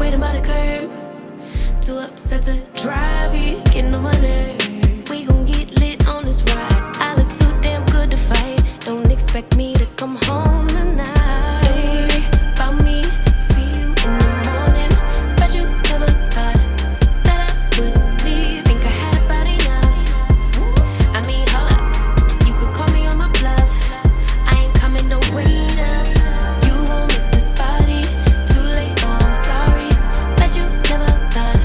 waiting by the curb. Too upset to drive it, getting on my nerves. We gon' get lit on this ride. I look too damn good to fight. Don't expect me to come home tonight. Don't worry about me, see you in the morning. Bet you never thought that I would leave. Think I had about enough. I mean, hold up, you could call me on my bluff. I ain't coming, don't wait up. You gon' miss this body. Too late, oh I'm sorry. Bet you never thought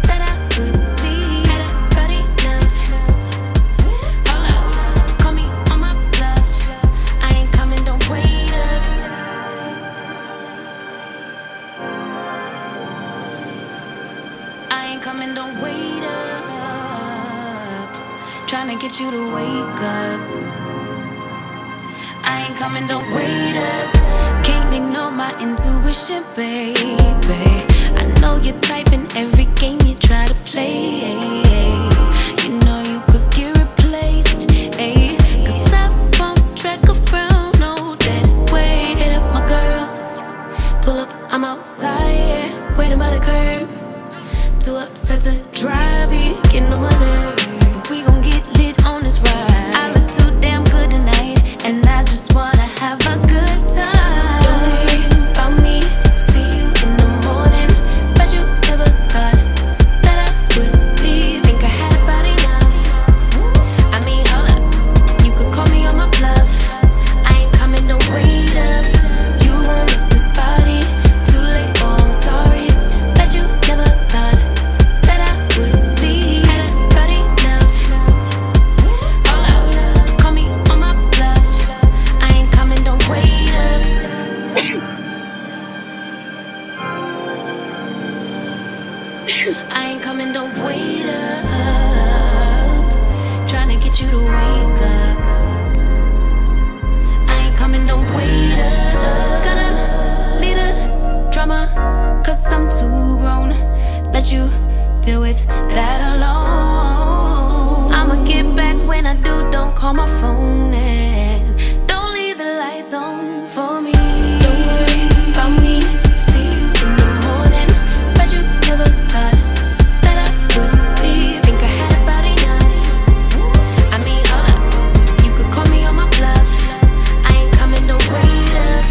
that I would leave. Had about enough. Hold up, call me on my bluff. I ain't coming, don't wait up. I ain't coming, don't wait up. Tryna get you to wake up. I ain't coming, don't wait up. Can't ignore my intuition, baby. I know you're typing every game you try to play. You know you could get replaced, ayy. Cause I won't track around, no dead weight. Hit up my girls, pull up, I'm outside, yeah. Waiting by the curb. Too upset to drive it, getting on my nerves. So we gon' get lit on this ride. I look too damn good tonight, and I just wanna have a good time. Don't worry about me, see you in the morning. Bet you never thought that I would leave. Think I had about enough. I mean, hold up, you could call me on my bluff. I ain't coming, don't wait up. You won't miss this body. Too late, oh I'm sorry. Bet you never thought that I would leave. Had about enough. Hold up, call me on my bluff. I ain't coming, don't wait up. I ain't coming, don't wait up. Tryna get you to wake up. I ain't coming, don't wait up. Gonna leave the drama, cause I'm too grown. Let you deal with that alone. I'ma get back when I do, don't call my phone. And don't leave the lights on for me. Don't worry about me, see you in the morning. Bet you never thought that I would leave. Think I had about enough. I mean, hold up, you could call me on my bluff. I ain't coming, don't wait up.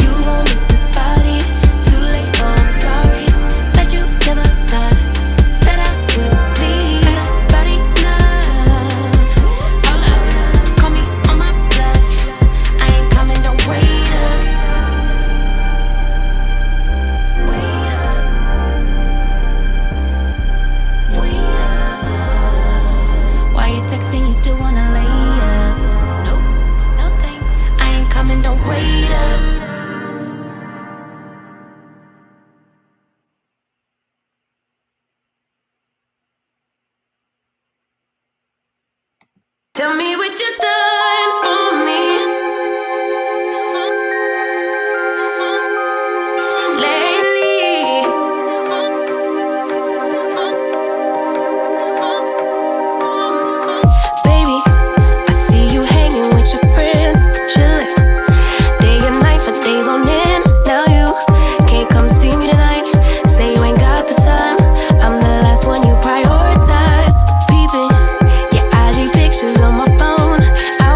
You gon' miss this body. Too late, oh I'm sorry. Bet you never thought that I would leave. Had about enough. Hold up, call me on my bluff. I ain't coming, don't wait up. Wait up. Wait up. Why you texting, you still wanna lay up? Nope, no thanks. I ain't coming, don't wait up. Tell me what you done for me lately. Baby, I see you hanging with your friends, chillin'. Day and night for days on end. Now you can't come see me tonight. Say you ain't got the time. I'm the last one you prioritize. Peeping your IG pictures on my phone. I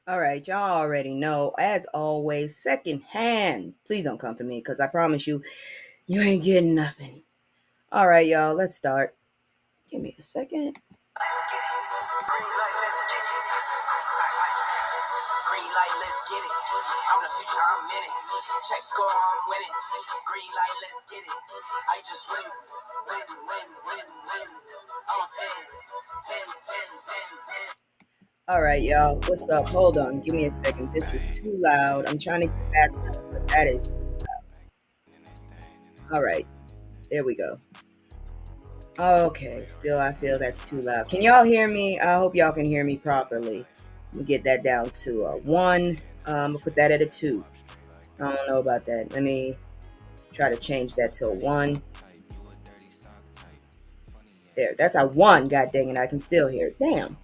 All right, y'all already know, as always, second hand. Please don't come for me, because I promise you, you ain't getting nothing. All right, y'all, let's start. Give me a second. Green light, let's get it. I'm the future, I'm in it. Check score, I'm winning. Green light, let's get it. I just win. I'm a 10. All right, y'all. What's up? Hold on. Give me a second. This is too loud. I'm trying to get back, but that is all right. There we go. Okay. Still, I feel that's too loud. Can y'all hear me? I hope y'all can hear me properly. Let me get that down to a 1. I'm gonna put that at a 2. I don't know about that. Let me try to change that to a 1. There. That's a 1. God dang it. I can still hear it. Damn.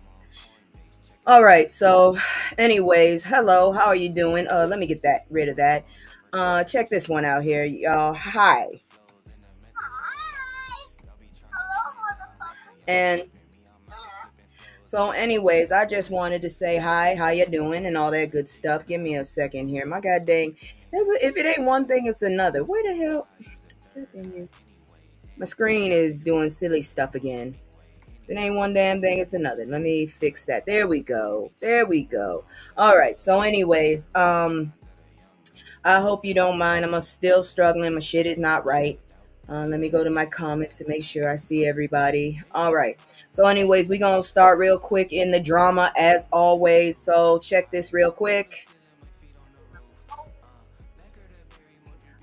All right. So, anyways, hello. How are you doing? Let me get that rid of that. Check this one out here, y'all. Hi. And so, anyways, I just wanted to say hi, how you doing, and all that good stuff. Give me a second here. My god dang, if it ain't one thing, it's another. Where the hell? God dang you. My screen is doing silly stuff again. If it ain't one damn thing, it's another. Let me fix that. There we go. There we go. All right. So, anyways, I hope you don't mind. I'm still struggling. My shit is not right. Let me go to my comments to make sure I see everybody. All right. So, anyways, we're going to start real quick in the drama as always. So, check this real quick.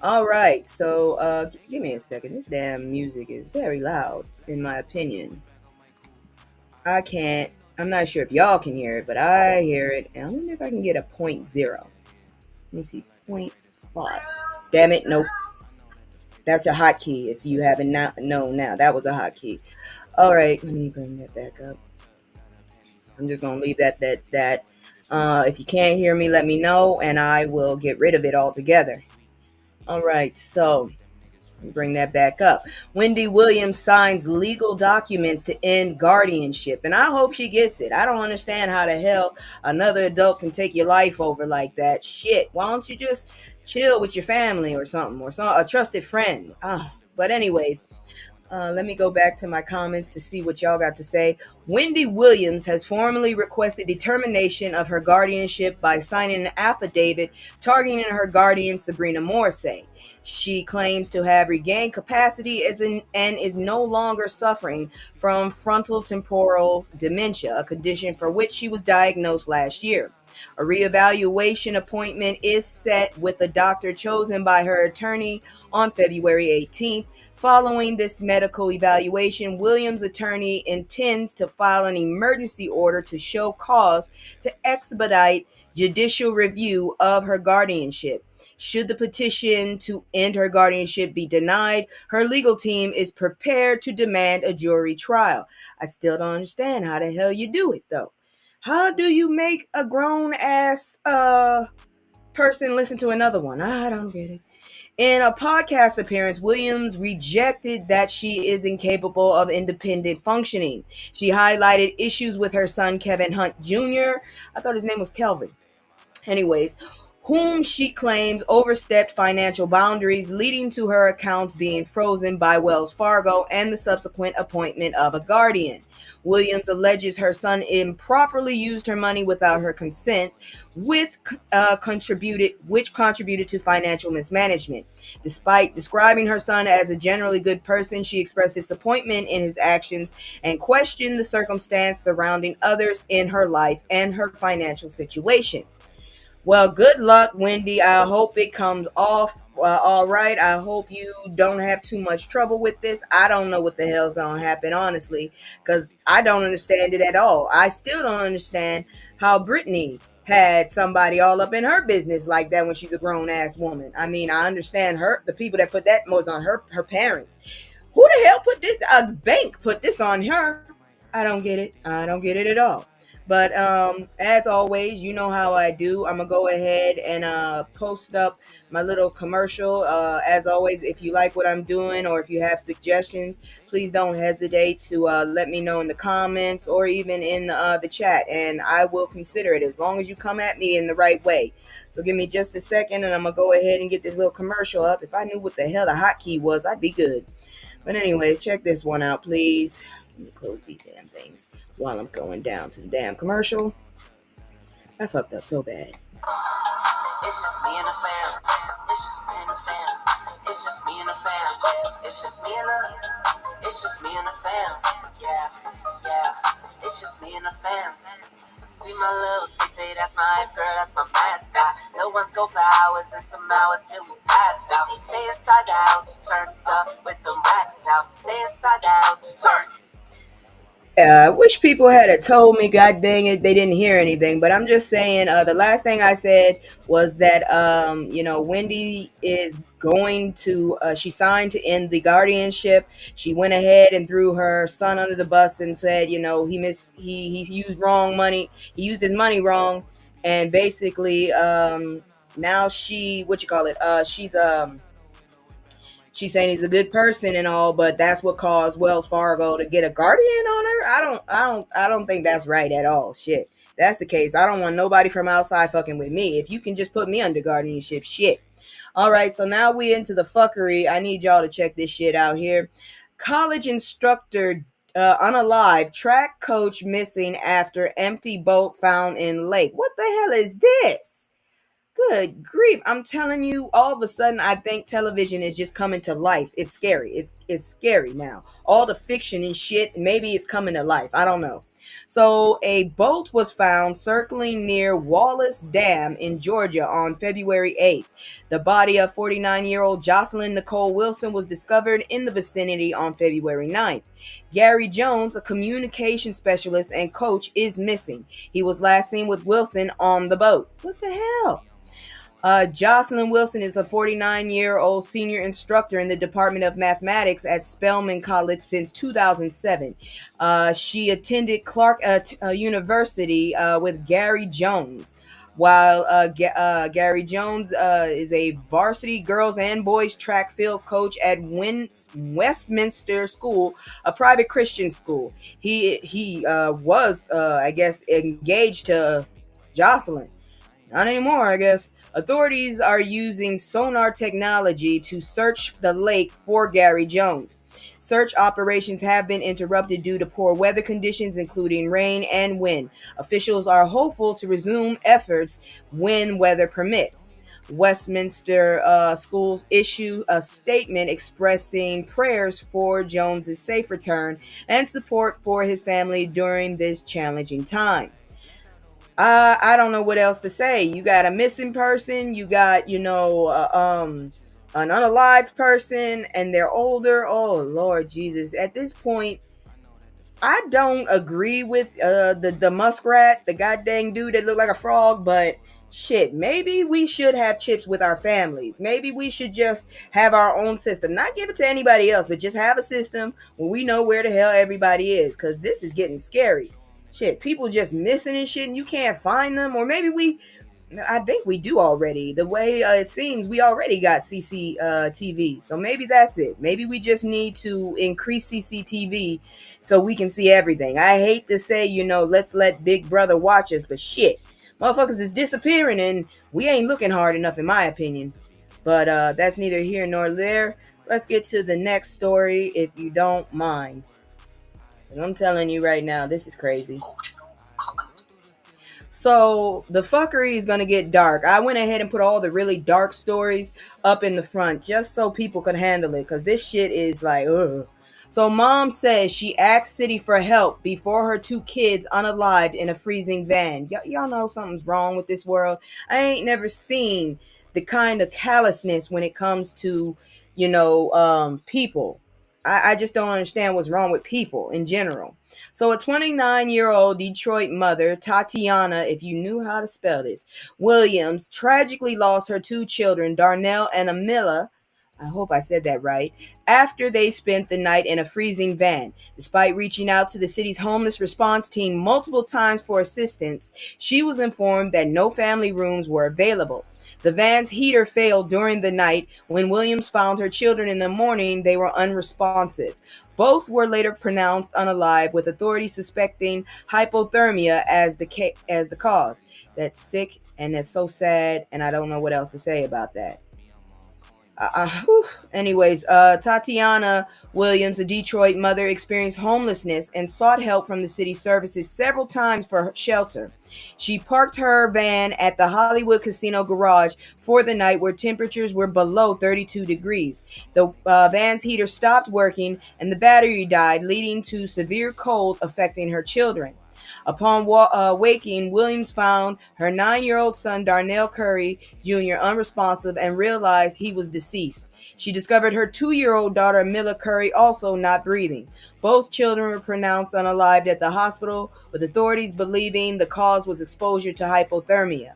All right. So, give me a second. This damn music is very loud, in my opinion. I can't. I'm not sure if y'all can hear it, but I hear it. And I wonder if I can get a 0.0. Let me see. 0.5. Damn it. Nope. That's a hotkey. If you haven't known now, that was a hotkey. All right, let me bring that back up. I'm just gonna leave that. If you can't hear me, let me know, and I will get rid of it altogether. All right, so bring that back up. Wendy Williams signs legal documents to end guardianship, and I hope she gets it. I don't understand how the hell another adult can take your life over like that. Shit, why don't you just chill with your family or something, or a trusted friend? But anyways, let me go back to my comments to see what y'all got to say. Wendy Williams has formally requested determination of her guardianship by signing an affidavit targeting her guardian, Sabrina Morrissey. She claims to have regained capacity and is no longer suffering from frontotemporal dementia, a condition for which she was diagnosed last year. A reevaluation appointment is set with the doctor chosen by her attorney on February 18th. Following this medical evaluation, Williams' attorney intends to file an emergency order to show cause to expedite judicial review of her guardianship. Should the petition to end her guardianship be denied, her legal team is prepared to demand a jury trial. I still don't understand how the hell you do it, though. How do you make a grown ass person listen to another one? I don't get it. In a podcast appearance, Williams rejected that she is incapable of independent functioning. She highlighted issues with her son, Kevin Hunt Jr. I thought his name was Kelvin. Anyways, whom she claims overstepped financial boundaries, leading to her accounts being frozen by Wells Fargo and the subsequent appointment of a guardian. Williams alleges her son improperly used her money without her consent, which contributed to financial mismanagement. Despite describing her son as a generally good person, she expressed disappointment in his actions and questioned the circumstance surrounding others in her life and her financial situation. Well, good luck, Wendy. I hope it comes off all right. I hope you don't have too much trouble with this. I don't know what the hell's going to happen, honestly, because I don't understand it at all. I still don't understand how Brittany had somebody all up in her business like that when she's a grown ass woman. I mean, I understand the people that put that was on her parents. Who the hell put this? A bank put this on her. I don't get it. I don't get it at all. But as always, you know how I do. I'm gonna go ahead and post up my little commercial. As always, if you like what I'm doing or if you have suggestions, please don't hesitate to let me know in the comments or even in the chat, and I will consider it as long as you come at me in the right way. So give me just a second, and I'm gonna go ahead and get this little commercial up. If I knew what the hell the hotkey was, I'd be good. But anyways, check this one out, please. Let me close these damn things while I'm going down to the damn commercial. I fucked up so bad. It's just me and the fam. It's just me and the fam. It's just me and the fam. It's just me and the. It's just me and the fam. Yeah, yeah. It's just me and the fam. See my little say that's my girl, that's my mascot. No one's go for hours and some hours till we pass out. Stay inside the house, turned up with the racks out. Stay inside the house, turn. I wish people had told me, god dang it, they didn't hear anything. But I'm just saying, the last thing I said was that, Wendy is going to, she signed to end the guardianship. She went ahead and threw her son under the bus and said, he used wrong money. He used his money wrong. And basically, now what you call it? She's saying he's a good person and all, but that's what caused Wells Fargo to get a guardian on her. I don't think that's right at all. Shit. That's the case. I don't want nobody from outside fucking with me. If you can just put me under guardianship, shit. All right, so now we into the fuckery. I need y'all to check this shit out here. College instructor unalive, track coach missing after empty boat found in lake. What the hell is this? Good grief. I'm telling you, all of a sudden I think television is just coming to life. It's scary. It's scary now. All the fiction and shit, maybe it's coming to life. I don't know. So a boat was found circling near Wallace Dam in Georgia on February 8th. The body of 49-year-old Jocelyn Nicole Wilson was discovered in the vicinity on February 9th. Gary Jones, a communication specialist and coach, is missing. He was last seen with Wilson on the boat. What the hell? Jocelyn Wilson is a 49-year-old senior instructor in the Department of Mathematics at Spelman College since 2007. She attended Clark University with Gary Jones. While Gary Jones is a varsity girls and boys track field coach at Westminster School, a private Christian school. He was, I guess, engaged to Jocelyn. Not anymore, I guess. Authorities are using sonar technology to search the lake for Gary Jones. Search operations have been interrupted due to poor weather conditions, including rain and wind. Officials are hopeful to resume efforts when weather permits. Westminster schools issue a statement expressing prayers for Jones's safe return and support for his family during this challenging time. I don't know what else to say. You got a missing person. You got, an unalived person, and they're older. Oh, Lord Jesus. At this point, I don't agree with the muskrat, the goddamn dude that looked like a frog, but shit, maybe we should have chips with our families. Maybe we should just have our own system. Not give it to anybody else, but just have a system where we know where the hell everybody is, because this is getting scary. Shit, people just missing and shit, and you can't find them. Or maybe I think we do already. The way it seems, we already got CCTV. So maybe that's it. Maybe we just need to increase CCTV so we can see everything. I hate to say, let's let Big Brother watch us, but shit, motherfuckers is disappearing and we ain't looking hard enough, in my opinion. But that's neither here nor there. Let's get to the next story, if you don't mind. And I'm telling you right now, this is crazy. So the fuckery is going to get dark. I went ahead and put all the really dark stories up in the front just so people could handle it, because this shit is like, ugh. So mom says she asked city for help before her two kids unalived in a freezing van. Y'all know something's wrong with this world. I ain't never seen the kind of callousness when it comes to, people. I just don't understand what's wrong with people in general. So a 29-year-old Detroit mother, Tatiana, if you knew how to spell this, Williams, tragically lost her two children, Darnell and Amila, I hope I said that right, after they spent the night in a freezing van. Despite reaching out to the city's homeless response team multiple times for assistance, she was informed that no family rooms were available. The van's heater failed during the night. When Williams found her children in the morning, they were unresponsive. Both were later pronounced unalive, with authorities suspecting hypothermia as the cause. That's sick and that's so sad, and I don't know what else to say about that. Anyways, Tatiana Williams, a Detroit mother, experienced homelessness and sought help from the city services several times for shelter. She parked her van at the Hollywood Casino garage for the night, where temperatures were below 32 degrees. The van's heater stopped working and the battery died, leading to severe cold affecting her children. Upon waking, Williams found her 9-year-old son, Darnell Curry Jr., unresponsive and realized he was deceased. She discovered her 2-year-old daughter, Mila Curry, also not breathing. Both children were pronounced unalived at the hospital, with authorities believing the cause was exposure to hypothermia.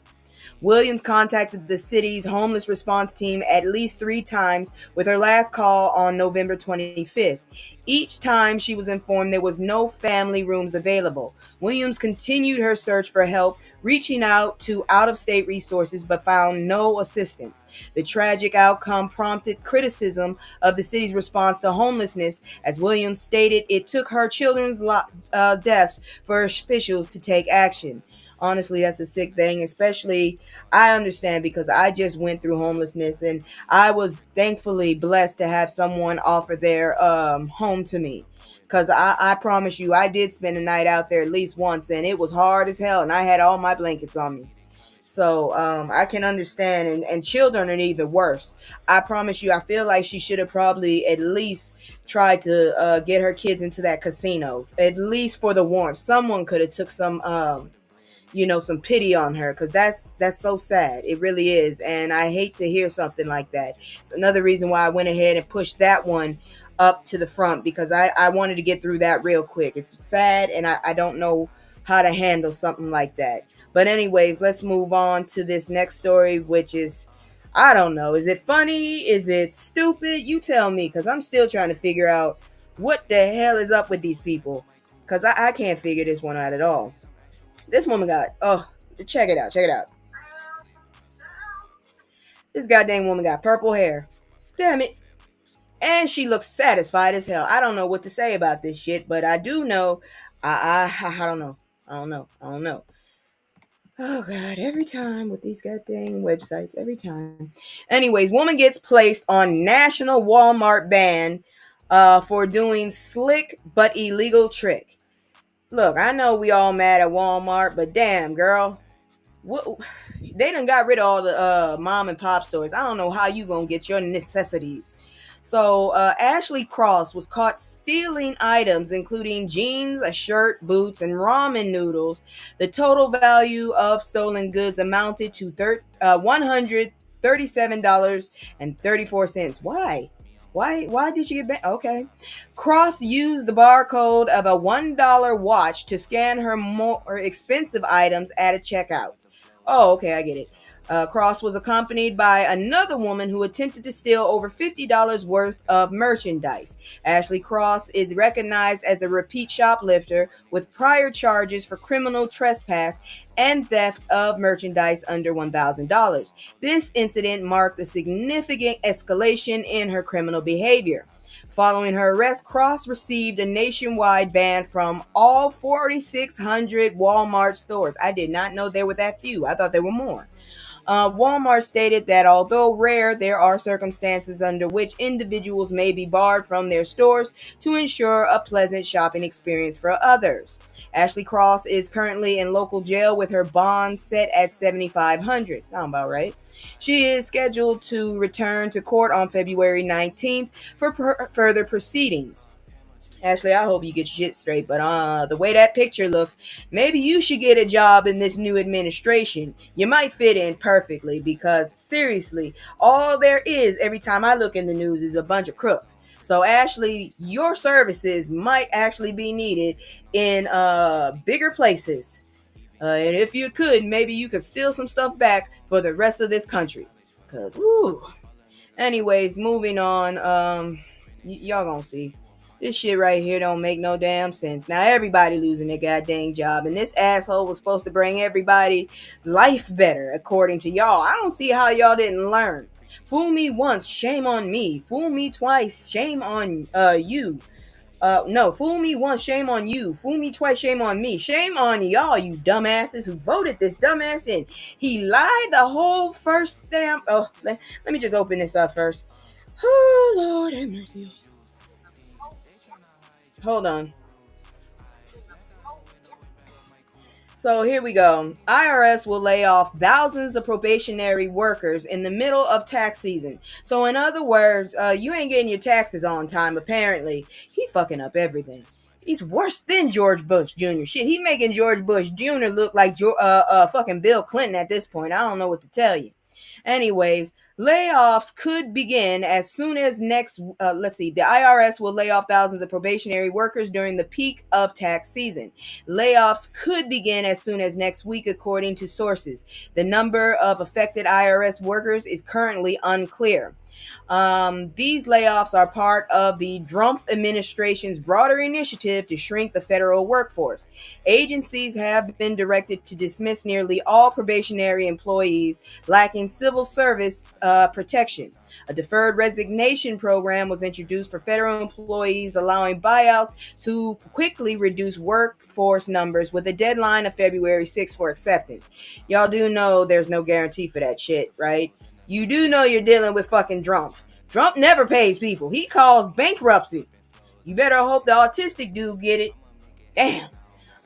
Williams contacted the city's homeless response team at least 3 times, with her last call on November 25th. Each time she was informed there was no family rooms available. Williams continued her search for help, reaching out to out-of-state resources but found no assistance. The tragic outcome prompted criticism of the city's response to homelessness, as Williams stated it took her children's deaths for officials to take action. Honestly, that's a sick thing, especially I understand because I just went through homelessness and I was thankfully blessed to have someone offer their home to me. Because I promise you, I did spend a night out there at least once and it was hard as hell and I had all my blankets on me. So I can understand, and children are even worse. I promise you, I feel like she should have probably at least tried to get her kids into that casino, at least for the warmth. Someone could have took some some pity on her, because that's so sad. It really is, and I hate to hear something like that. It's another reason why I went ahead and pushed that one up to the front, because I wanted to get through that real quick. It's sad, and I don't know how to handle something like that. But anyways, let's move on to this next story, which is, I don't know, is it funny, is it stupid? You tell me, because I'm still trying to figure out what the hell is up with these people, because I can't figure this one out at all. This woman got, check it out, check it out. This goddamn woman got purple hair. Damn it. And she looks satisfied as hell. I don't know what to say about this shit, but I do know, I don't know. I don't know. Oh God, every time with these goddamn websites, every time. Anyways, woman gets placed on national Walmart ban for doing slick but illegal trick. Look, I know we all mad at Walmart, but damn, girl, what, they done got rid of all the mom and pop stores. I don't know how you gonna get your necessities. So Ashley Cross was caught stealing items including jeans, a shirt, boots, and ramen noodles. The total value of stolen goods amounted to $137.34. Why? Why did she get banned? Okay. Cross used the barcode of a $1 watch to scan her more expensive items at a checkout. Oh, okay, I get it. Cross was accompanied by another woman who attempted to steal over $50 worth of merchandise. Ashley Cross is recognized as a repeat shoplifter with prior charges for criminal trespass and theft of merchandise under $1,000. This incident marked a significant escalation in her criminal behavior. Following her arrest, Cross received a nationwide ban from all 4,600 Walmart stores. I did not know there were that few. I thought there were more. Walmart stated that although rare, there are circumstances under which individuals may be barred from their stores to ensure a pleasant shopping experience for others. Ashley Cross is currently in local jail with her bond set at $7,500. Sound about right. She is scheduled to return to court on February 19th for further proceedings. Ashley, I hope you get your shit straight, but the way that picture looks, maybe you should get a job in this new administration. You might fit in perfectly, because seriously, all there is every time I look in the news is a bunch of crooks. So Ashley, your services might actually be needed in bigger places. And if you could, maybe you could steal some stuff back for the rest of this country. Because, woo. Anyways, moving on. Y'all gonna see. This shit right here don't make no damn sense. Now everybody losing their goddamn job, and this asshole was supposed to bring everybody life better, according to y'all. I don't see how y'all didn't learn. Fool me once, shame on me. Fool me twice, shame on you. No, fool me once, shame on you. Fool me twice, shame on me. Shame on y'all, you dumbasses who voted this dumbass in. He lied the whole first damn. Oh, let me just open this up first. Oh, Lord have mercy. Hold on. So here we go. IRS will lay off thousands of probationary workers in the middle of tax season. So in other words, you ain't getting your taxes on time. Apparently, he fucking up everything. He's worse than George Bush Jr. Shit, he making George Bush Jr. look like fucking Bill Clinton at this point. I don't know what to tell you. Anyways, layoffs could begin as soon as next. Let's see. The IRS will lay off thousands of probationary workers during the peak of tax season. Layoffs could begin as soon as next week, according to sources. The number of affected IRS workers is currently unclear. These layoffs are part of the Trump administration's broader initiative to shrink the federal workforce. Agencies have been directed to dismiss nearly all probationary employees lacking civil service protection. A deferred resignation program was introduced for federal employees, allowing buyouts to quickly reduce workforce numbers with a deadline of February 6th for acceptance. Y'all do know there's no guarantee for that shit, right? You do know you're dealing with fucking Trump. Trump never pays people. He calls bankruptcy. You better hope the autistic dude get it. Damn.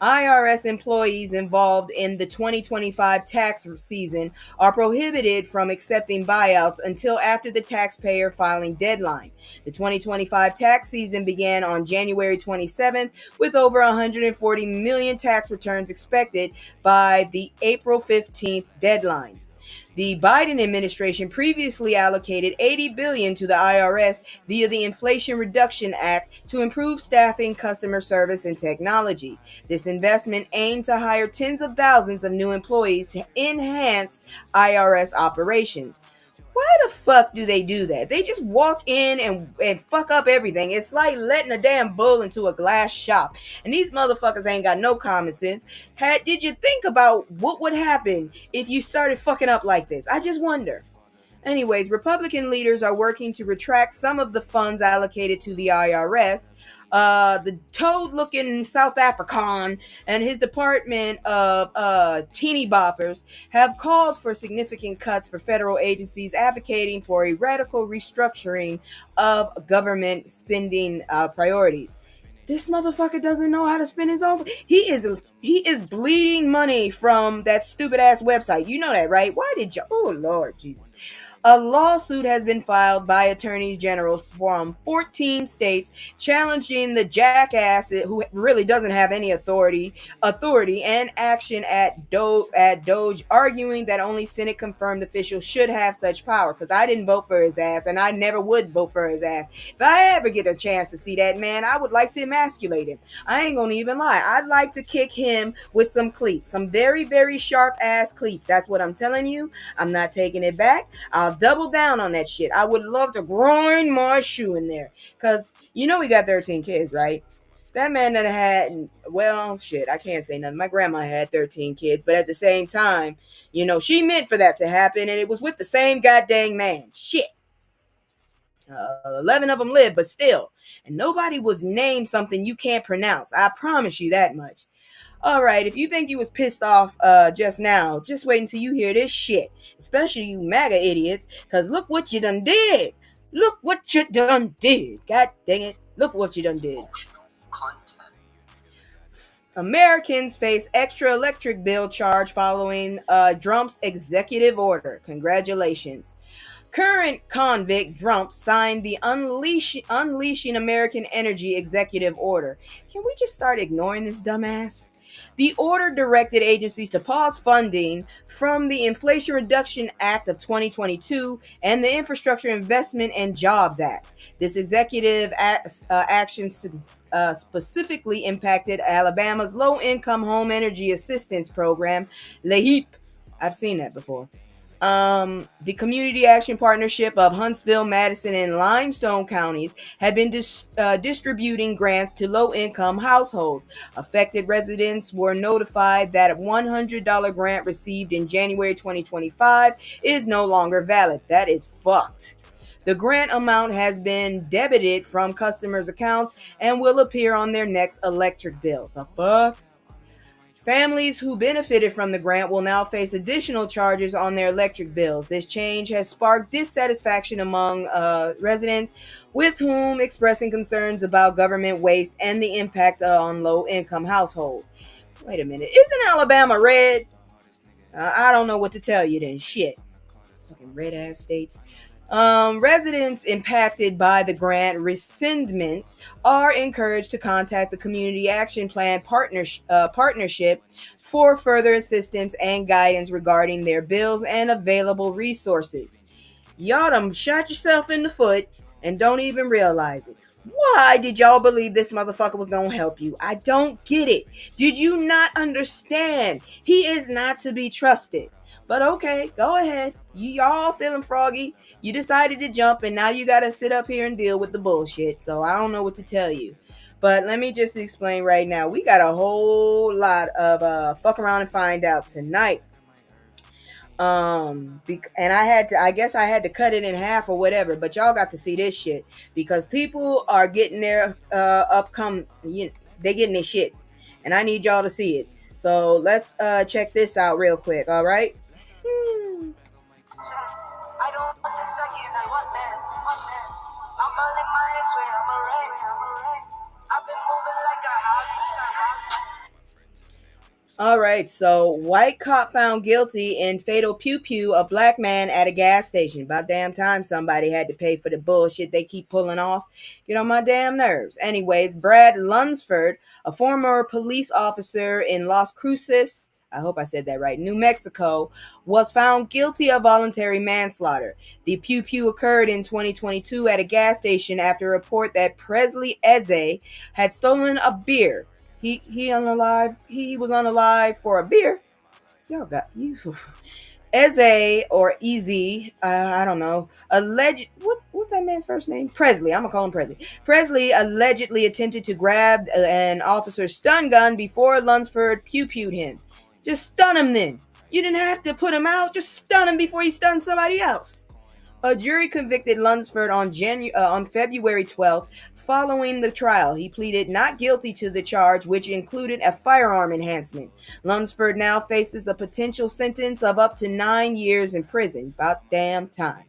IRS employees involved in the 2025 tax season are prohibited from accepting buyouts until after the taxpayer filing deadline. The 2025 tax season began on January 27th, with over 140 million tax returns expected by the April 15th deadline. The Biden administration previously allocated $80 billion to the IRS via the Inflation Reduction Act to improve staffing, customer service, and technology. This investment aimed to hire tens of thousands of new employees to enhance IRS operations. Why the fuck do they do that? They just walk in and fuck up everything. It's like letting a damn bull into a glass shop. And these motherfuckers ain't got no common sense. Did you think about what would happen if you started fucking up like this? I just wonder. Anyways, Republican leaders are working to retract some of the funds allocated to the IRS. The toad-looking South African and his department of teeny boppers have called for significant cuts for federal agencies, advocating for a radical restructuring of government spending priorities. This motherfucker doesn't know how to spend his own. He is bleeding money from that stupid ass website. You know that, right? Why did you? Oh Lord Jesus. A lawsuit has been filed by attorneys general from 14 states challenging the jackass who really doesn't have any authority and action at Doge, arguing that only Senate confirmed officials should have such power. Because I didn't vote for his ass, and I never would vote for his ass. If I ever get a chance to see that man, I would like to emasculate him. I ain't gonna even lie. I'd like to kick him with some cleats, some very, very sharp ass cleats. That's what I'm telling you. I'm not taking it back. I'll double down on that shit. I would love to grind my shoe in there. Because you know we got 13 kids, right? That man that had, well, shit, I can't say nothing. My grandma had 13 kids, but at the same time, you know, she meant for that to happen, and it was with the same goddamn man. Shit. 11 of them lived, but still. And nobody was named something you can't pronounce. I promise you that much. All right, if you think you was pissed off just now, just wait until you hear this shit. Especially you MAGA idiots, because look what you done did. Look what you done did. God dang it. Look what you done did. Americans face extra electric bill charge following Trump's executive order. Congratulations. Current convict Trump signed the Unleashing American Energy executive order. Can we just start ignoring this dumbass? The order directed agencies to pause funding from the Inflation Reduction Act of 2022 and the Infrastructure Investment and Jobs Act. This executive action specifically impacted Alabama's low-income home energy assistance program, LEHEAP. I've seen that before. The Community Action Partnership of Huntsville, Madison, and Limestone counties had been distributing grants to low income households. Affected residents were notified that a $100 grant received in January 2025 is no longer valid. That is fucked. The grant amount has been debited from customers' accounts and will appear on their next electric bill. The fuck? Families who benefited from the grant will now face additional charges on their electric bills. This change has sparked dissatisfaction among residents, with whom expressing concerns about government waste and the impact on low-income households. Wait a minute, isn't Alabama red? I don't know what to tell you then. Shit. Fucking red ass states. Residents impacted by the grant rescindment are encouraged to contact the Community Action Plan partnership for further assistance and guidance regarding their bills and available resources. Y'all done shot yourself in the foot and don't even realize it. Why did y'all believe this motherfucker was gonna help you? I don't get it. Did you not understand? He is not to be trusted. But okay, go ahead. Y'all feeling froggy. You decided to jump and now you gotta sit up here and deal with the bullshit. So I don't know what to tell you. But let me just explain right now. We got a whole lot of fuck around and find out tonight. And I guess I had to cut it in half or whatever, but y'all got to see this shit because people are getting their they getting their shit, and I need y'all to see it. So let's check this out real quick. All right. I don't want the second, I want this. I'm running my head way, I'm a wreck. I've been moving like a hot. All right, so white cop found guilty in fatal pew pew a black man at a gas station. About damn time somebody had to pay for the bullshit they keep pulling off. Get on my damn nerves. Anyways, Brad Lunsford, a former police officer in Las Cruces, I hope I said that right, New Mexico, was found guilty of voluntary manslaughter. The pew pew occurred in 2022 at a gas station after a report that Presley Eze had stolen a beer. He was unalive for a beer. Y'all got you. Eze or Easy, I don't know. What's that man's first name? Presley. I'm gonna call him Presley. Presley allegedly attempted to grab an officer's stun gun before Lunsford pew-pewed him. Just stun him then. You didn't have to put him out. Just stun him before you stun somebody else. A jury convicted Lunsford on February 12th following the trial. He pleaded not guilty to the charge, which included a firearm enhancement. Lunsford now faces a potential sentence of up to 9 years in prison. About damn time.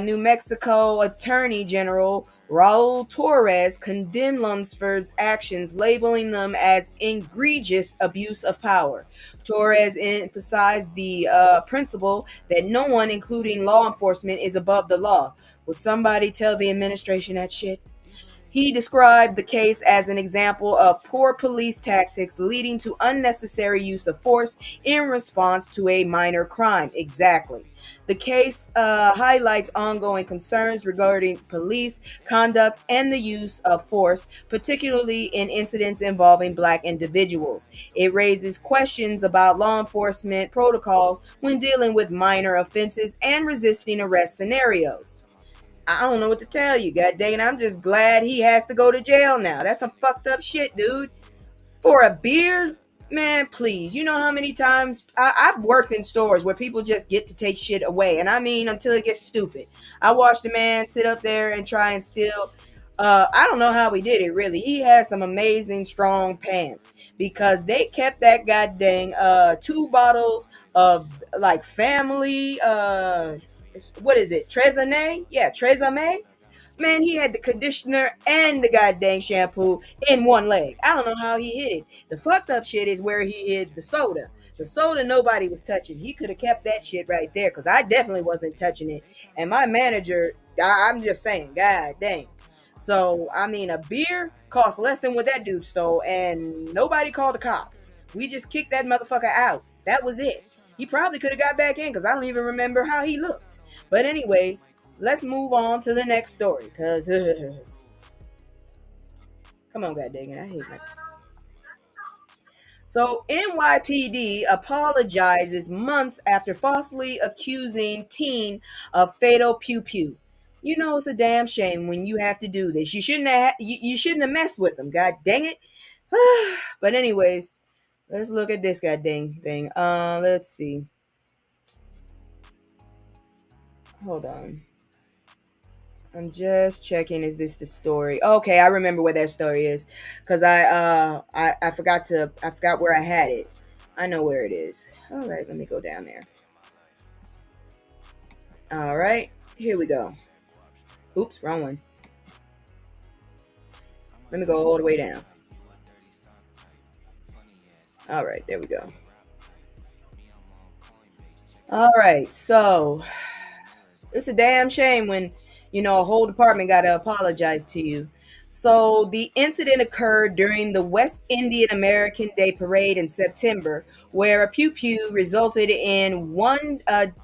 New Mexico Attorney General Raul Torres condemned Lunsford's actions, labeling them as egregious abuse of power. Torres emphasized the principle that no one, including law enforcement, is above the law. Would somebody tell the administration that shit? He described the case as an example of poor police tactics leading to unnecessary use of force in response to a minor crime. Exactly. The case highlights ongoing concerns regarding police conduct and the use of force, particularly in incidents involving Black individuals. It raises questions about law enforcement protocols when dealing with minor offenses and resisting arrest scenarios. I don't know what to tell you, god dang it. I'm just glad he has to go to jail now. That's some fucked up shit, dude. For a beer? Man, please. You know how many times I've worked in stores where people just get to take shit away. And I mean, until it gets stupid. I watched a man sit up there and try and steal. I don't know how he did it, really. He had some amazing strong pants because they kept that goddamn 2 bottles of like family what is it? Tresemme? Yeah, Tresemme. Man, he had the conditioner and the goddamn shampoo in one leg. I don't know how he hid it. The fucked up shit is where he hid the soda. The soda nobody was touching. He could have kept that shit right there because I definitely wasn't touching it. And my manager, I'm just saying, god dang. So, I mean, a beer costs less than what that dude stole, and nobody called the cops. We just kicked that motherfucker out. That was it. He probably could have got back in because I don't even remember how he looked. But anyways, let's move on to the next story because come on, god dang it, I hate that. So NYPD apologizes months after falsely accusing teen of fatal pew pew. You know it's a damn shame when you have to do this. You shouldn't have messed with them. God dang it. But anyways, let's look at this goddamn thing. Let's see. Hold on. I'm just checking. Is this the story? Okay, I remember where that story is, cause I forgot where I had it. I know where it is. All right, let me go down there. All right, here we go. Oops, wrong one. Let me go all the way down. All right, there we go. All right, so it's a damn shame when a whole department got to apologize to you. So the incident occurred during the West Indian American Day parade in September, where a pew pew resulted in one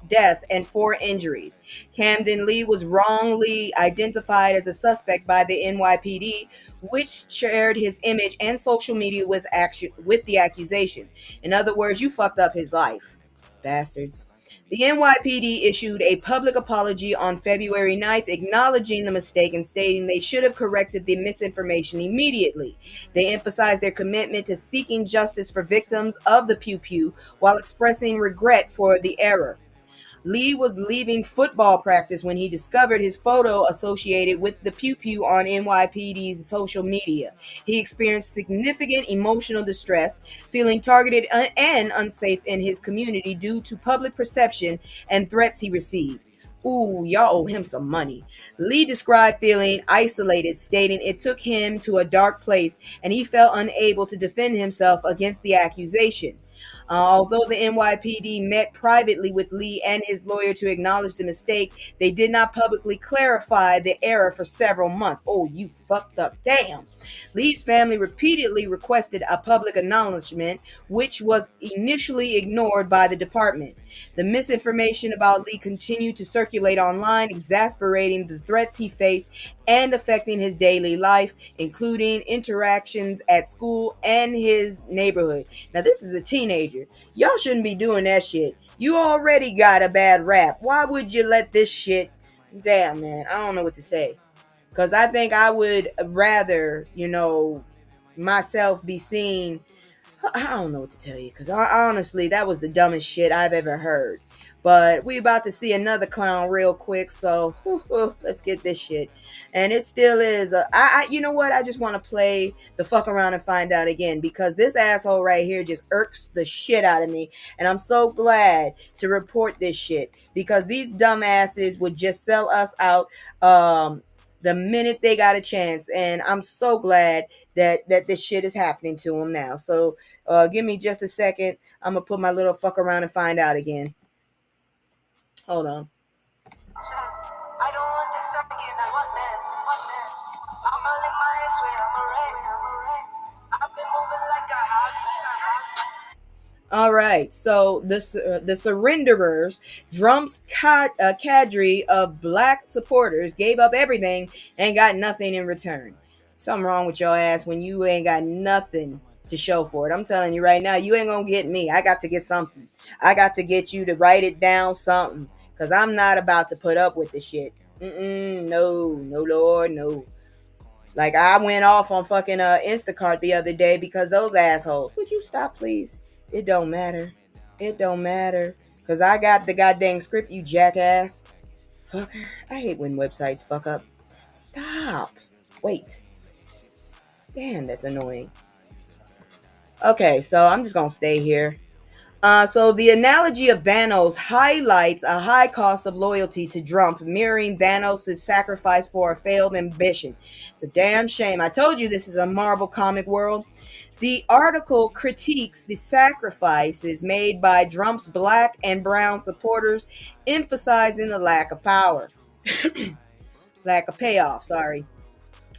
death and four injuries. Camden Lee was wrongly identified as a suspect by the NYPD, which shared his image and social media with the accusation. In other words, you fucked up his life, bastards. The NYPD issued a public apology on February 9th, acknowledging the mistake and stating they should have corrected the misinformation immediately. They emphasized their commitment to seeking justice for victims of the Pew Pew while expressing regret for the error. Lee was leaving football practice when he discovered his photo associated with the Pew Pew on NYPD's social media. He experienced significant emotional distress, feeling targeted and unsafe in his community due to public perception and threats he received. Ooh, y'all owe him some money. Lee described feeling isolated, stating it took him to a dark place and he felt unable to defend himself against the accusation. Although the NYPD met privately with Lee and his lawyer to acknowledge the mistake, they did not publicly clarify the error for several months. Oh, you fucked up. Damn. Lee's family repeatedly requested a public acknowledgement, which was initially ignored by the department. The misinformation about Lee continued to circulate online, exasperating the threats he faced and affecting his daily life, including interactions at school and his neighborhood. Now, this is a teenager. Y'all shouldn't be doing that shit. You already got a bad rap. Why would you let this shit? Damn, man. I don't know what to say. Because I think I would rather, myself be seen. I don't know what to tell you. Because honestly, that was the dumbest shit I've ever heard. But we about to see another clown real quick. So let's get this shit. And it still is. You know what? I just want to play the fuck around and find out again. Because this asshole right here just irks the shit out of me. And I'm so glad to report this shit. Because these dumbasses would just sell us out. The minute they got a chance, and I'm so glad that this shit is happening to them now. So give me just a second. I'm gonna put my little fuck around and find out again. Hold on. I don't understand. I want this. I'm running my way. I'm alright. I've been moving like a hot. All right, so the surrenderers, Trump's cadre of black supporters, gave up everything and got nothing in return. Something wrong with your ass when you ain't got nothing to show for it. I'm telling you right now, you ain't gonna get me. I got to get something. I got to get you to write it down something, cause I'm not about to put up with the shit. No, Lord, no. Like I went off on fucking Instacart the other day because those assholes. Would you stop, please? It don't matter. It don't matter. Cause I got the goddamn script, you jackass. Fucker. I hate when websites fuck up. Stop. Wait. Damn, that's annoying. Okay, so I'm just gonna stay here. So the analogy of Thanos highlights a high cost of loyalty to Trump, mirroring Thanos' sacrifice for a failed ambition. It's a damn shame. I told you this is a Marvel comic world. The article critiques the sacrifices made by Trump's black and brown supporters, emphasizing the lack of power. Lack of payoff, sorry.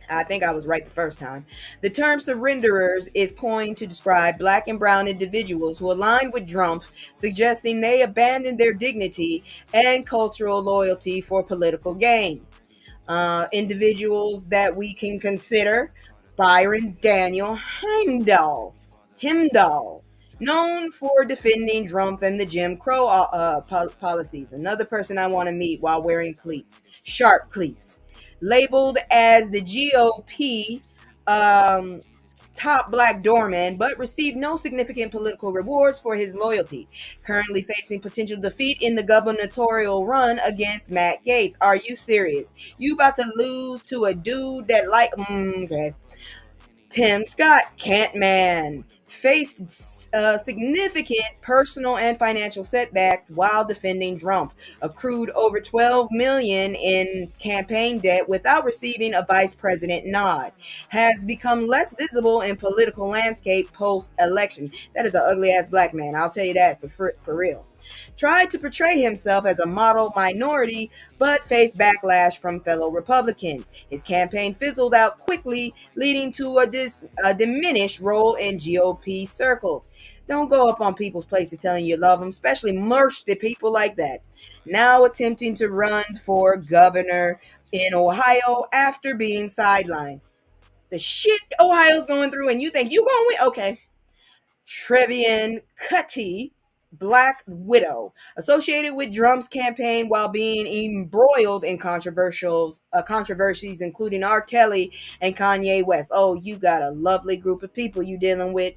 I think I was right the first time. The term surrenderers is coined to describe black and brown individuals who aligned with Trump, suggesting they abandoned their dignity and cultural loyalty for political gain. Individuals that we can consider Byron Daniel Heimdall. Himdahl, known for defending Trump and the Jim Crow policies. Another person I want to meet while wearing cleats, sharp cleats. Labeled as the GOP um, top black doorman, but received no significant political rewards for his loyalty. Currently facing potential defeat in the gubernatorial run against Matt Gaetz. Are you serious? You about to lose to a dude that okay. Tim Scott, Cantman, faced significant personal and financial setbacks while defending Trump, accrued over 12 million in campaign debt without receiving a vice president nod, has become less visible in political landscape post-election. That is an ugly ass black man. I'll tell you that for real. Tried to portray himself as a model minority, but faced backlash from fellow Republicans. His campaign fizzled out quickly, leading to a diminished role in GOP circles. Don't go up on people's places telling you love them, especially thirsty people like that. Now attempting to run for governor in Ohio after being sidelined. The shit Ohio's going through, and you think you gonna win? Okay. Trevian Cutty, Black Widow, associated with Trump's campaign while being embroiled in controversies, including R. Kelly and Kanye West. Oh, you got a lovely group of people you dealing with.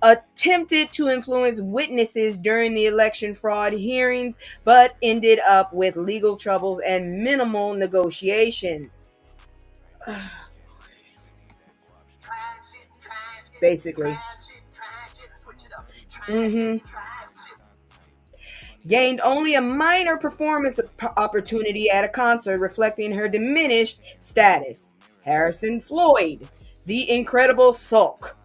Attempted to influence witnesses during the election fraud hearings, but ended up with legal troubles and minimal negotiations. Basically. Mm-hmm. Gained only a minor performance opportunity at a concert, reflecting her diminished status. Harrison Floyd, the Incredible Sulk,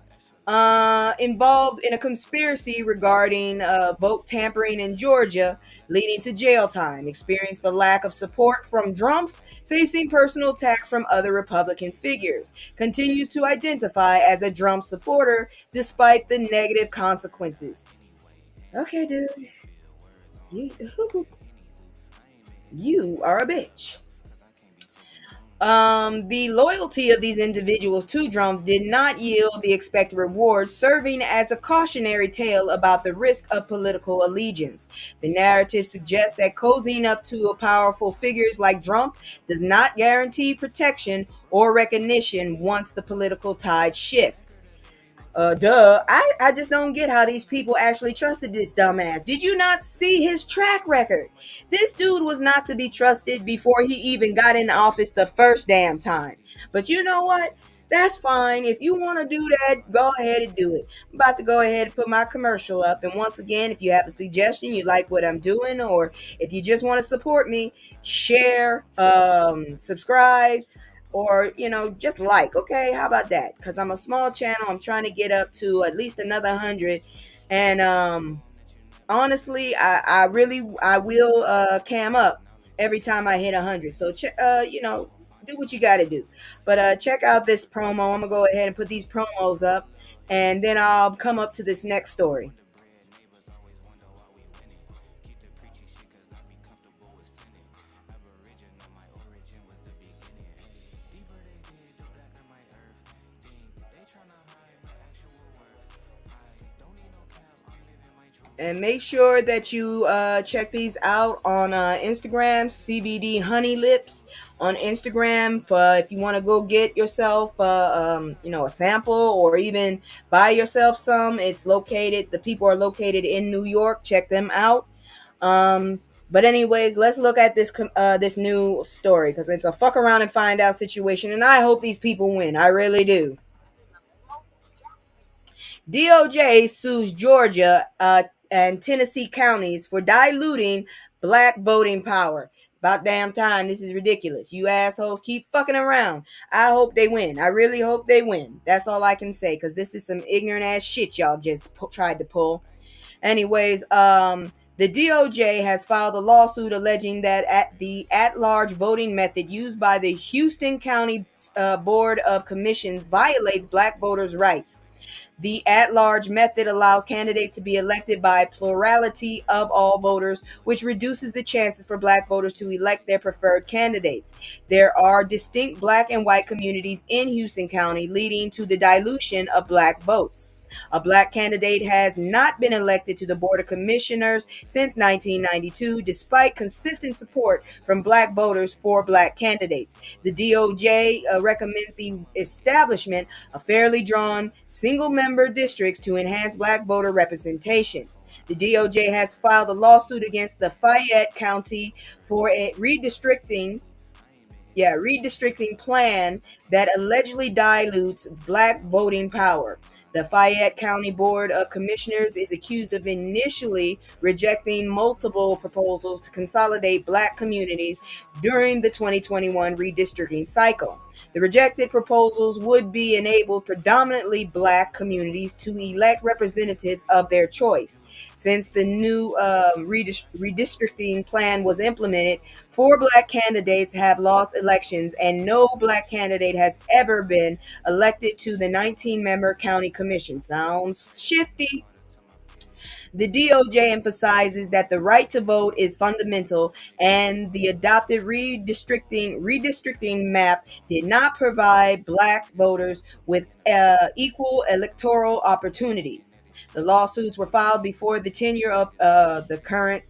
involved in a conspiracy regarding vote tampering in Georgia, leading to jail time. Experienced the lack of support from Trump, facing personal attacks from other Republican figures. Continues to identify as a Trump supporter despite the negative consequences. Okay, dude. You are a bitch. The loyalty of these individuals to Trump did not yield the expected rewards, serving as a cautionary tale about the risk of political allegiance. The narrative suggests that cozying up to powerful figures like Trump does not guarantee protection or recognition once the political tide shift. I just don't get how these people actually trusted this dumbass. Did you not see his track record? This dude was not to be trusted before he even got in office the first damn time. But you know what? That's fine. If you want to do that, go ahead and do it. I'm about to go ahead and put my commercial up. And once again, if you have a suggestion, you like what I'm doing, or if you just want to support me, share, subscribe, or just like. Okay, how about that? Because I'm a small channel. I'm trying to get up to at least another 100. And honestly, I will cam up every time I hit 100. So do what you got to do. But check out this promo. I'm gonna go ahead and put these promos up, and then I'll come up to this next story. And make sure that you check these out on Instagram, CBD Honey Lips on Instagram. For if you want to go get yourself, a sample, or even buy yourself some. The people are located in New York. Check them out. But anyways, let's look at this new story, because it's a fuck around and find out situation, and I hope these people win. I really do. DOJ sues Georgia and Tennessee counties for diluting black voting power. About damn time. This is ridiculous. You assholes keep fucking around. I hope they win. I really hope they win. That's all I can say, because this is some ignorant ass shit y'all just tried to pull. Anyways, the DOJ has filed a lawsuit alleging that the at-large voting method used by the Houston County Board of Commissions violates black voters' rights. The at-large method allows candidates to be elected by plurality of all voters, which reduces the chances for black voters to elect their preferred candidates. There are distinct black and white communities in Houston County, leading to the dilution of black votes. A black candidate has not been elected to the Board of Commissioners since 1992, despite consistent support from black voters for black candidates. The DOJ recommends the establishment of fairly drawn single-member districts to enhance black voter representation. The DOJ has filed a lawsuit against the Fayette County for a redistricting plan that allegedly dilutes black voting power. The Fayette County Board of Commissioners is accused of initially rejecting multiple proposals to consolidate black communities during the 2021 redistricting cycle. The rejected proposals would be enable predominantly black communities to elect representatives of their choice. Since the new redistricting plan was implemented, 4 black candidates have lost elections, and no black candidate has ever been elected to the 19-member county commission. Sounds shifty. The DOJ emphasizes that the right to vote is fundamental, and the adopted redistricting map did not provide black voters with equal electoral opportunities. The lawsuits were filed before the tenure of the current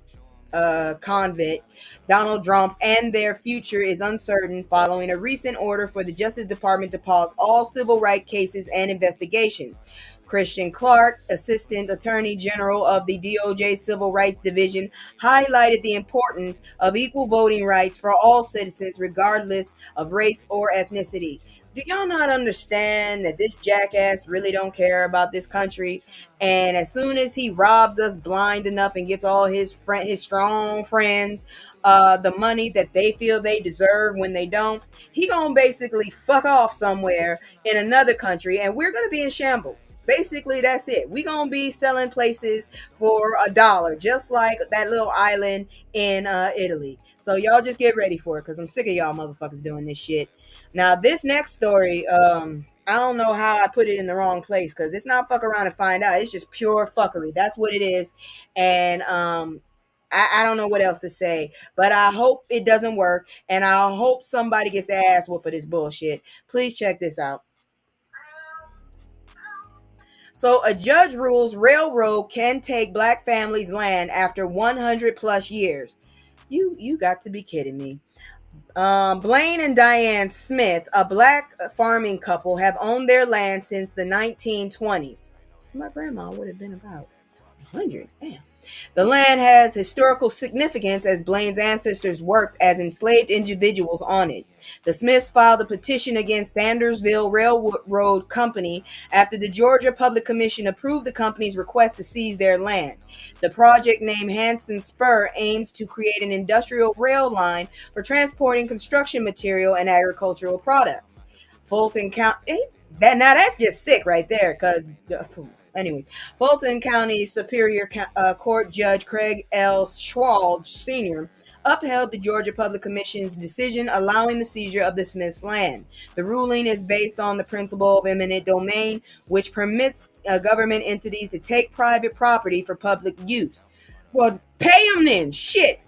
convict, Donald Trump, and their future is uncertain following a recent order for the Justice Department to pause all civil rights cases and investigations. Christian Clark, Assistant Attorney General of the DOJ Civil Rights Division, highlighted the importance of equal voting rights for all citizens, regardless of race or ethnicity. Do y'all not understand that this jackass really don't care about this country? And as soon as he robs us blind enough and gets all his strong friends the money that they feel they deserve when they don't, he gonna basically fuck off somewhere in another country, and we're gonna be in shambles. Basically, that's it. We gonna be selling places for $1, just like that little island in Italy. So y'all just get ready for it, because I'm sick of y'all motherfuckers doing this shit. Now, this next story, I don't know how I put it in the wrong place, because it's not fuck around and find out. It's just pure fuckery. That's what it is. And I don't know what else to say, but I hope it doesn't work, and I hope somebody gets their ass whooped for this bullshit. Please check this out. So a judge rules railroad can take black families' land after 100 plus years. You got to be kidding me. Blaine and Diane Smith, a black farming couple, have owned their land since the 1920s. So my grandma would have been about 100. Damn. The land has historical significance as Blaine's ancestors worked as enslaved individuals on it. The Smiths filed a petition against Sandersville Railroad Company after the Georgia Public Commission approved the company's request to seize their land. The project, named Hanson Spur, aims to create an industrial rail line for transporting construction material and agricultural products. Fulton County, that's just sick right there, because anyways, Fulton County Superior Court Judge Craig L. Schwald Sr. upheld the Georgia Public Commission's decision allowing the seizure of the Smiths' land. The ruling is based on the principle of eminent domain, which permits government entities to take private property for public use. Well, pay them then. Shit.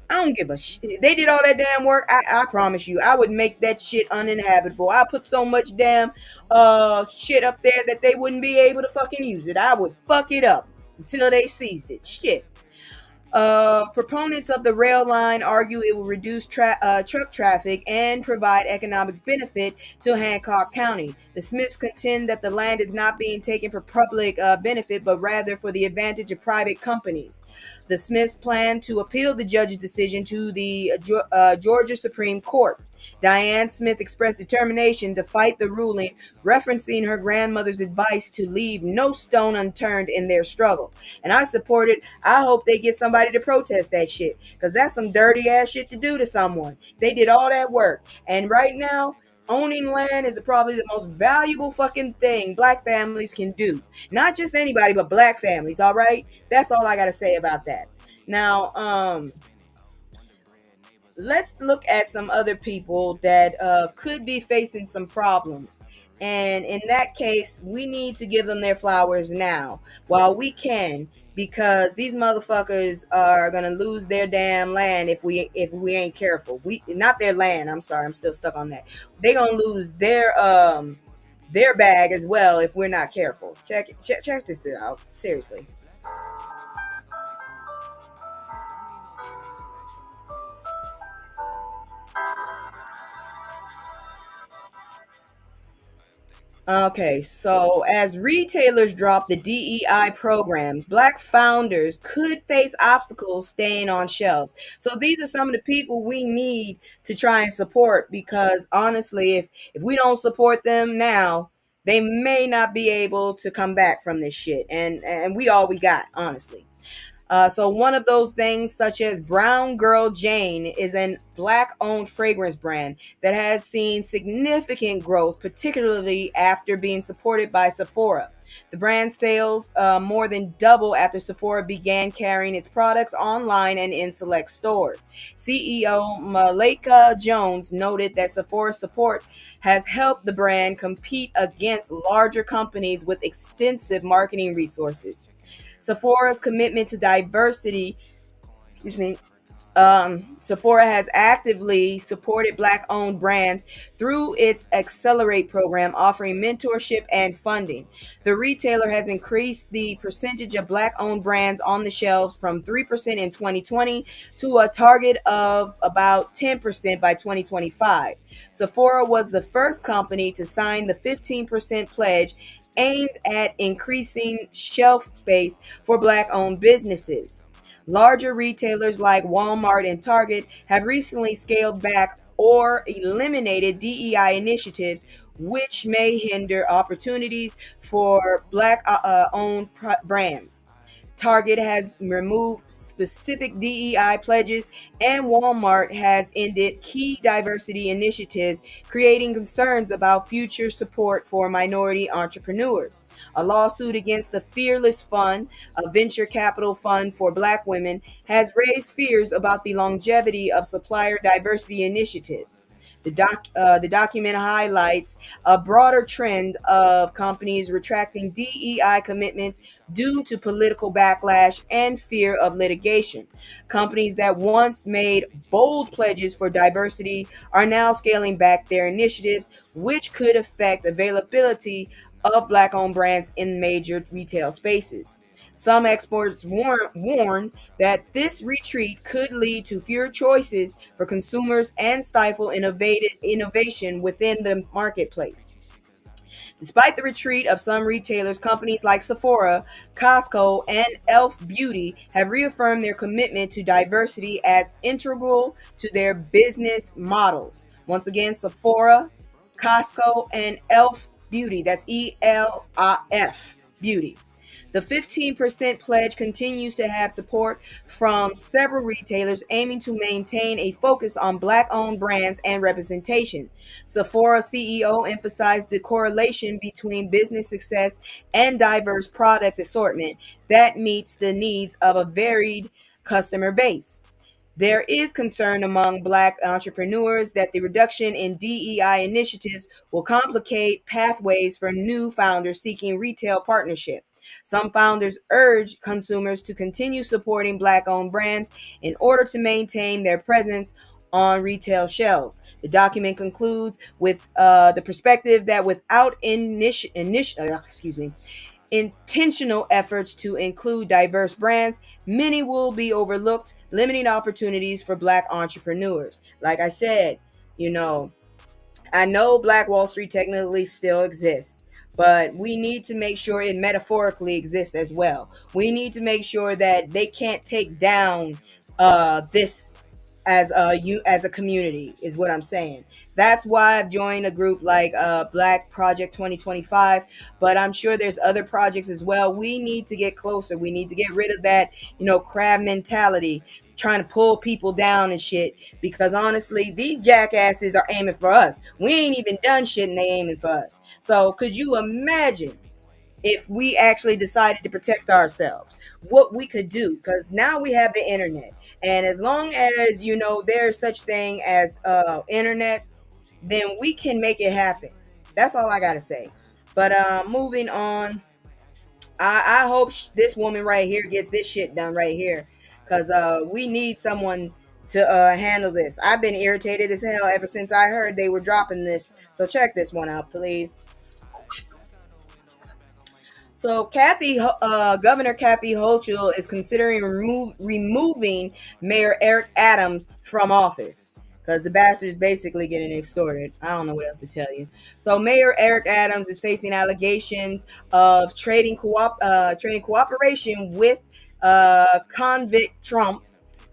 I don't give a shit. They did all that damn work. I promise you, I would make that shit uninhabitable. I put so much damn shit up there that they wouldn't be able to fucking use it. I would fuck it up until they seized it. Shit. Proponents of the rail line argue it will reduce truck traffic and provide economic benefit to Hancock County. The Smiths contend that the land is not being taken for public benefit, but rather for the advantage of private companies. The Smiths plan to appeal the judge's decision to the Georgia Supreme Court. Diane Smith expressed determination to fight the ruling, referencing her grandmother's advice to leave no stone unturned in their struggle. And I support it. I hope they get somebody to protest that shit, because that's some dirty ass shit to do to someone. They did all that work. And right now, owning land is probably the most valuable fucking thing black families can do. Not just anybody, but black families, all right? That's all I got to say about that. Now, let's look at some other people that could be facing some problems. And in that case, we need to give them their flowers now while we can, because these motherfuckers are gonna lose their damn land if we ain't careful. Not their land. I'm sorry, I'm still stuck on that. They're gonna lose their bag as well if we're not careful. Check this out. Seriously. Okay, so as retailers drop the DEI programs, Black founders could face obstacles staying on shelves. So these are some of the people we need to try and support because honestly, if we don't support them now, they may not be able to come back from this shit. And we all we got, honestly. So one of those things, such as Brown Girl Jane, is an Black-owned fragrance brand that has seen significant growth, particularly after being supported by Sephora. The brand sales more than double after Sephora began carrying its products online and in select stores. CEO Malika Jones noted that Sephora's support has helped the brand compete against larger companies with extensive marketing resources. Sephora's commitment to diversity, excuse me, Sephora has actively supported Black-owned brands through its Accelerate program, offering mentorship and funding. The retailer has increased the percentage of Black-owned brands on the shelves from 3% in 2020 to a target of about 10% by 2025. Sephora was the first company to sign the 15% pledge aimed at increasing shelf space for Black-owned businesses. Larger retailers like Walmart and Target have recently scaled back or eliminated DEI initiatives, which may hinder opportunities for Black owned brands. Target has removed specific DEI pledges, and Walmart has ended key diversity initiatives, creating concerns about future support for minority entrepreneurs. A lawsuit against the Fearless Fund, a venture capital fund for Black women, has raised fears about the longevity of supplier diversity initiatives. The document highlights a broader trend of companies retracting DEI commitments due to political backlash and fear of litigation. Companies that once made bold pledges for diversity are now scaling back their initiatives, which could affect availability of Black-owned brands in major retail spaces. Some experts warn that this retreat could lead to fewer choices for consumers and stifle innovation within the marketplace. Despite the retreat of some retailers, companies like Sephora, Costco, and Elf Beauty have reaffirmed their commitment to diversity as integral to their business models. Once again, Sephora, Costco, and Elf Beauty. That's ELF Beauty. The 15% pledge continues to have support from several retailers aiming to maintain a focus on Black owned brands and representation. Sephora CEO emphasized the correlation between business success and diverse product assortment that meets the needs of a varied customer base. There is concern among Black entrepreneurs that the reduction in DEI initiatives will complicate pathways for new founders seeking retail partnership. Some founders urge consumers to continue supporting Black owned brands in order to maintain their presence on retail shelves. The document concludes with the perspective that without intentional efforts to include diverse brands, many will be overlooked, limiting opportunities for Black entrepreneurs. Like I said, you know, I know Black Wall Street technically still exists, but we need to make sure it metaphorically exists as well. We need to make sure that they can't take down this as a community is what I'm saying. That's why I've joined a group like Black Project 2025, but I'm sure there's other projects as well. We need to get closer. We need to get rid of that, crab mentality, trying to pull people down and shit, because honestly, these jackasses are aiming for us. We ain't even done shit and they aiming for us. So could you imagine if we actually decided to protect ourselves, what we could do? Because now we have the internet, and as long as there's such thing as internet, then we can make it happen. That's all I gotta say. But moving on, I hope this woman right here gets this shit done right here, because we need someone to handle this. I've been irritated as hell ever since I heard they were dropping this. So check this one out, please. So Governor Kathy Hochul is considering removing Mayor Eric Adams from office because the bastard is basically getting extorted. I don't know what else to tell you. So Mayor Eric Adams is facing allegations of trading cooperation with convict Trump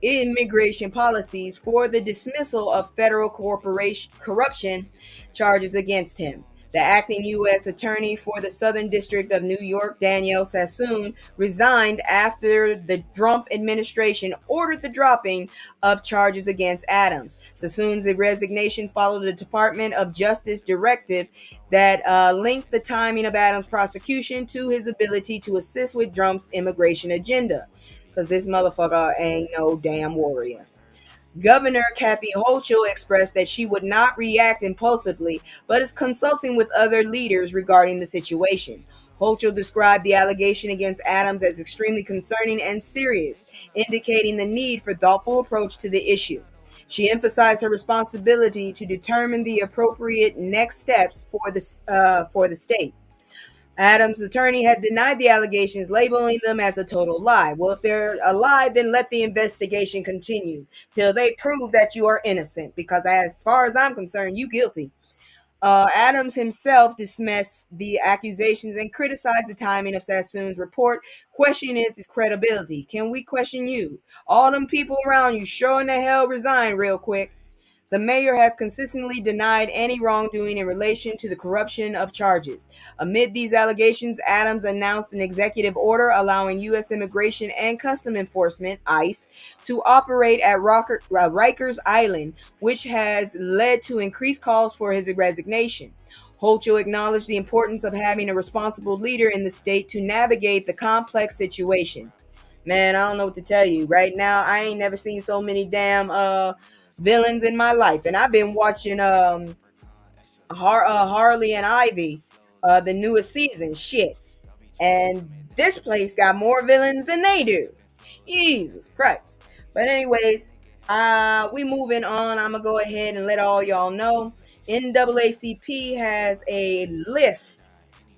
immigration policies for the dismissal of federal corporation corruption charges against him. The acting U.S. Attorney for the Southern District of New York, Danielle Sassoon, resigned after the Trump administration ordered the dropping of charges against Adams. Sassoon's resignation followed the Department of Justice directive that linked the timing of Adams' prosecution to his ability to assist with Trump's immigration agenda. Because this motherfucker ain't no damn warrior. Governor Kathy Hochul expressed that she would not react impulsively, but is consulting with other leaders regarding the situation. Hochul described the allegation against Adams as extremely concerning and serious, indicating the need for thoughtful approach to the issue. She emphasized her responsibility to determine the appropriate next steps for the state. Adams' attorney had denied the allegations, labeling them as a total lie. Well, if they're a lie, then let the investigation continue till they prove that you are innocent, because as far as I'm concerned, you guilty. Adams himself dismissed the accusations and criticized the timing of Sassoon's report, questioning its credibility. Can we question you? All them people around you sure in the hell resign real quick. The mayor has consistently denied any wrongdoing in relation to the corruption of charges. Amid these allegations, Adams announced an executive order allowing U.S. Immigration and Customs Enforcement, ICE, to operate at Rikers Island, which has led to increased calls for his resignation. Hochul acknowledged the importance of having a responsible leader in the state to navigate the complex situation. Man, I don't know what to tell you. Right now, I ain't never seen so many damn villains in my life, and I've been watching Harley and Ivy, the newest season. Shit, and this place got more villains than they do. Jesus Christ. But anyways, we moving on. I'm gonna go ahead and let all y'all know. NAACP has a list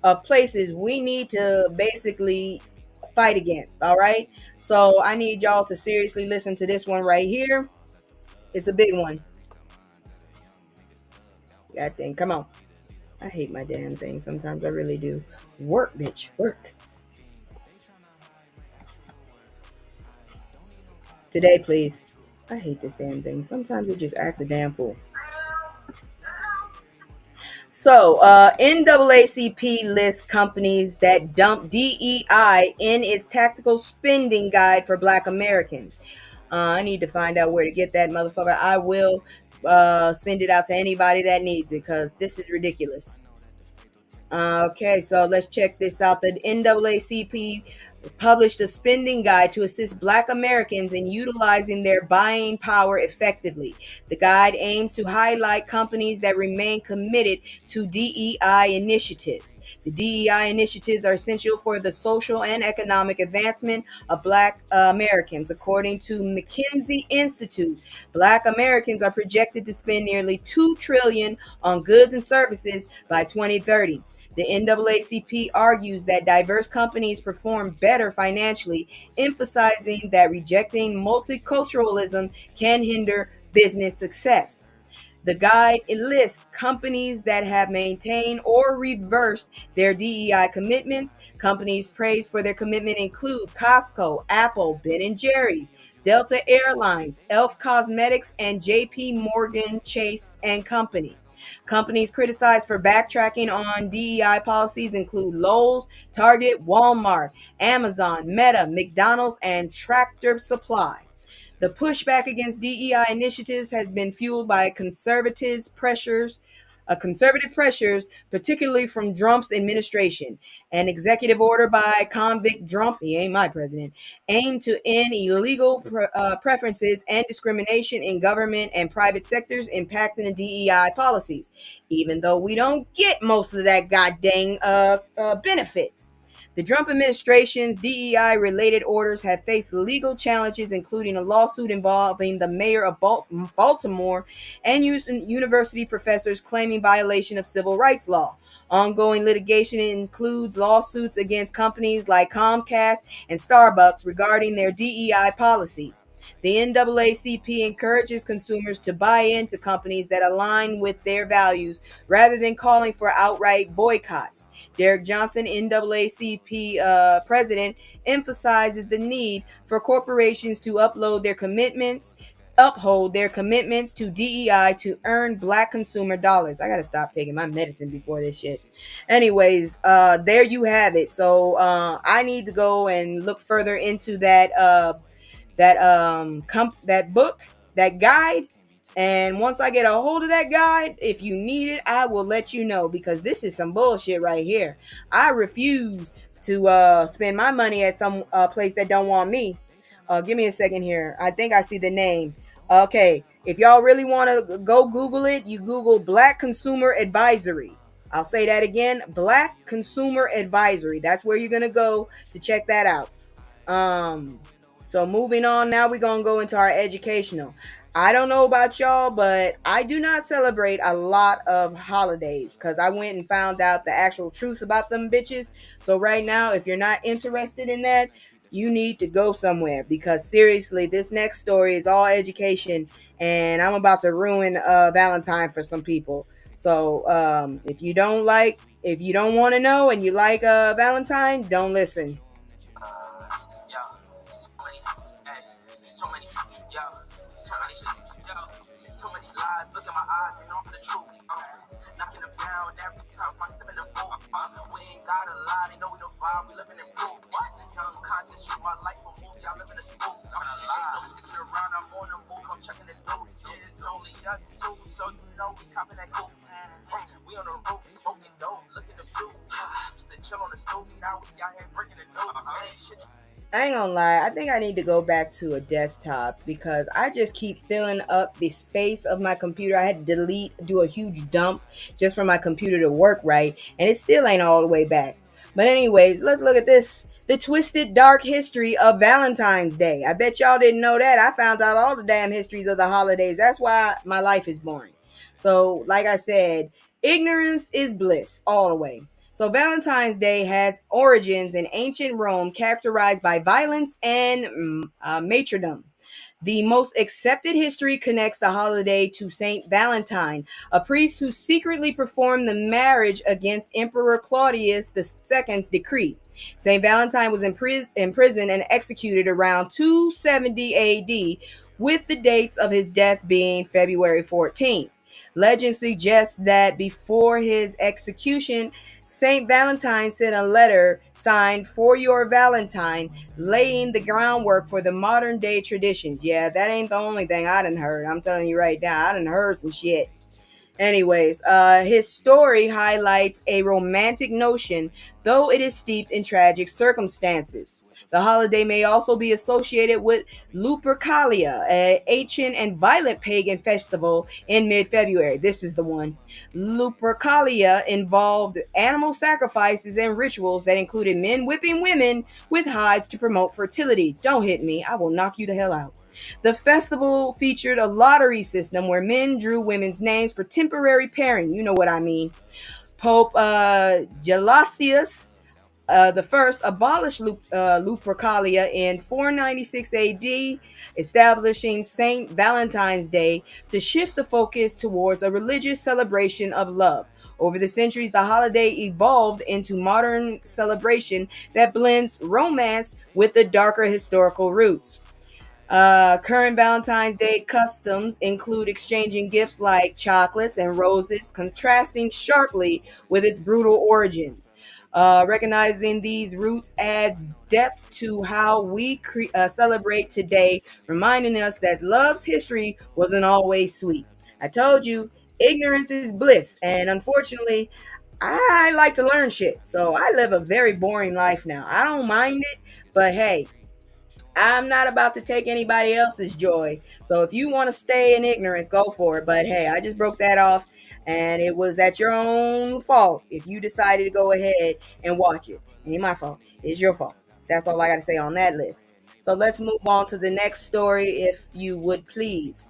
of places we need to basically fight against. All right, so I need y'all to seriously listen to this one right here. It's a big one. God dang, come on. I hate my damn thing. Sometimes I really do. Work, bitch, work. Today, please. I hate this damn thing. Sometimes it just acts a damn fool. So, NAACP lists companies that dump DEI in its tactical spending guide for Black Americans. I need to find out where to get that motherfucker. I will send it out to anybody that needs it, because this is ridiculous. Okay, so let's check this out. The NAACP published a spending guide to assist Black Americans in utilizing their buying power effectively. The guide aims to highlight companies that remain committed to DEI initiatives. The DEI initiatives are essential for the social and economic advancement of Black Americans. According to McKinsey Institute, Black Americans are projected to spend nearly $2 trillion on goods and services by 2030. The NAACP argues that diverse companies perform better financially, emphasizing that rejecting multiculturalism can hinder business success. The guide lists companies that have maintained or reversed their DEI commitments. Companies praised for their commitment include Costco, Apple, Ben & Jerry's, Delta Airlines, Elf Cosmetics, and JP Morgan Chase and Company. Companies criticized for backtracking on DEI policies include Lowe's, Target, Walmart, Amazon, Meta, McDonald's, and Tractor Supply. The pushback against DEI initiatives has been fueled by conservative pressures, particularly from Trump's administration. An executive order by convict Trump, he ain't my president, aimed to end illegal preferences and discrimination in government and private sectors impacting the DEI policies, even though we don't get most of that goddamn benefit. The Trump administration's DEI related orders have faced legal challenges, including a lawsuit involving the mayor of Baltimore and university professors claiming violation of civil rights law. Ongoing litigation includes lawsuits against companies like Comcast and Starbucks regarding their DEI policies. The NAACP encourages consumers to buy into companies that align with their values rather than calling for outright boycotts. Derek Johnson, NAACP president, emphasizes the need for corporations to uphold their commitments to DEI to earn black consumer dollars. I gotta stop taking my medicine before this shit. Anyways, there you have it. So I need to go and look further into that book, that guide. And once I get a hold of that guide, if you need it, I will let you know, because this is some bullshit right here. I refuse to spend my money at some place that don't want me. Give me a second here. I think I see the name. Okay, if y'all really want to go Google it, you Google Black Consumer Advisory. I'll say that again, Black Consumer Advisory. That's where you're gonna go to check that out. Um, so moving on, now we're gonna go into our educational. I don't know about y'all, but I do not celebrate a lot of holidays because I went and found out the actual truth about them bitches. So right now, if you're not interested in that, you need to go somewhere, because seriously, this next story is all education, and I'm about to ruin Valentine for some people. So if you don't want to know and you like Valentine, don't listen. Yeah, so many, hey, so many, yo, so many shit, yo, so many lies. Look at my eyes, they know I'm the truth. Knocking them down every time I step in the booth. We ain't got a lie, they know we the vibe, we living in proof. Young conscious, shoot my life a movie, I live in a spook. I'm a lie, no sticking around, I'm on the move, I'm checking the dose. Yeah, it's only us two, so you know we copping that coupe. We on the roof, smoking dope, looking the view. Just to chill on the stove, now we out here breaking the dope. Man, shit. I ain't gonna lie, I think I need to go back to a desktop because I just keep filling up the space of my computer. I had to do a huge dump just for my computer to work right, and it still ain't all the way back. But anyways, let's look at this. The twisted dark history of Valentine's Day. I bet y'all didn't know that. I found out all the damn histories of the holidays. That's why my life is boring. So, like I said, ignorance is bliss all the way. So Valentine's Day has origins in ancient Rome, characterized by violence and martyrdom. The most accepted history connects the holiday to Saint Valentine, a priest who secretly performed the marriage against Emperor Claudius II's decree. Saint Valentine was imprisoned and executed around 270 AD, with the dates of his death being February 14th. Legend suggests that before his execution, Saint Valentine sent a letter signed "For Your Valentine," laying the groundwork for the modern day traditions. Yeah, that ain't the only thing I done heard. I'm telling you right now, I done heard some shit. Anyways, his story highlights a romantic notion, though it is steeped in tragic circumstances. The holiday may also be associated with Lupercalia, an ancient and violent pagan festival in mid-February. This is the one. Lupercalia involved animal sacrifices and rituals that included men whipping women with hides to promote fertility. Don't hit me, I will knock you the hell out. The festival featured a lottery system where men drew women's names for temporary pairing. You know what I mean. Pope Gelasius the first abolished Lupercalia in 496 AD, establishing Saint Valentine's Day to shift the focus towards a religious celebration of love. Over the centuries, the holiday evolved into modern celebration that blends romance with the darker historical roots. Current Valentine's Day customs include exchanging gifts like chocolates and roses, contrasting sharply with its brutal origins. Recognizing these roots adds depth to how we celebrate today, reminding us that love's history wasn't always sweet. I told you, ignorance is bliss, and unfortunately, I like to learn shit. So I live a very boring life now. I don't mind it, but hey, I'm not about to take anybody else's joy. So if you want to stay in ignorance, go for it. But hey, I just broke that off, and it was at your own fault if you decided to go ahead and watch it. It ain't my fault. It's your fault. That's all I got to say on that list. So let's move on to the next story, if you would please.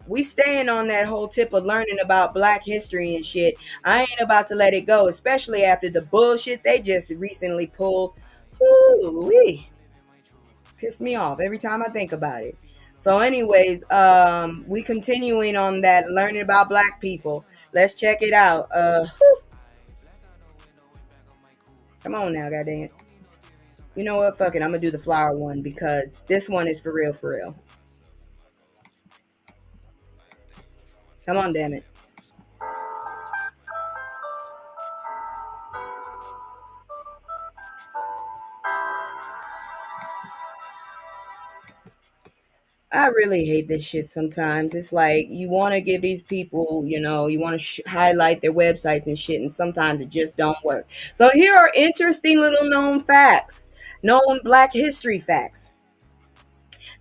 We staying on that whole tip of learning about Black history and shit. I ain't about to let it go, especially after the bullshit they just recently pulled. Ooh-wee. Pissed me off every time I think about it. So, anyways, we continuing on that learning about Black people. Let's check it out. Come on now, goddamn it. You know what? Fuck it. I'm gonna do the flower one because this one is for real, for real. Come on, damn it. I really hate this shit sometimes. It's like you want to give these people, you want to highlight their websites and shit, and sometimes it just don't work. So here are interesting little known facts, known Black history facts.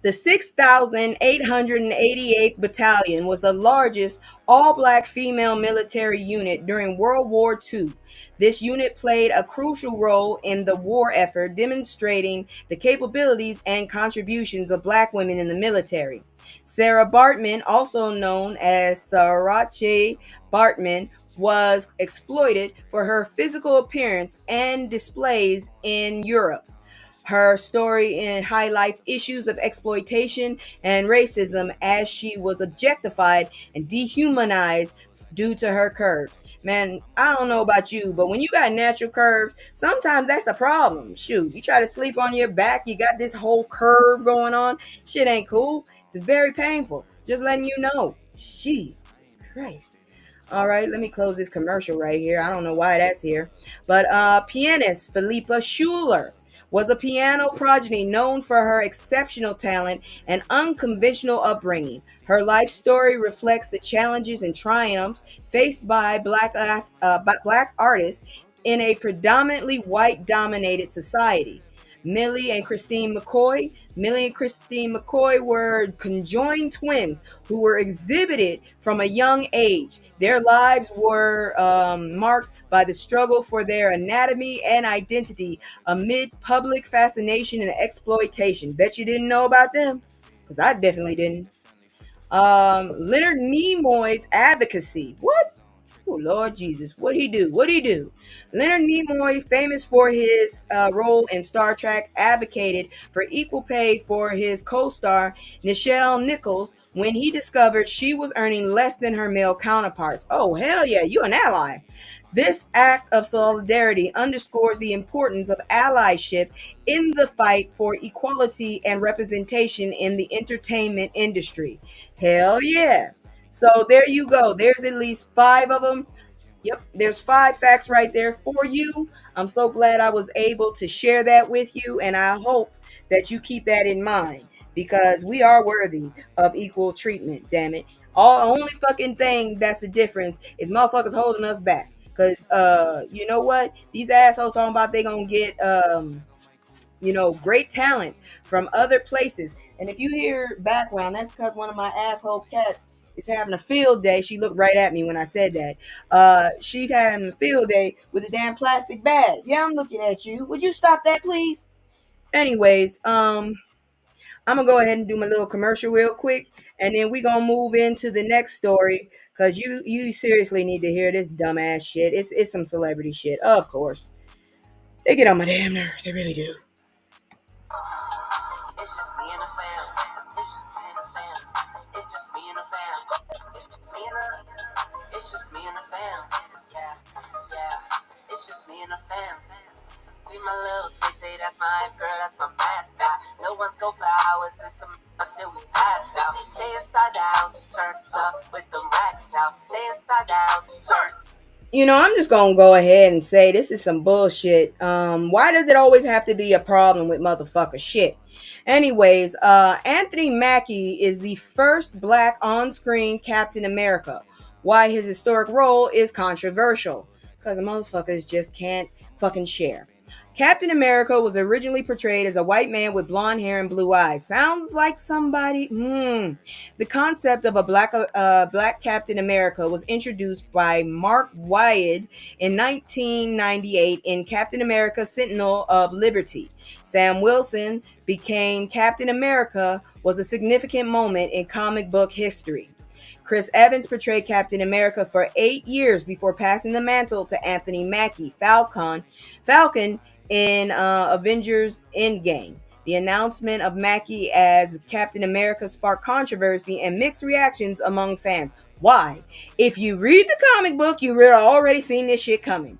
The 6,888th Battalion was the largest all-black female military unit during World War II. This unit played a crucial role in the war effort, demonstrating the capabilities and contributions of Black women in the military. Sarah Bartman, also known as Sarache Bartman, was exploited for her physical appearance and displays in Europe. Her story highlights issues of exploitation and racism as she was objectified and dehumanized due to her curves. Man, I don't know about you, but when you got natural curves, sometimes that's a problem. Shoot, you try to sleep on your back, you got this whole curve going on. Shit ain't cool. It's very painful. Just letting you know. Jesus Christ. All right, let me close this commercial right here. I don't know why that's here. But pianist Philippa Schuler was a piano prodigy known for her exceptional talent and unconventional upbringing. Her life story reflects the challenges and triumphs faced by black artists in a predominantly white dominated society. Millie and Christine McCoy were conjoined twins who were exhibited from a young age. Their lives were marked by the struggle for their anatomy and identity amid public fascination and exploitation. Bet you didn't know about them? Because I definitely didn't. Leonard Nimoy's advocacy. What? Oh, Lord Jesus, what'd he do? What'd he do? Leonard Nimoy, famous for his role in Star Trek, advocated for equal pay for his co-star Nichelle Nichols when he discovered she was earning less than her male counterparts. Oh, hell yeah, you an ally. This act of solidarity underscores the importance of allyship in the fight for equality and representation in the entertainment industry. Hell yeah. So there you go. There's at least 5 of them. Yep, there's 5 facts right there for you. I'm so glad I was able to share that with you, and I hope that you keep that in mind because we are worthy of equal treatment, damn it. All only fucking thing that's the difference is motherfuckers holding us back. Cause you know what? These assholes talking about they gonna get great talent from other places. And if you hear background, that's because one of my asshole cats is having a field day. She looked right at me when I said that. She's having a field day with a damn plastic bag. Yeah, I'm looking at you. Would you stop that, please? Anyways, I'm gonna go ahead and do my little commercial real quick, and then we gonna move into the next story because you seriously need to hear this dumbass shit. It's some celebrity shit, of course. They get on my damn nerves. They really do. It's just me and the fam. It's just me and the fam. It's just me and the fam. It's just me and the. It's just me and the fam. Yeah, yeah. It's just me and the fam. See my little say that's my girl, that's my mascot. No one's go for hours, this some until we pass out. Stay inside the house, turn up with the racks out. Stay inside the house, turn. I'm just gonna go ahead and say this is some bullshit. Why does it always have to be a problem with motherfucker shit? Anyways, Anthony Mackie is the first black on-screen Captain America. Why his historic role is controversial? Because the motherfuckers just can't fucking share. Captain America was originally portrayed as a white man with blonde hair and blue eyes. Sounds like somebody. The concept of a black Captain America was introduced by Mark Wyatt in 1998 in Captain America: Sentinel of Liberty. Sam Wilson became Captain America was a significant moment in comic book history. Chris Evans portrayed Captain America for 8 years before passing the mantle to Anthony Mackie, Falcon in Avengers Endgame. The announcement of Mackie as Captain America sparked controversy and mixed reactions among fans. Why? If you read the comic book, you've already seen this shit coming.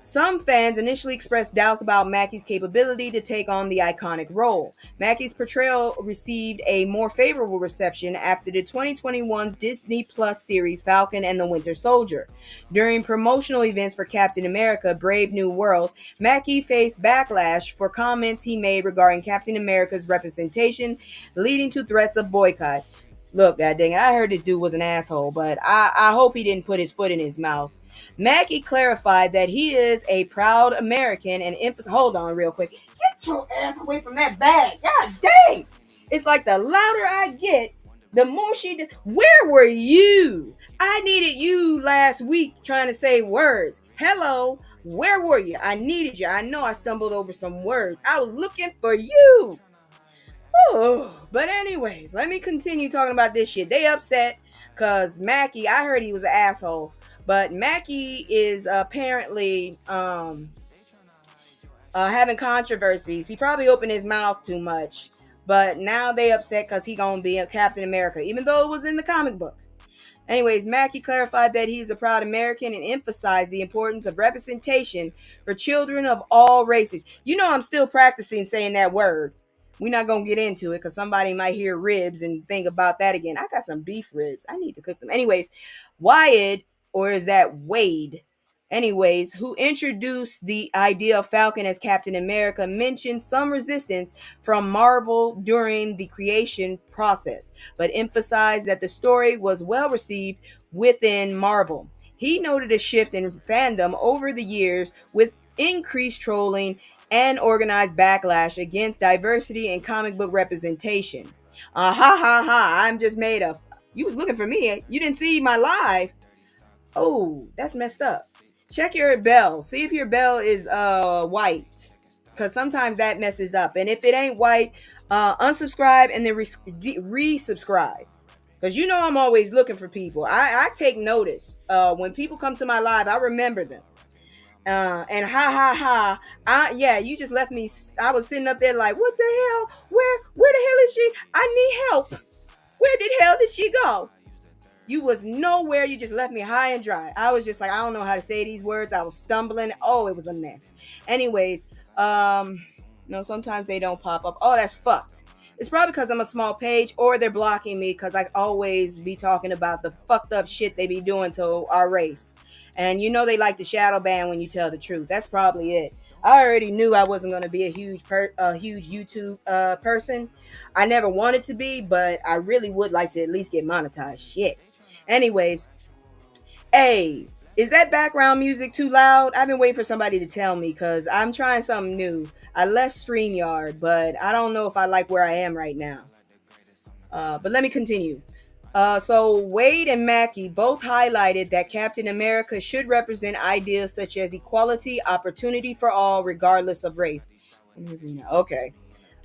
Some fans initially expressed doubts about Mackie's capability to take on the iconic role. Mackie's portrayal received a more favorable reception after the 2021's Disney Plus series Falcon and the Winter Soldier. During promotional events for Captain America: Brave New World, Mackie faced backlash for comments he made regarding Captain America's representation, leading to threats of boycott. Look, god dang it, I heard this dude was an asshole, but I hope he didn't put his foot in his mouth. Mackie clarified that he is a proud American and emphasized. Hold on, real quick. Get your ass away from that bag. God dang! It's like the louder I get, the more she. Where were you? I needed you last week trying to say words. Hello, where were you? I needed you. I know I stumbled over some words. I was looking for you. Oh, but anyways, let me continue talking about this shit. They upset because Mackie. I heard he was an asshole. But Mackie is apparently having controversies. He probably opened his mouth too much. But now they upset because he gonna be a Captain America, even though it was in the comic book. Anyways, Mackie clarified that he is a proud American and emphasized the importance of representation for children of all races. You know I'm still practicing saying that word. We're not going to get into it because somebody might hear ribs and think about that again. I got some beef ribs. I need to cook them. Anyways, Wyatt, or is that Wade? Anyways, who introduced the idea of Falcon as Captain America, mentioned some resistance from Marvel during the creation process, but emphasized that the story was well received within Marvel. He noted a shift in fandom over the years with increased trolling and organized backlash against diversity and comic book representation. Ha ha ha, I'm just made of. You was looking for me. You didn't see my live. Oh, that's messed up. Check your bell. See if your bell is white. Because sometimes that messes up. And if it ain't white, unsubscribe and then resubscribe. Because you know I'm always looking for people. I take notice. When people come to my live, I remember them. And yeah, you just left me. I was sitting up there like, what the hell? Where the hell is she? I need help. Where the hell did she go? You was nowhere. You just left me high and dry. I was just like, I don't know how to say these words. I was stumbling. Oh, it was a mess. Anyways, no, sometimes they don't pop up. Oh, that's fucked. It's probably because I'm a small page, or they're blocking me because I always be talking about the fucked up shit they be doing to our race. And you know they like to shadow ban when you tell the truth. That's probably it. I already knew I wasn't going to be a huge YouTube person. I never wanted to be, but I really would like to at least get monetized. Shit. Anyways, hey, is that background music too loud? I've been waiting for somebody to tell me because I'm trying something new. I left StreamYard, but I don't know if I like where I am right now. But let me continue. So Wade and Mackie both highlighted that Captain America should represent ideas such as equality, opportunity for all, regardless of race. Okay.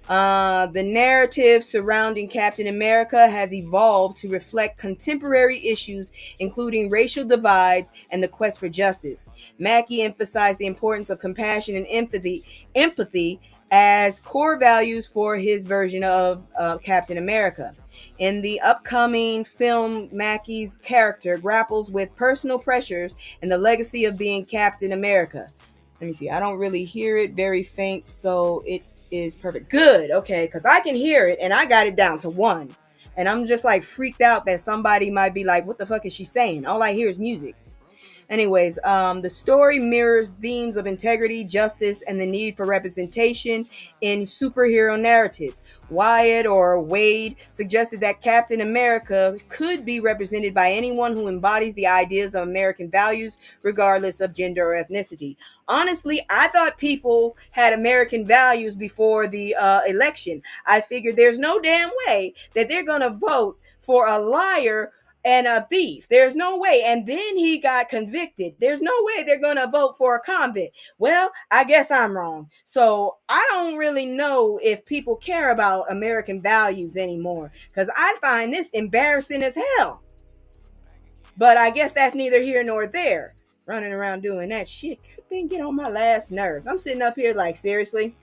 The narrative surrounding Captain America has evolved to reflect contemporary issues, including racial divides and the quest for justice. Mackie emphasized the importance of compassion and empathy as core values for his version of Captain America. In the upcoming film, Mackie's character grapples with personal pressures and the legacy of being Captain America. Let me see. I don't really hear it, very faint, so it is perfect. Good, okay, because I can hear it, and I got it down to 1. And I'm just like freaked out that somebody might be like, what the fuck is she saying? All I hear is music. Anyways, the story mirrors themes of integrity, justice, and the need for representation in superhero narratives. Wyatt or Wade suggested that Captain America could be represented by anyone who embodies the ideas of American values, regardless of gender or ethnicity. Honestly, I thought people had American values before the election. I figured there's no damn way that they're going to vote for a liar and a thief. There's no way. And then he got convicted. There's no way they're going to vote for a convict. Well, I guess I'm wrong. So I don't really know if people care about American values anymore, because I find this embarrassing as hell. But I guess that's neither here nor there. Running around doing that shit, thing get on my last nerves. I'm sitting up here like, seriously?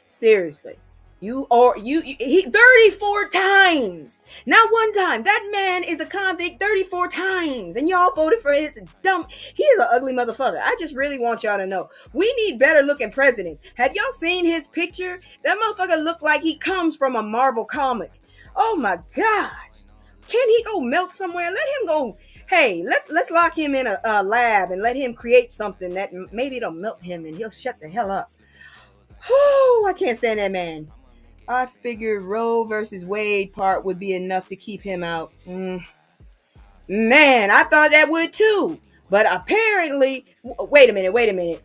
Seriously. He 34 times. Not one time. That man is a convict 34 times. And y'all voted for his dumb. He is an ugly motherfucker. I just really want y'all to know. We need better looking presidents. Have y'all seen his picture? That motherfucker look like he comes from a Marvel comic. Oh my God. Can he go melt somewhere? Let him go. Hey, let's lock him in a lab and let him create something that maybe it'll melt him and he'll shut the hell up. Whew, I can't stand that man. I figured Roe versus Wade part would be enough to keep him out. Man, I thought that would too. But apparently, wait a minute. Wait a minute.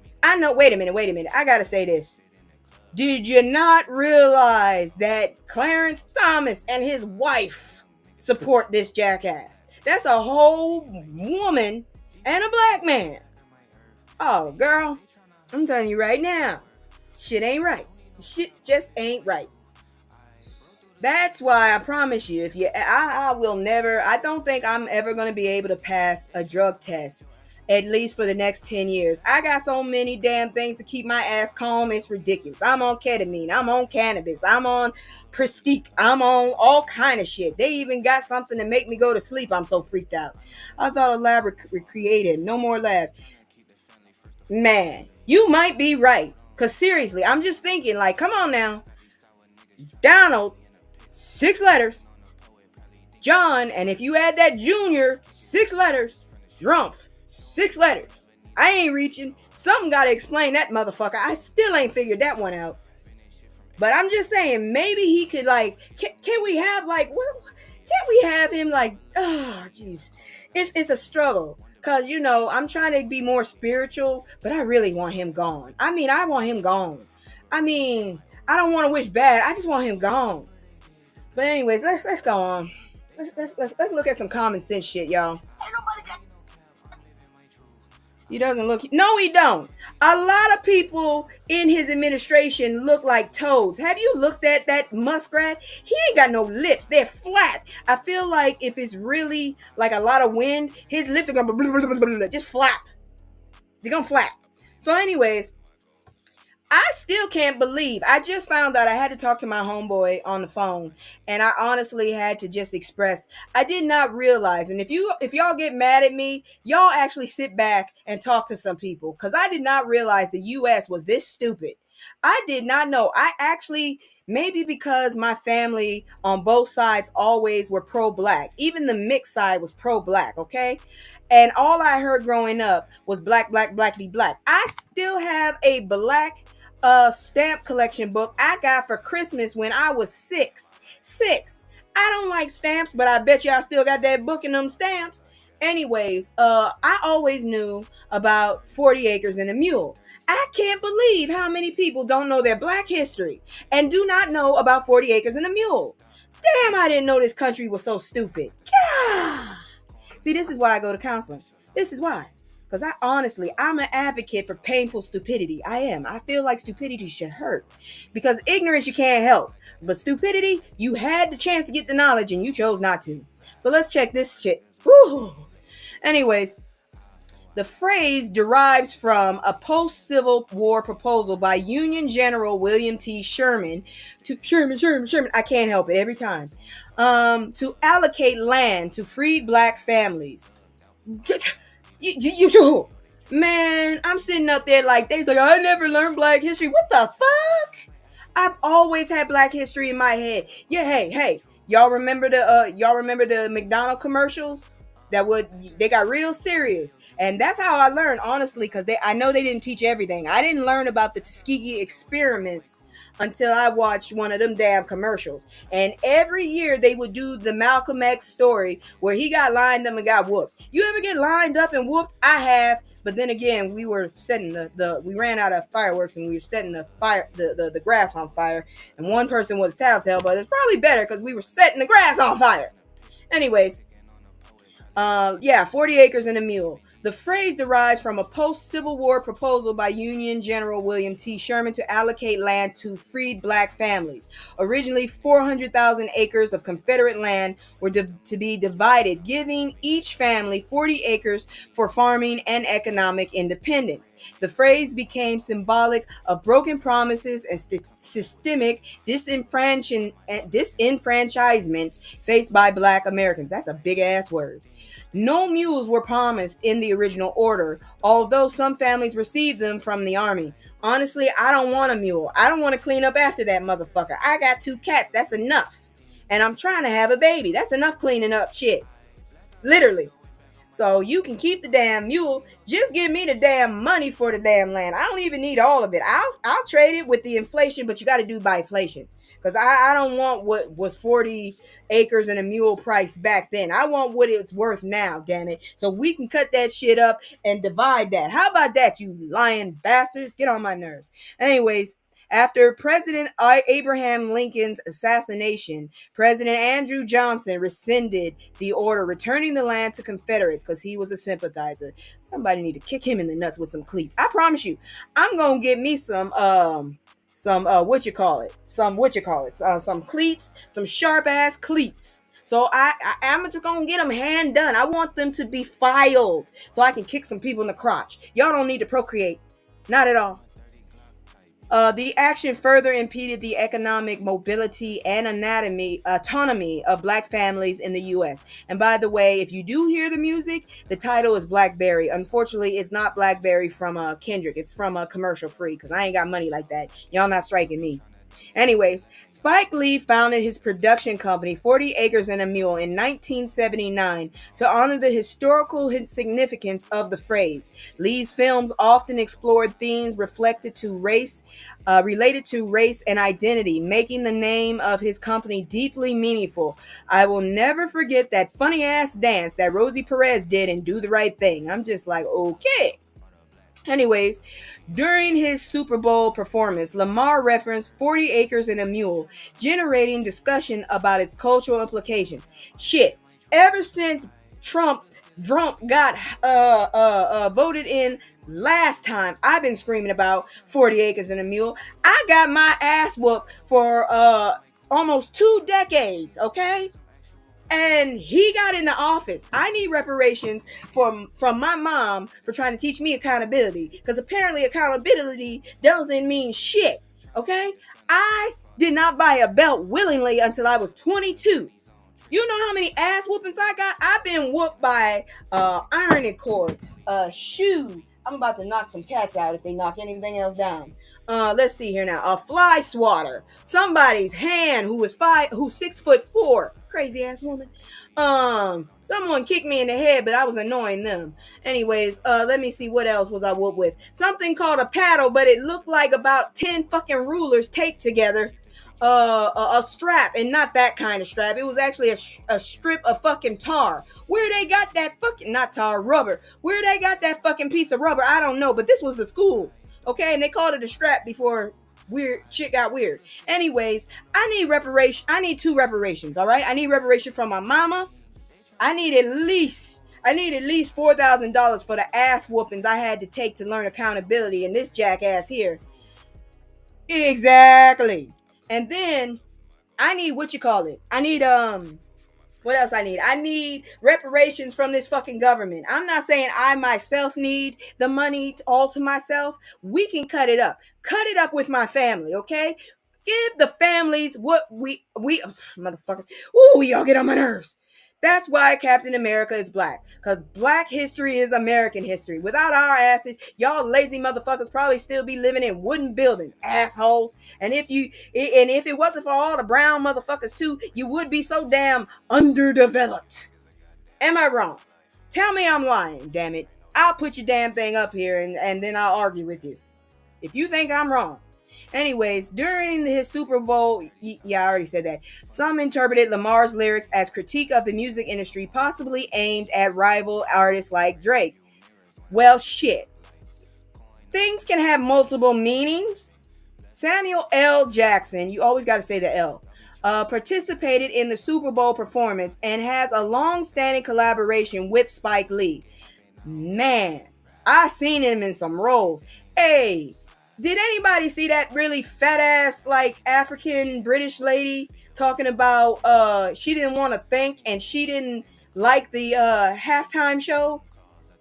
I gotta say this. Did you not realize that Clarence Thomas and his wife support this jackass? That's a whole woman and a black man. Oh, girl, I'm telling you right now, shit ain't right. Shit just ain't right. That's why I promise you, I will never, I don't think I'm ever going to be able to pass a drug test, at least for the next 10 years. I got so many damn things to keep my ass calm, it's ridiculous. I'm on ketamine, I'm on cannabis, I'm on Prestique, I'm on all kind of shit. They even got something to make me go to sleep. I'm so freaked out. I thought a lab created, no more labs. Man, you might be right. Because seriously, I'm just thinking, like, come on now. Donald, 6 letters. John, and if you add that junior, 6 letters. Drumpf, 6 letters. I ain't reaching. Something got to explain that motherfucker. I still ain't figured that one out. But I'm just saying, maybe he could, like, can we have, like, can't we have him, like, oh, jeez. It's a struggle. Because, you know, I'm trying to be more spiritual, but I really want him gone. I mean, I want him gone. I mean, I don't want to wish bad. I just want him gone. But anyways, let's go on. Let's look at some common sense shit, y'all. He doesn't look. No, he don't. A lot of people in his administration look like toads. Have you looked at that muskrat? He ain't got no lips. They're flat. I feel like if it's really like a lot of wind, his lips are gonna just flap. They're gonna flap. So anyways, I still can't believe. I just found out I had to talk to my homeboy on the phone, and I honestly had to just express I did not realize. And if y'all get mad at me, y'all actually sit back and talk to some people, because I did not realize the US was this stupid. I did not know. I actually, maybe because my family on both sides always were pro-black. Even the mixed side was pro-black, okay? And all I heard growing up was black, black, blackity black. I still have a black stamp collection book I got for Christmas when I was 6. I don't like stamps, but I bet you I still got that book and them stamps. Anyways, I always knew about 40 Acres and a Mule. I can't believe how many people don't know their black history and do not know about 40 Acres and a Mule. Damn, I didn't know this country was so stupid. Yeah. See, this is why I go to counseling. This is why. Because I'm an advocate for painful stupidity. I am. I feel like stupidity should hurt. Because ignorance you can't help. But stupidity, you had the chance to get the knowledge and you chose not to. So let's check this shit. Woo. Anyways, the phrase derives from a post-Civil War proposal by Union General William T. Sherman to Sherman. I can't help it every time. To allocate land to freed black families. You man, I'm sitting up there like they's like, I never learned black history. What the fuck? I've always had black history in my head. Yeah, hey, y'all remember the McDonald commercials? they got real serious. And that's how I learned, honestly, because I know they didn't teach everything. I didn't learn about the Tuskegee experiments until I watched one of them damn commercials. And every year they would do the Malcolm X story where he got lined up and got whooped. You ever get lined up and whooped? I have. But then again, we were setting we ran out of fireworks and we were setting the grass on fire. And one person was Telltale, but it's probably better because we were setting the grass on fire. Anyways, 40 acres and a mule. The phrase derives from a post-Civil War proposal by Union General William T. Sherman to allocate land to freed black families. Originally, 400,000 acres of Confederate land were to be divided, giving each family 40 acres for farming and economic independence. The phrase became symbolic of broken promises and systemic disenfranchisement faced by black Americans. That's a big-ass word. No mules were promised in the original order, although some families received them from the army. Honestly, I don't want a mule. I don't want to clean up after that motherfucker. I got 2 cats. That's enough. And I'm trying to have a baby. That's enough cleaning up shit. Literally. So you can keep the damn mule. Just give me the damn money for the damn land. I don't even need all of it. I'll trade it with the inflation, but you got to do by inflation. Because I don't want what was 40 acres and a mule price back then. I want what it's worth now, damn it. So we can cut that shit up and divide that. How about that, you lying bastards? Get on my nerves. Anyways, after President Abraham Lincoln's assassination, President Andrew Johnson rescinded the order, returning the land to Confederates because he was a sympathizer. Somebody need to kick him in the nuts with some cleats. I promise you, I'm going to get me some cleats, some sharp ass cleats. So I'm just gonna get them hand done. I want them to be filed so I can kick some people in the crotch. Y'all don't need to procreate, not at all. The action further impeded the economic mobility and autonomy of black families in the U.S. And by the way, if you do hear the music, the title is Blackberry. Unfortunately, it's not Blackberry from Kendrick. It's from a commercial free because I ain't got money like that. Y'all not striking me. Anyways, Spike Lee founded his production company, 40 Acres and a Mule, in 1979 to honor the historical significance of the phrase. Lee's films often explored themes related to race and identity, making the name of his company deeply meaningful. I will never forget that funny ass dance that Rosie Perez did in Do the Right Thing. I'm just like, okay. Anyways, during his Super Bowl performance, Lamar referenced 40 Acres and a Mule, generating discussion about its cultural implications. Shit, ever since Trump got voted in last time, I've been screaming about 40 Acres and a Mule. I got my ass whooped for almost 2 decades, okay? And he got into office. I need reparations from my mom for trying to teach me accountability. Because apparently accountability doesn't mean shit. Okay? I did not buy a belt willingly until I was 22. You know how many ass whoopings I got? I've been whooped by ironing cord, shoe. I'm about to knock some cats out if they knock anything else down. Let's see here now. A fly swatter. Somebody's hand who's 6'4". Crazy ass woman. Someone kicked me in the head, but I was annoying them. Anyways, let me see what else was I whooped with. Something called a paddle, but it looked like about 10 fucking rulers taped together. A strap, and not that kind of strap. It was actually a strip of fucking tar. Where they got that fucking, not tar, rubber. Where they got that fucking piece of rubber, I don't know, but this was the school. Okay, and they called it a strap before weird shit got weird. Anyways, I need 2 reparations, all right? I need reparation from my mama. I need at least $4,000 for the ass whoopings I had to take to learn accountability, and this jackass here. Exactly. And then I need what else I need? I need reparations from this fucking government. I'm not saying I myself need the money all to myself. We can cut it up. Cut it up with my family, okay? Give the families what we motherfuckers. Ooh, y'all get on my nerves. That's why Captain America is black. Because black history is American history. Without our asses, y'all lazy motherfuckers probably still be living in wooden buildings, assholes. And if it wasn't for all the brown motherfuckers too, you would be so damn underdeveloped. Am I wrong? Tell me I'm lying, damn it. I'll put your damn thing up here and then I'll argue with you if you think I'm wrong. Anyways, during his Super Bowl, yeah, I already said that. Some interpreted Lamar's lyrics as critique of the music industry, possibly aimed at rival artists like Drake. Well, shit. Things can have multiple meanings. Samuel L. Jackson, you always got to say the L, participated in the Super Bowl performance and has a long-standing collaboration with Spike Lee. Man, I seen him in some roles. Hey, did anybody see that really fat ass like African British lady talking about she didn't want to think and she didn't like the halftime show?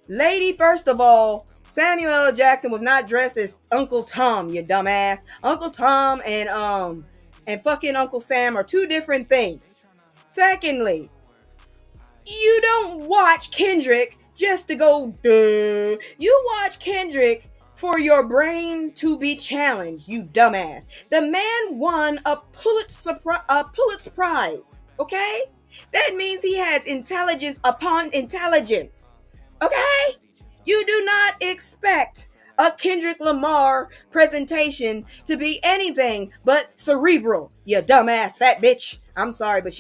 Lady, first of all, Samuel L. Jackson was not dressed as Uncle Tom, you dumbass. Uncle Tom and fucking Uncle Sam are two different things. Secondly, you don't watch Kendrick just to go duh. You watch Kendrick for your brain to be challenged, you dumbass. The man won a Pulitzer Prize, okay? That means he has intelligence upon intelligence, okay? You do not expect a Kendrick Lamar presentation to be anything but cerebral, you dumbass fat bitch. I'm sorry, but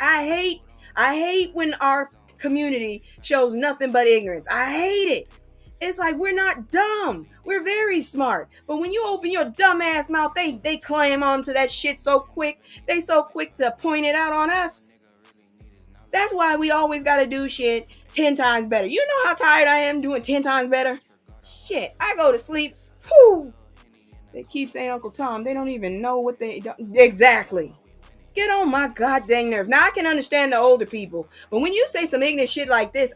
I hate when our community shows nothing but ignorance. I hate it. It's like we're not dumb. We're very smart. But when you open your dumb ass mouth, they clam onto that shit so quick. They so quick to point it out on us. That's why we always gotta do shit 10 times better. You know how tired I am doing 10 times better? Shit, I go to sleep. Whew. They keep saying Uncle Tom. They don't even know what they do. Exactly. Get on my goddamn nerves. Now I can understand the older people, but when you say some ignorant shit like this,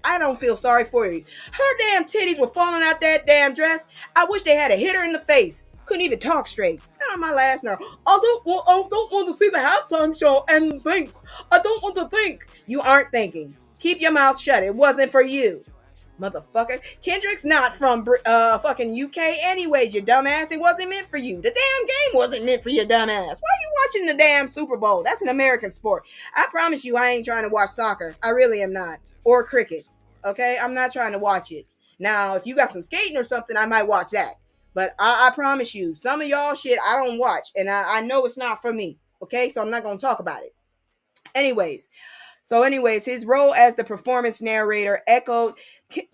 I don't feel sorry for you. Her damn titties were falling out that damn dress. I wish they had a hit her in the face. Couldn't even talk straight. Got on my last nerve. I don't want to see the halftime show and think. I don't want to think. You aren't thinking. Keep your mouth shut. It wasn't for you. Motherfucker. Kendrick's not from fucking UK anyways, you dumbass. It wasn't meant for you. The damn game wasn't meant for you, dumbass. Why are you watching the damn Super Bowl? That's an American sport. I promise you I ain't trying to watch soccer. I really am not. Or cricket. Okay? I'm not trying to watch it. Now, if you got some skating or something, I might watch that. But I promise you, some of y'all shit I don't watch. And I know it's not for me. Okay? So I'm not going to talk about it. Anyways, his role as the performance narrator echoed.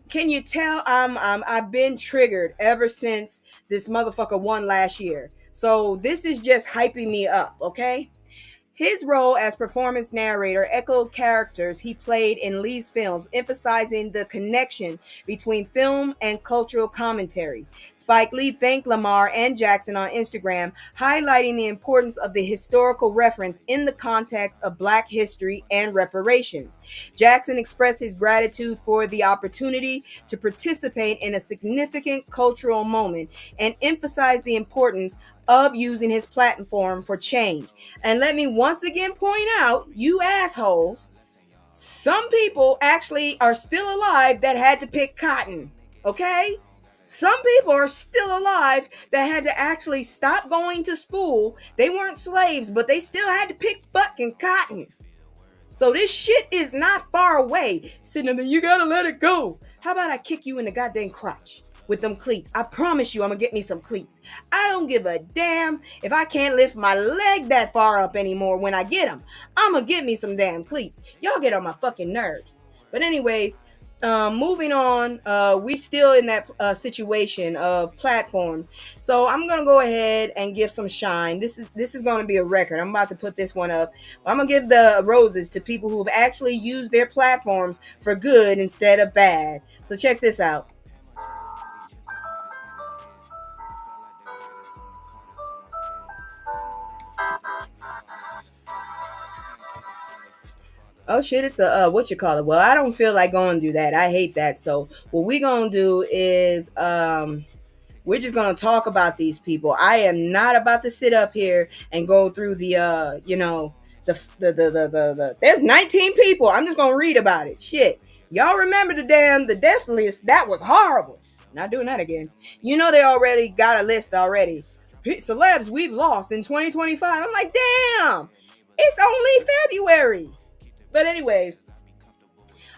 Can you tell I've been triggered ever since this motherfucker won last year? So this is just hyping me up, okay? His role as performance narrator echoed characters he played in Lee's films, emphasizing the connection between film and cultural commentary. Spike Lee thanked Lamar and Jackson on Instagram, highlighting the importance of the historical reference in the context of Black history and reparations. Jackson expressed his gratitude for the opportunity to participate in a significant cultural moment and emphasized the importance of using his platform for change. And let me once again point out, you assholes, some people actually are still alive that had to pick cotton, okay? Some people are still alive that had to actually stop going to school. They weren't slaves, but they still had to pick fucking cotton. So this shit is not far away. Sitting there, you gotta let it go. How about I kick you in the goddamn crotch with them cleats? I promise you I'm gonna get me some cleats. I don't give a damn if I can't lift my leg that far up anymore when I get them. I'm gonna get me some damn cleats. Y'all get on my fucking nerves. But anyways, moving on, we still in that situation of platforms. So I'm gonna go ahead and give some shine. This is gonna be a record. I'm about to put this one up. I'm gonna give the roses to people who've actually used their platforms for good instead of bad. So check this out. Oh shit, it's a what you call it. Well, I don't feel like going to do that. I hate that. So what we gonna do is we're just gonna talk about these people. I am not about to sit up here and go through the there's 19 people. I'm just gonna read about it. Shit. Y'all remember the death list? That was horrible. Not doing that again. You know they already got a list already. Celebs we've lost in 2025. I'm like, damn, it's only February. But anyways,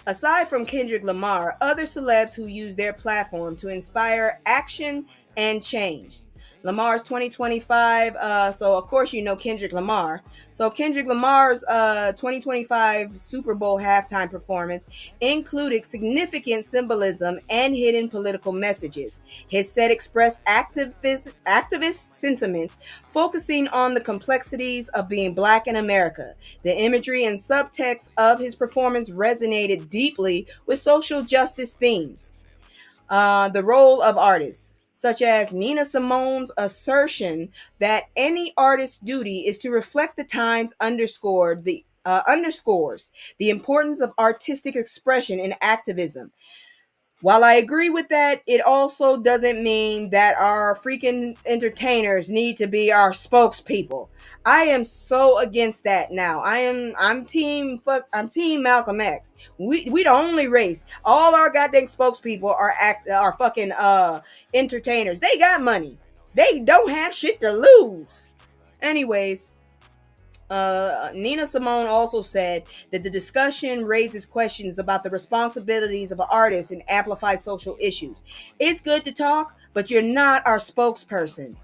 Aside from Kendrick Lamar, other celebs who use their platform to inspire action and change. Lamar's 2025, so of course you know Kendrick Lamar. So Kendrick Lamar's 2025 Super Bowl halftime performance included significant symbolism and hidden political messages. His set expressed activist sentiments, focusing on the complexities of being black in America. The imagery and subtext of his performance resonated deeply with social justice themes. The role of artists, such as Nina Simone's assertion that any artist's duty is to reflect the times, underscores the importance of artistic expression and activism. While I agree with that, it also doesn't mean that our freaking entertainers need to be our spokespeople. I am so against that now. I'm team Malcolm X. We the only race. All our goddamn spokespeople are fucking entertainers. They got money. They don't have shit to lose. Anyways, Nina Simone also said that the discussion raises questions about the responsibilities of an artist and amplifies social issues. It's good to talk, but you're not our spokesperson.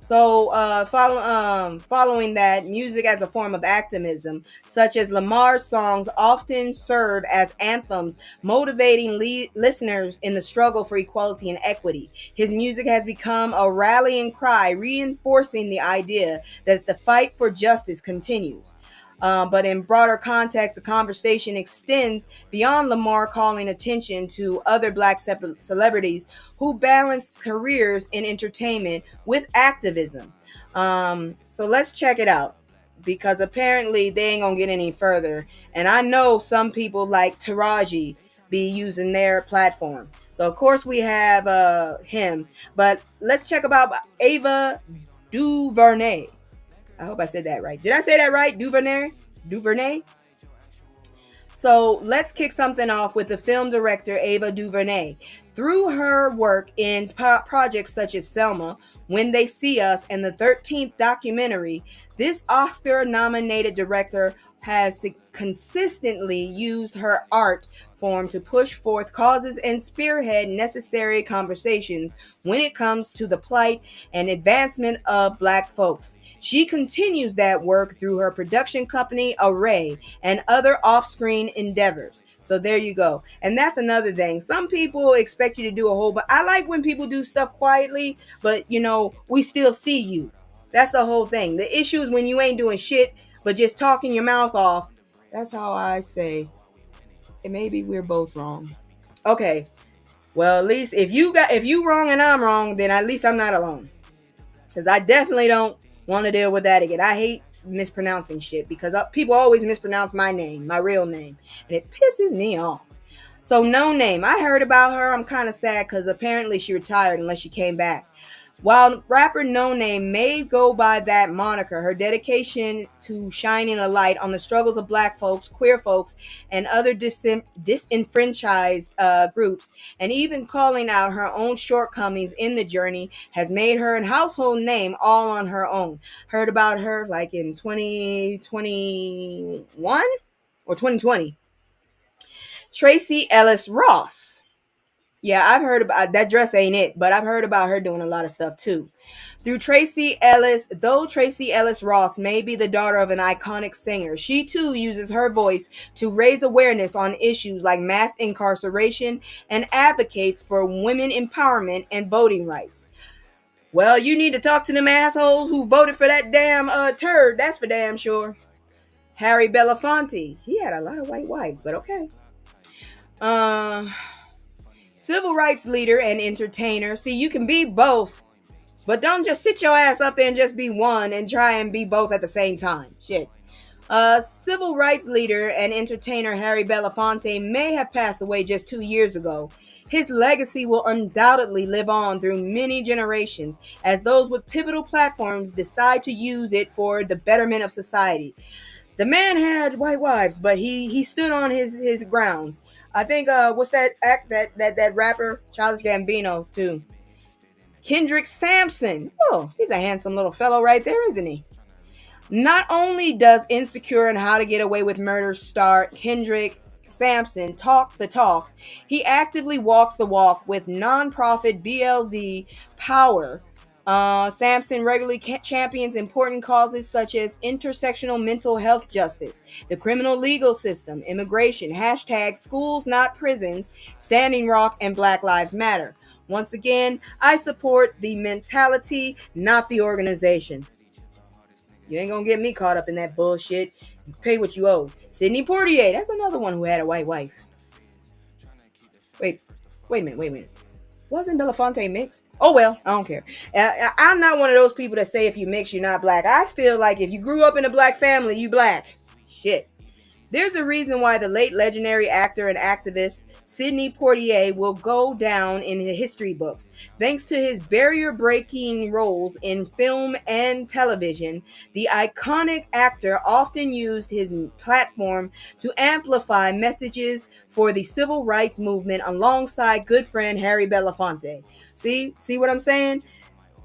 So, following that, music as a form of activism, such as Lamar's songs, often serve as anthems, motivating listeners in the struggle for equality and equity. His music has become a rallying cry, reinforcing the idea that the fight for justice continues. But in broader context, the conversation extends beyond Lamar, calling attention to other black celebrities who balance careers in entertainment with activism. So let's check it out, because apparently they ain't gonna get any further. And I know some people like Taraji be using their platform. So of course we have him, but let's check about Ava DuVernay. I hope I said that right. Did I say that right? DuVernay? DuVernay? So let's kick something off with the film director Ava DuVernay. Through her work in projects such as Selma, When They See Us, and the 13th documentary, this Oscar-nominated director has consistently used her art form to push forth causes and spearhead necessary conversations when it comes to the plight and advancement of black folks. She continues that work through her production company Array and other off-screen endeavors. So there you go. And that's another thing. Some people expect you to do a whole, but I like when people do stuff quietly, but we still see you. That's the whole thing. The issue is when you ain't doing shit but just talking your mouth off. That's how I say. And maybe we're both wrong. Okay. Well, at least if you wrong and I'm wrong, then at least I'm not alone. Because I definitely don't want to deal with that again. I hate mispronouncing shit because people always mispronounce my name, my real name, and it pisses me off. So No Name, I heard about her. I'm kind of sad because apparently she retired unless she came back. While rapper No Name may go by that moniker, her dedication to shining a light on the struggles of black folks, queer folks, and other disenfranchised groups, and even calling out her own shortcomings in the journey, has made her a household name all on her own. Heard about her like in 2021 or 2020. Tracy Ellis Ross. Yeah, I've heard about that. Dress ain't it, but I've heard about her doing a lot of stuff too. Though Tracy Ellis Ross may be the daughter of an iconic singer, she too uses her voice to raise awareness on issues like mass incarceration and advocates for women empowerment and voting rights. Well, you need to talk to them assholes who voted for that damn turd, that's for damn sure. Harry Belafonte, he had a lot of white wives, but okay. Civil rights leader and entertainer. See, you can be both, but don't just sit your ass up there and just be one and try and be both at the same time. Shit. Civil rights leader and entertainer Harry Belafonte may have passed away just 2 years ago. His legacy will undoubtedly live on through many generations as those with pivotal platforms decide to use it for the betterment of society. The man had white wives, but he stood on his grounds. I think what's that act that rapper Childish Gambino too. Kendrick Sampson. Oh, he's a handsome little fellow right there, isn't he? Not only does Insecure and How to Get Away with Murder star Kendrick Sampson talk the talk, he actively walks the walk with nonprofit BLD Power. Sampson regularly champions important causes such as intersectional mental health justice, the criminal legal system, immigration, hashtag schools not prisons, Standing Rock, and Black Lives Matter. Once again, I support the mentality, not the organization. You ain't gonna get me caught up in that bullshit. You pay what you owe. Sidney Poitier, that's another one who had a white wife. Wait, wait a minute. Wasn't Belafonte mixed? Oh well, I don't care. I'm not one of those people that say if you mix, you're not black. I feel like if you grew up in a black family, you black. Shit. There's a reason why the late legendary actor and activist Sidney Poitier will go down in the history books. Thanks to his barrier-breaking roles in film and television, the iconic actor often used his platform to amplify messages for the civil rights movement alongside good friend Harry Belafonte. See what I'm saying?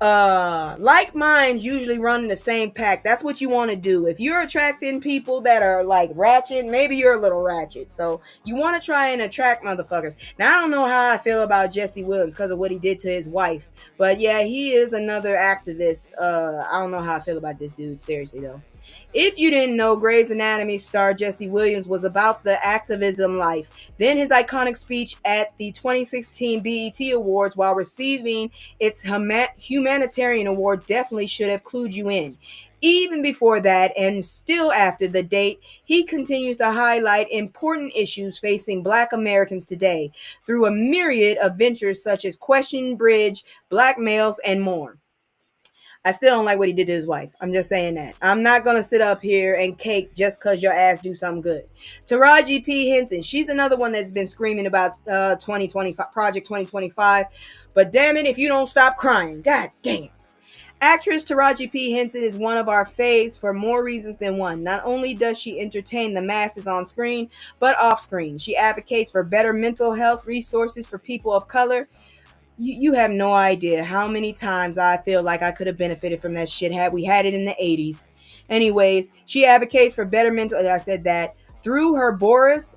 Like minds usually run in the same pack. That's what you want to do. If you're attracting people that are like ratchet, maybe you're a little ratchet, so you want to try and attract motherfuckers. Now I don't know how I feel about Jesse Williams because of what he did to his wife, but yeah, he is another activist. I don't know how I feel about this dude, seriously though. If you didn't know, Grey's Anatomy star Jesse Williams was about the activism life. Then his iconic speech at the 2016 BET Awards while receiving its humanitarian award definitely should have clued you in. Even before that, and still after the date, he continues to highlight important issues facing Black Americans today through a myriad of ventures such as Question Bridge, Black Males, and more. I still don't like what he did to his wife. I'm just saying that. I'm not going to sit up here and cake just because your ass do something good. Taraji P. Henson, she's another one that's been screaming about 2025, Project 2025. But damn it, if you don't stop crying. God dang it. Actress Taraji P. Henson is one of our faves for more reasons than one. Not only does she entertain the masses on screen, but off screen. She advocates for better mental health resources for people of color. You have no idea how many times I feel like I could have benefited from that shit had we had it in the 80s. Anyways, she advocates for better mental, I said that, through her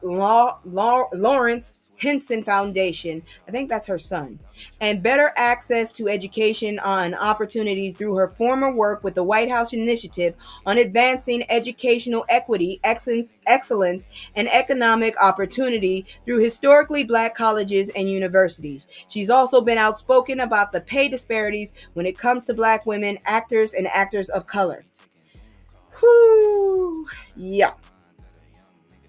Lawrence Henson Foundation, I think that's her son, and better access to education on opportunities through her former work with the White House Initiative on advancing educational equity, excellence, and economic opportunity through historically Black colleges and universities. She's also been outspoken about the pay disparities when it comes to Black women, actors, and actors of color. Whew. Yeah.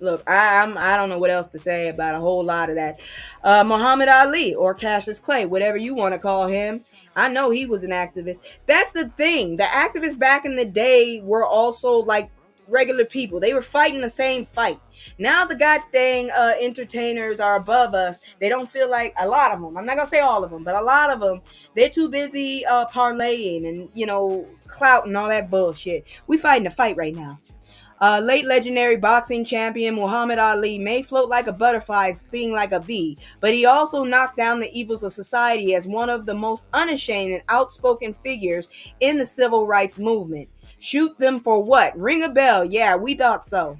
Look, I don't know what else to say about a whole lot of that. Muhammad Ali, or Cassius Clay, whatever you want to call him. I know he was an activist. That's the thing. The activists back in the day were also like regular people. They were fighting the same fight. Now the goddamn entertainers are above us. They don't feel like, a lot of them, I'm not gonna say all of them, but a lot of them, they're too busy parlaying and clout and all that bullshit. We fighting a fight right now. Late legendary boxing champion Muhammad Ali may float like a butterfly, sting like a bee, but he also knocked down the evils of society as one of the most unashamed and outspoken figures in the civil rights movement. Shoot them for what? Ring a bell. Yeah, we thought so.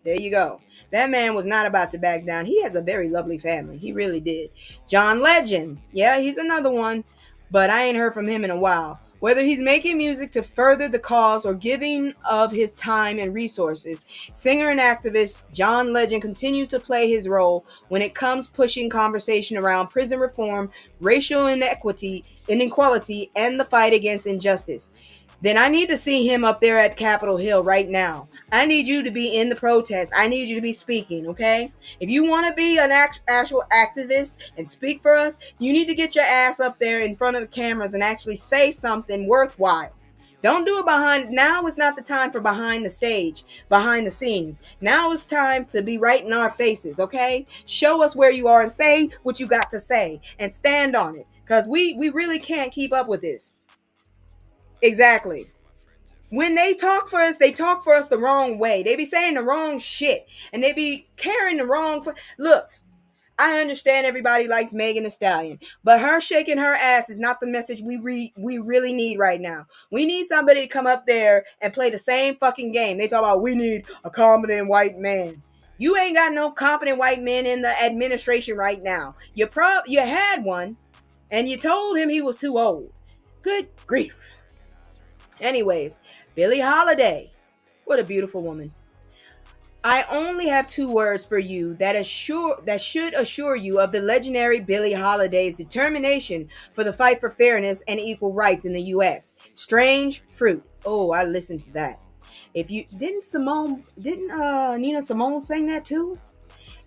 There you go. That man was not about to back down. He has a very lovely family. He really did. John Legend. Yeah, he's another one, but I ain't heard from him in a while. Whether he's making music to further the cause or giving of his time and resources, singer and activist John Legend continues to play his role when it comes pushing conversation around prison reform, racial inequality, and the fight against injustice. Then I need to see him up there at Capitol Hill right now. I need you to be in the protest. I need you to be speaking, okay? If you want to be an actual activist and speak for us, you need to get your ass up there in front of the cameras and actually say something worthwhile. Don't do it behind. Now is not the time for behind the stage, behind the scenes. Now it's time to be right in our faces, okay? Show us where you are and say what you got to say and stand on it, because we really can't keep up with this. Exactly. When they talk for us the wrong way. They be saying the wrong shit, and they be carrying the wrong. Look, I understand everybody likes Megan Thee Stallion, but her shaking her ass is not the message we really need right now. We need somebody to come up there and play the same fucking game. They talk about we need a competent white man. You ain't got no competent white men in the administration right now. You had one, and you told him he was too old. Good grief. Anyways, Billie Holiday. What a beautiful woman. I only have two words for you that should assure you of the legendary Billie Holiday's determination for the fight for fairness and equal rights in the US. Strange fruit. Oh, I listened to that. If you didn't Nina Simone sing that too?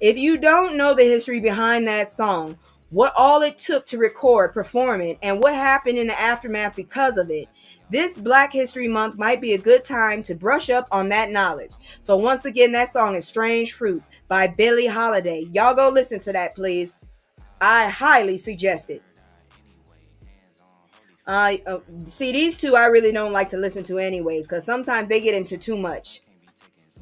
If you don't know the history behind that song, what all it took to record, perform it, and what happened in the aftermath because of it, this Black History Month might be a good time to brush up on that knowledge. So once again, that song is Strange Fruit by Billie Holiday. Y'all go listen to that, please. I highly suggest it. See, these two I really don't like to listen to anyways, because sometimes they get into too much.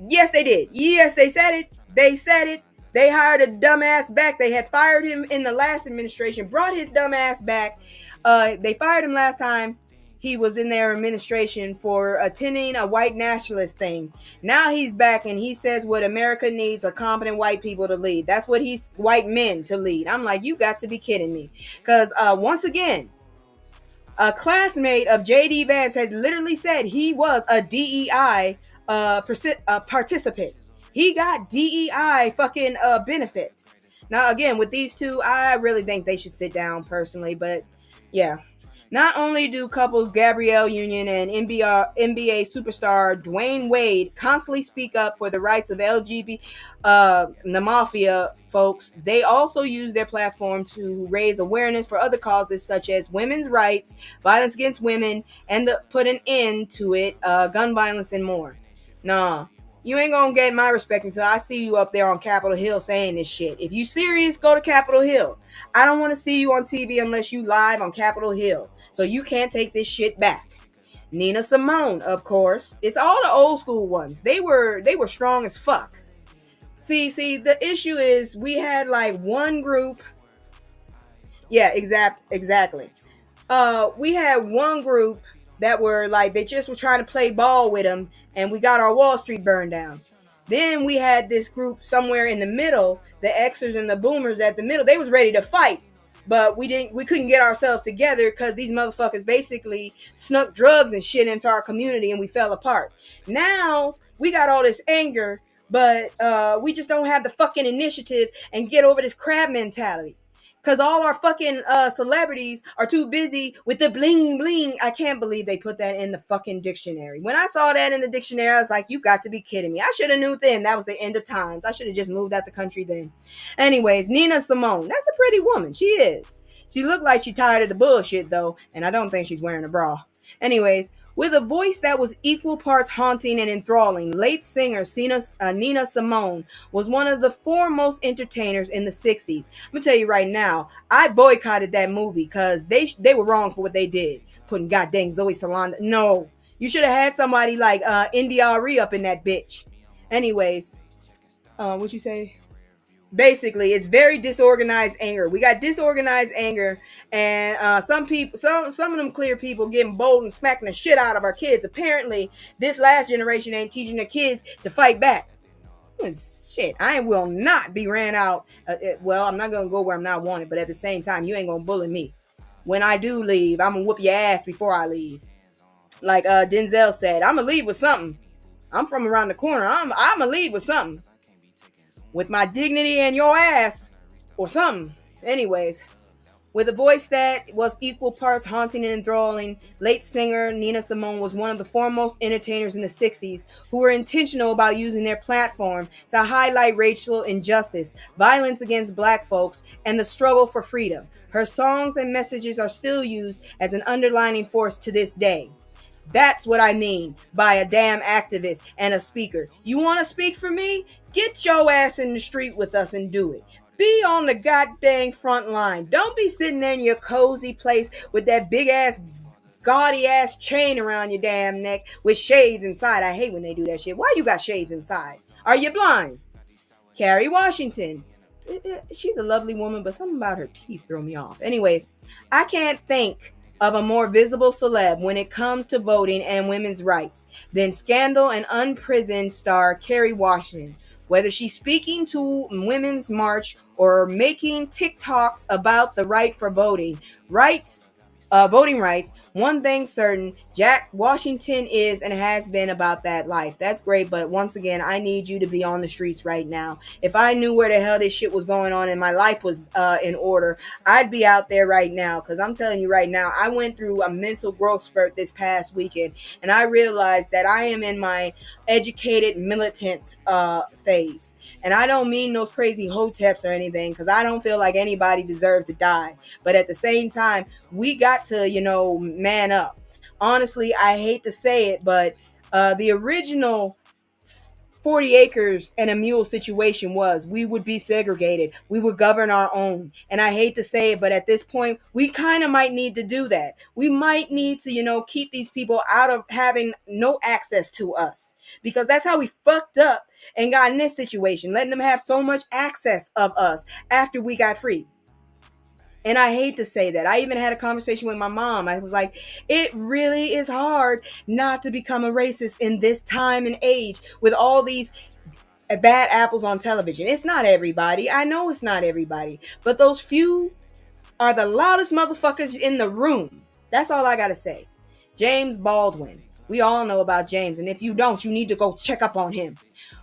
Yes, they did. Yes, they said it. They said it. They hired a dumbass back. They had fired him in the last administration, brought his dumbass back. They fired him last time he was in their administration for attending a white nationalist thing. Now he's back and he says what America needs are competent white people to lead. That's what white men to lead. I'm like, you got to be kidding me. Because once again, a classmate of J.D. Vance has literally said he was a DEI participant. He got DEI fucking benefits. Now, again, with these two, I really think they should sit down personally. But yeah, not only do couples Gabrielle Union and NBA superstar Dwayne Wade constantly speak up for the rights of LGBT, the mafia folks, they also use their platform to raise awareness for other causes such as women's rights, violence against women, and put an end to it, gun violence, and more. Nah, you ain't gonna get my respect until I see you up there on Capitol Hill saying this shit. If you serious, go to Capitol Hill. I don't want to see you on TV unless you live on Capitol Hill. So you can't take this shit back. Nina Simone, of course. It's all the old school ones. They were strong as fuck. See, the issue is we had like one group. Yeah, exactly. We had one group that were like, they just were trying to play ball with them, and we got our Wall Street burned down. Then we had this group somewhere in the middle, the Xers and the Boomers at the middle. They was ready to fight, but we couldn't get ourselves together because these motherfuckers basically snuck drugs and shit into our community, and we fell apart. Now we got all this anger, but we just don't have the fucking initiative and get over this crab mentality. Because all our fucking celebrities are too busy with the bling bling. I can't believe they put that in the fucking dictionary. When I saw that in the dictionary, I was like, you got to be kidding me. I should have knew then that was the end of times. I should have just moved out the country then. Anyways, Nina Simone. That's a pretty woman. She is. She looked like she tired of the bullshit, though. And I don't think she's wearing a bra. Anyways, with a voice that was equal parts haunting and enthralling, late singer Nina Simone was one of the foremost entertainers in the 60s. I'm going to tell you right now, I boycotted that movie because they were wrong for what they did. Putting goddamn Zoe Salon. No, you should have had somebody like India Arie up in that bitch. Anyways, what'd you say? Basically, it's very disorganized anger. We got disorganized anger, and some of them clear people getting bold and smacking the shit out of our kids. Apparently, this last generation ain't teaching their kids to fight back. Shit, I will not be ran out. Well, I'm not gonna go where I'm not wanted, but at the same time, you ain't gonna bully me. When I do leave, I'm gonna whoop your ass before I leave. Like Denzel said, I'm gonna leave with something. I'm from around the corner. I'm gonna leave with something. With my dignity and your ass, or something. Anyways, with a voice that was equal parts haunting and enthralling, late singer Nina Simone was one of the foremost entertainers in the 60s who were intentional about using their platform to highlight racial injustice, violence against black folks, and the struggle for freedom. Her songs and messages are still used as an underlining force to this day. That's what I mean by a damn activist and a speaker. You want to speak for me? Get your ass in the street with us and do it. Be on the goddamn front line. Don't be sitting there in your cozy place with that big ass, gaudy ass chain around your damn neck with shades inside. I hate when they do that shit. Why you got shades inside? Are you blind? Kerry Washington. She's a lovely woman, but something about her teeth throw me off. Anyways, I can't think of a more visible celeb when it comes to voting and women's rights than scandal and unprisoned star Kerry Washington, Whether she's speaking to Women's March or making TikToks about the right for voting rights, one thing certain, Jack Washington is and has been about that life. That's great, but once again, I need you to be on the streets right now. If I knew where the hell this shit was going on and my life was in order, I'd be out there right now, because I'm telling you right now, I went through a mental growth spurt this past weekend, and I realized that I am in my educated militant phase. And I don't mean those crazy hoteps or anything, because I don't feel like anybody deserves to die. But at the same time, we got to, man up. Honestly, I hate to say it, but the original 40 acres and a mule situation was we would be segregated. We would govern our own. And I hate to say it, but at this point, we kind of might need to do that. We might need to, keep these people out of having no access to us, because that's how we fucked up and got in this situation, letting them have so much access of us after we got free. And I hate to say that. I even had a conversation with my mom. I was like, it really is hard not to become a racist in this time and age with all these bad apples on television. It's not everybody. I know it's not everybody. But those few are the loudest motherfuckers in the room. That's all I got to say. James Baldwin. We all know about James. And if you don't, you need to go check up on him.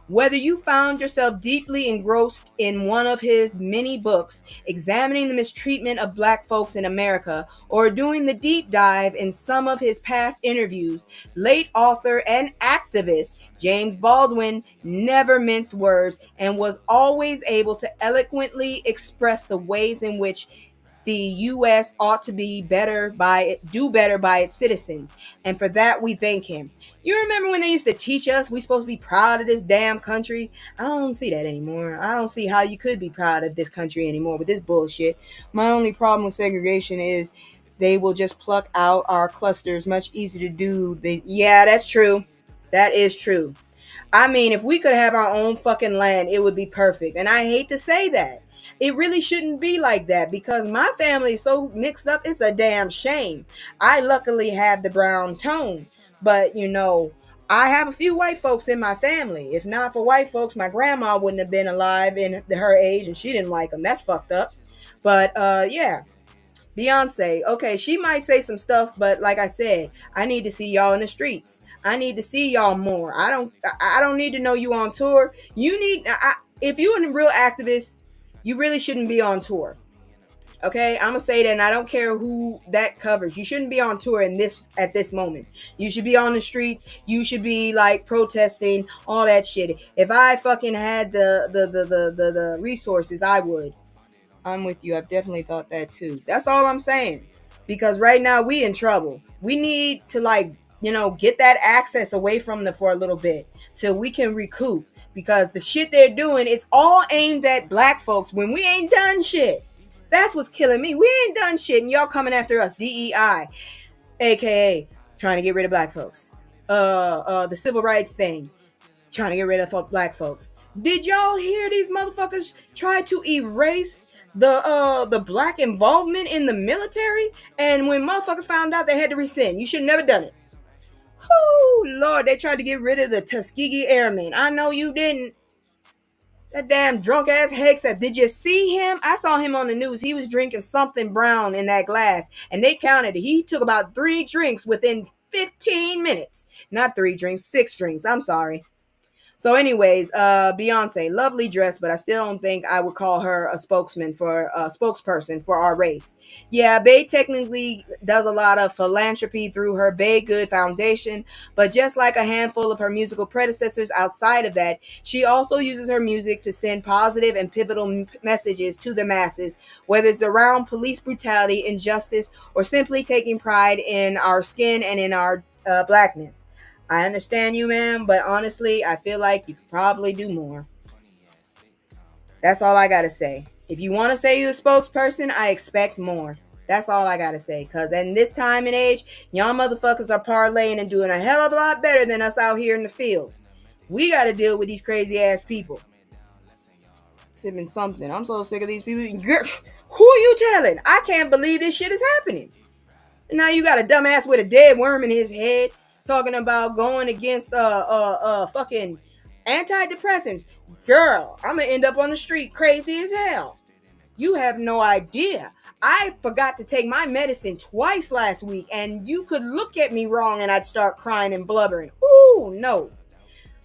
Whether you found yourself deeply engrossed in one of his many books examining the mistreatment of Black folks in America, or doing the deep dive in some of his past interviews, late author and activist James Baldwin never minced words and was always able to eloquently express the ways in which the U.S. ought to do better by its citizens. And for that, we thank him. You remember when they used to teach us we supposed to be proud of this damn country? I don't see that anymore. I don't see how you could be proud of this country anymore with this bullshit. My only problem with segregation is they will just pluck out our clusters. Much easier to do. Yeah, that's true. That is true. I mean, if we could have our own fucking land, it would be perfect. And I hate to say that. It really shouldn't be like that, because my family is so mixed up. It's a damn shame. I luckily have the brown tone, but I have a few white folks in my family. If not for white folks, my grandma wouldn't have been alive in her age, and she didn't like them. That's fucked up. But yeah. Beyonce, okay, she might say some stuff, but like I said, I need to see y'all in the streets. I need to see y'all more. I don't need to know you on tour. If you're a real activist, you really shouldn't be on tour. Okay, I'm gonna say that, and I don't care who that covers. You shouldn't be on tour at this moment. You should be on the streets. You should be like protesting, all that shit. If I fucking had the resources, I would. I'm with you. I've definitely thought that too. That's all I'm saying. Because right now we in trouble. We need to get that access away from them for a little bit till we can recoup. Because the shit they're doing, it's all aimed at Black folks when we ain't done shit. That's what's killing me. We ain't done shit, and y'all coming after us. DEI, aka trying to get rid of Black folks. The civil rights thing, trying to get rid of Black folks. Did y'all hear these motherfuckers try to erase the Black involvement in the military? And when motherfuckers found out, they had to rescind. You should have never done it. Oh Lord, they tried to get rid of the Tuskegee Airmen. I know you didn't. That damn drunk ass Hexa. Did you see him? I saw him on the news. He was drinking something brown in that glass, and they counted it. He took about 3 drinks within 15 minutes. Not 3 drinks, 6 drinks. I'm sorry. So anyways, Beyonce, lovely dress, but I still don't think I would call her a spokesperson for our race. Yeah, Bae technically does a lot of philanthropy through her Bae Good Foundation, but just like a handful of her musical predecessors outside of that, she also uses her music to send positive and pivotal messages to the masses, whether it's around police brutality, injustice, or simply taking pride in our skin and in our blackness. I understand you, ma'am, but honestly, I feel like you could probably do more. That's all I gotta say. If you want to say you're a spokesperson, I expect more. That's all I gotta say. Because in this time and age, y'all motherfuckers are parlaying and doing a hell of a lot better than us out here in the field. We gotta deal with these crazy ass people. Sipping something. I'm so sick of these people. Who are you telling? I can't believe this shit is happening. And now you got a dumbass with a dead worm in his head talking about going against fucking Antidepressants. Girl, I'm gonna end up on the street crazy as hell. You have no idea. I forgot to take my medicine twice last week, and you could look at me wrong and I'd start crying and blubbering. Ooh, no.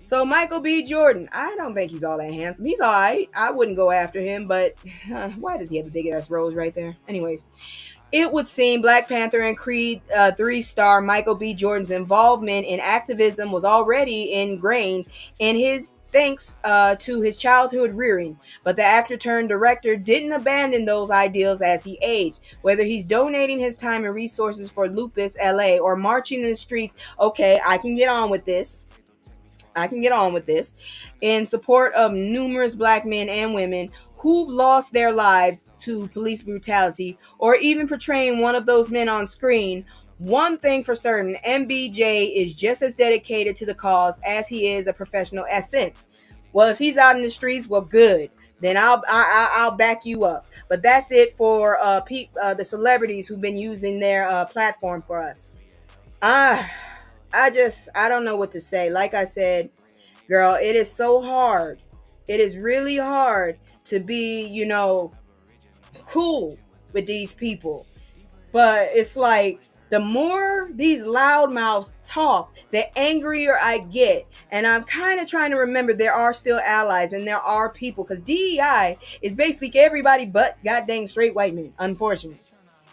So Michael B. Jordan, I don't think he's all that handsome. He's all right. I wouldn't go after him, but why does he have a big ass rose right there? Anyways, it would seem Black Panther and Creed 3 star Michael B. Jordan's involvement in activism was already ingrained in his thanks to his childhood rearing. But the actor turned director didn't abandon those ideals as he aged. Whether he's donating his time and resources for Lupus LA or marching in the streets, okay, I can get on with this. In support of numerous black men and women who've lost their lives to police brutality, or even portraying one of those men on screen. One thing for certain, MBJ is just as dedicated to the cause as he is a professional ascent. Well, if he's out in the streets, well, good. Then I'll back you up. But that's it for the celebrities who've been using their platform for us. I don't know what to say. Like I said, girl, it is so hard. It is really hard to be, cool with these people. But it's like the more these loudmouths talk, the angrier I get. And I'm kind of trying to remember there are still allies and there are people, because DEI is basically everybody but goddamn straight white men, unfortunately.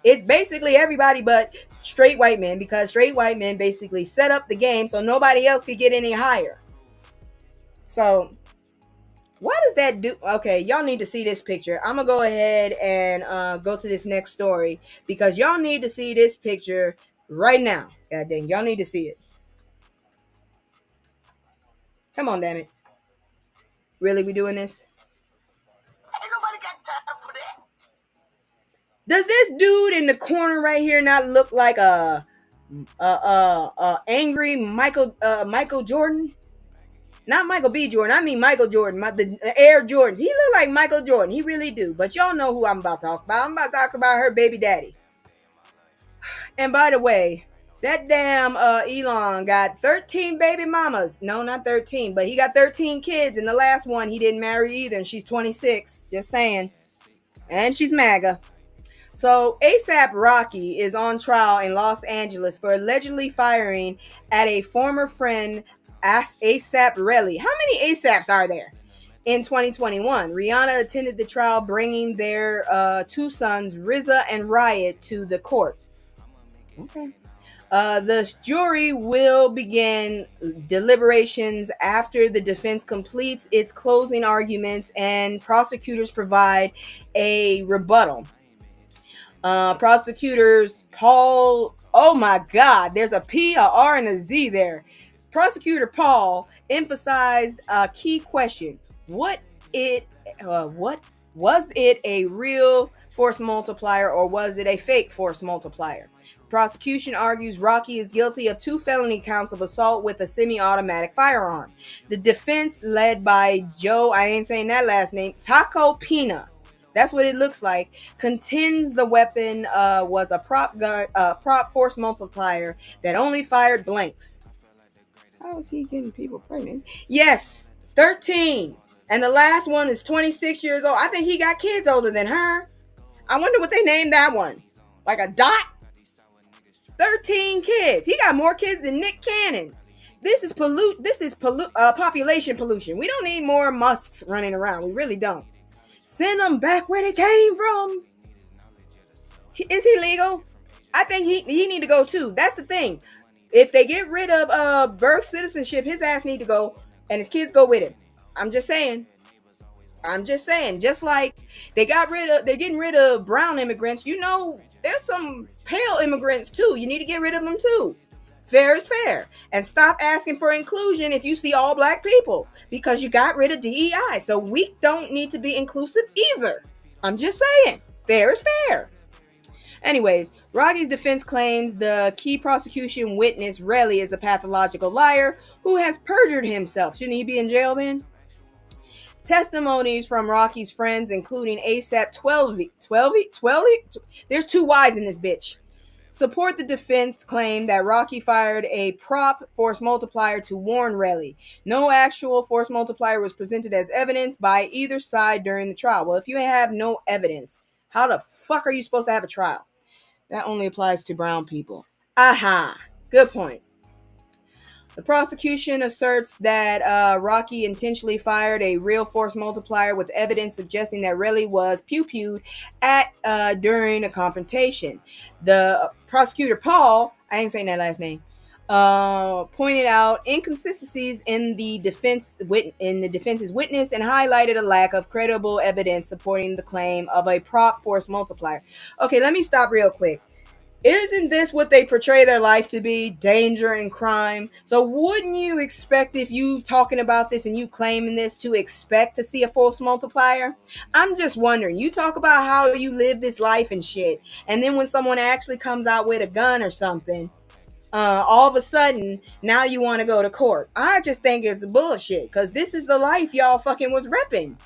It's basically everybody but straight white men, because straight white men basically set up the game so nobody else could get any higher. So what does that do? Okay, y'all need to see this picture. I'm gonna go ahead and go to this next story, because y'all need to see this picture right now. God dang, y'all need to see it. Come on, damn it. Really, we doing this? Ain't nobody got time for that. Does this dude in the corner right here not look like a angry Michael Jordan? Not Michael B. Jordan. I mean Michael Jordan, the Air Jordans. He look like Michael Jordan. He really do. But y'all know who I'm about to talk about. I'm about to talk about her baby daddy. And by the way, that damn Elon got 13 baby mamas. No, not 13, but he got 13 kids. And the last one he didn't marry either. And she's 26. Just saying. And she's MAGA. So ASAP Rocky is on trial in Los Angeles for allegedly firing at a former friend, ASAP Relly. How many ASAPs are there? In 2021, Rihanna attended the trial, bringing their two sons, RZA and Riot, to the court. Okay. The jury will begin deliberations after the defense completes its closing arguments and prosecutors provide a rebuttal. Prosecutors Paul, oh my God, there's a P, a R, and a Z there. Prosecutor Paul emphasized a key question: what was it a real force multiplier or was it a fake force multiplier? The prosecution argues Rocky is guilty of 2 felony counts of assault with a semi-automatic firearm. The defense, led by Joe, I ain't saying that last name, Taco Pina, that's what it looks like, contends the weapon was a prop force multiplier that only fired blanks. How is he getting people pregnant? Yes, 13. And the last one is 26 years old. I think he got kids older than her. I wonder what they named that one. Like a Dot? 13 kids. He got more kids than Nick Cannon. This is population pollution. We don't need more Musks running around. We really don't. Send them back where they came from. Is he legal? I think he need to go too. That's the thing. If they get rid of birth citizenship, his ass need to go and his kids go with him. I'm just saying. Just like they're getting rid of brown immigrants, there's some pale immigrants too. You need to get rid of them too. Fair is fair. And stop asking for inclusion if you see all black people, because you got rid of DEI. So we don't need to be inclusive either. I'm just saying. Fair is fair. Anyways, Rocky's defense claims the key prosecution witness, Relly, is a pathological liar who has perjured himself. Shouldn't he be in jail then? Testimonies from Rocky's friends, including ASAP 12, there's 2 Y's in this bitch. support the defense claim that Rocky fired a prop force multiplier to warn Relly. No actual force multiplier was presented as evidence by either side during the trial. Well, if you have no evidence, how the fuck are you supposed to have a trial? That only applies to brown people. Aha. Good point. The prosecution asserts that Rocky intentionally fired a real force multiplier with evidence suggesting that Relly was pew-pewed at during a confrontation. The prosecutor, Paul, I ain't saying that last name, pointed out inconsistencies in the defense's witness and highlighted a lack of credible evidence supporting the claim of a prop force multiplier. Okay, let me stop real quick. Isn't this what they portray their life to be? Danger and crime. So wouldn't you expect, if you talking about this and you claiming this, to expect to see a force multiplier? I'm just wondering. You talk about how you live this life and shit, and then when someone actually comes out with a gun or something, all of a sudden now you want to go to court. I just think it's bullshit, because this is the life y'all fucking was repping.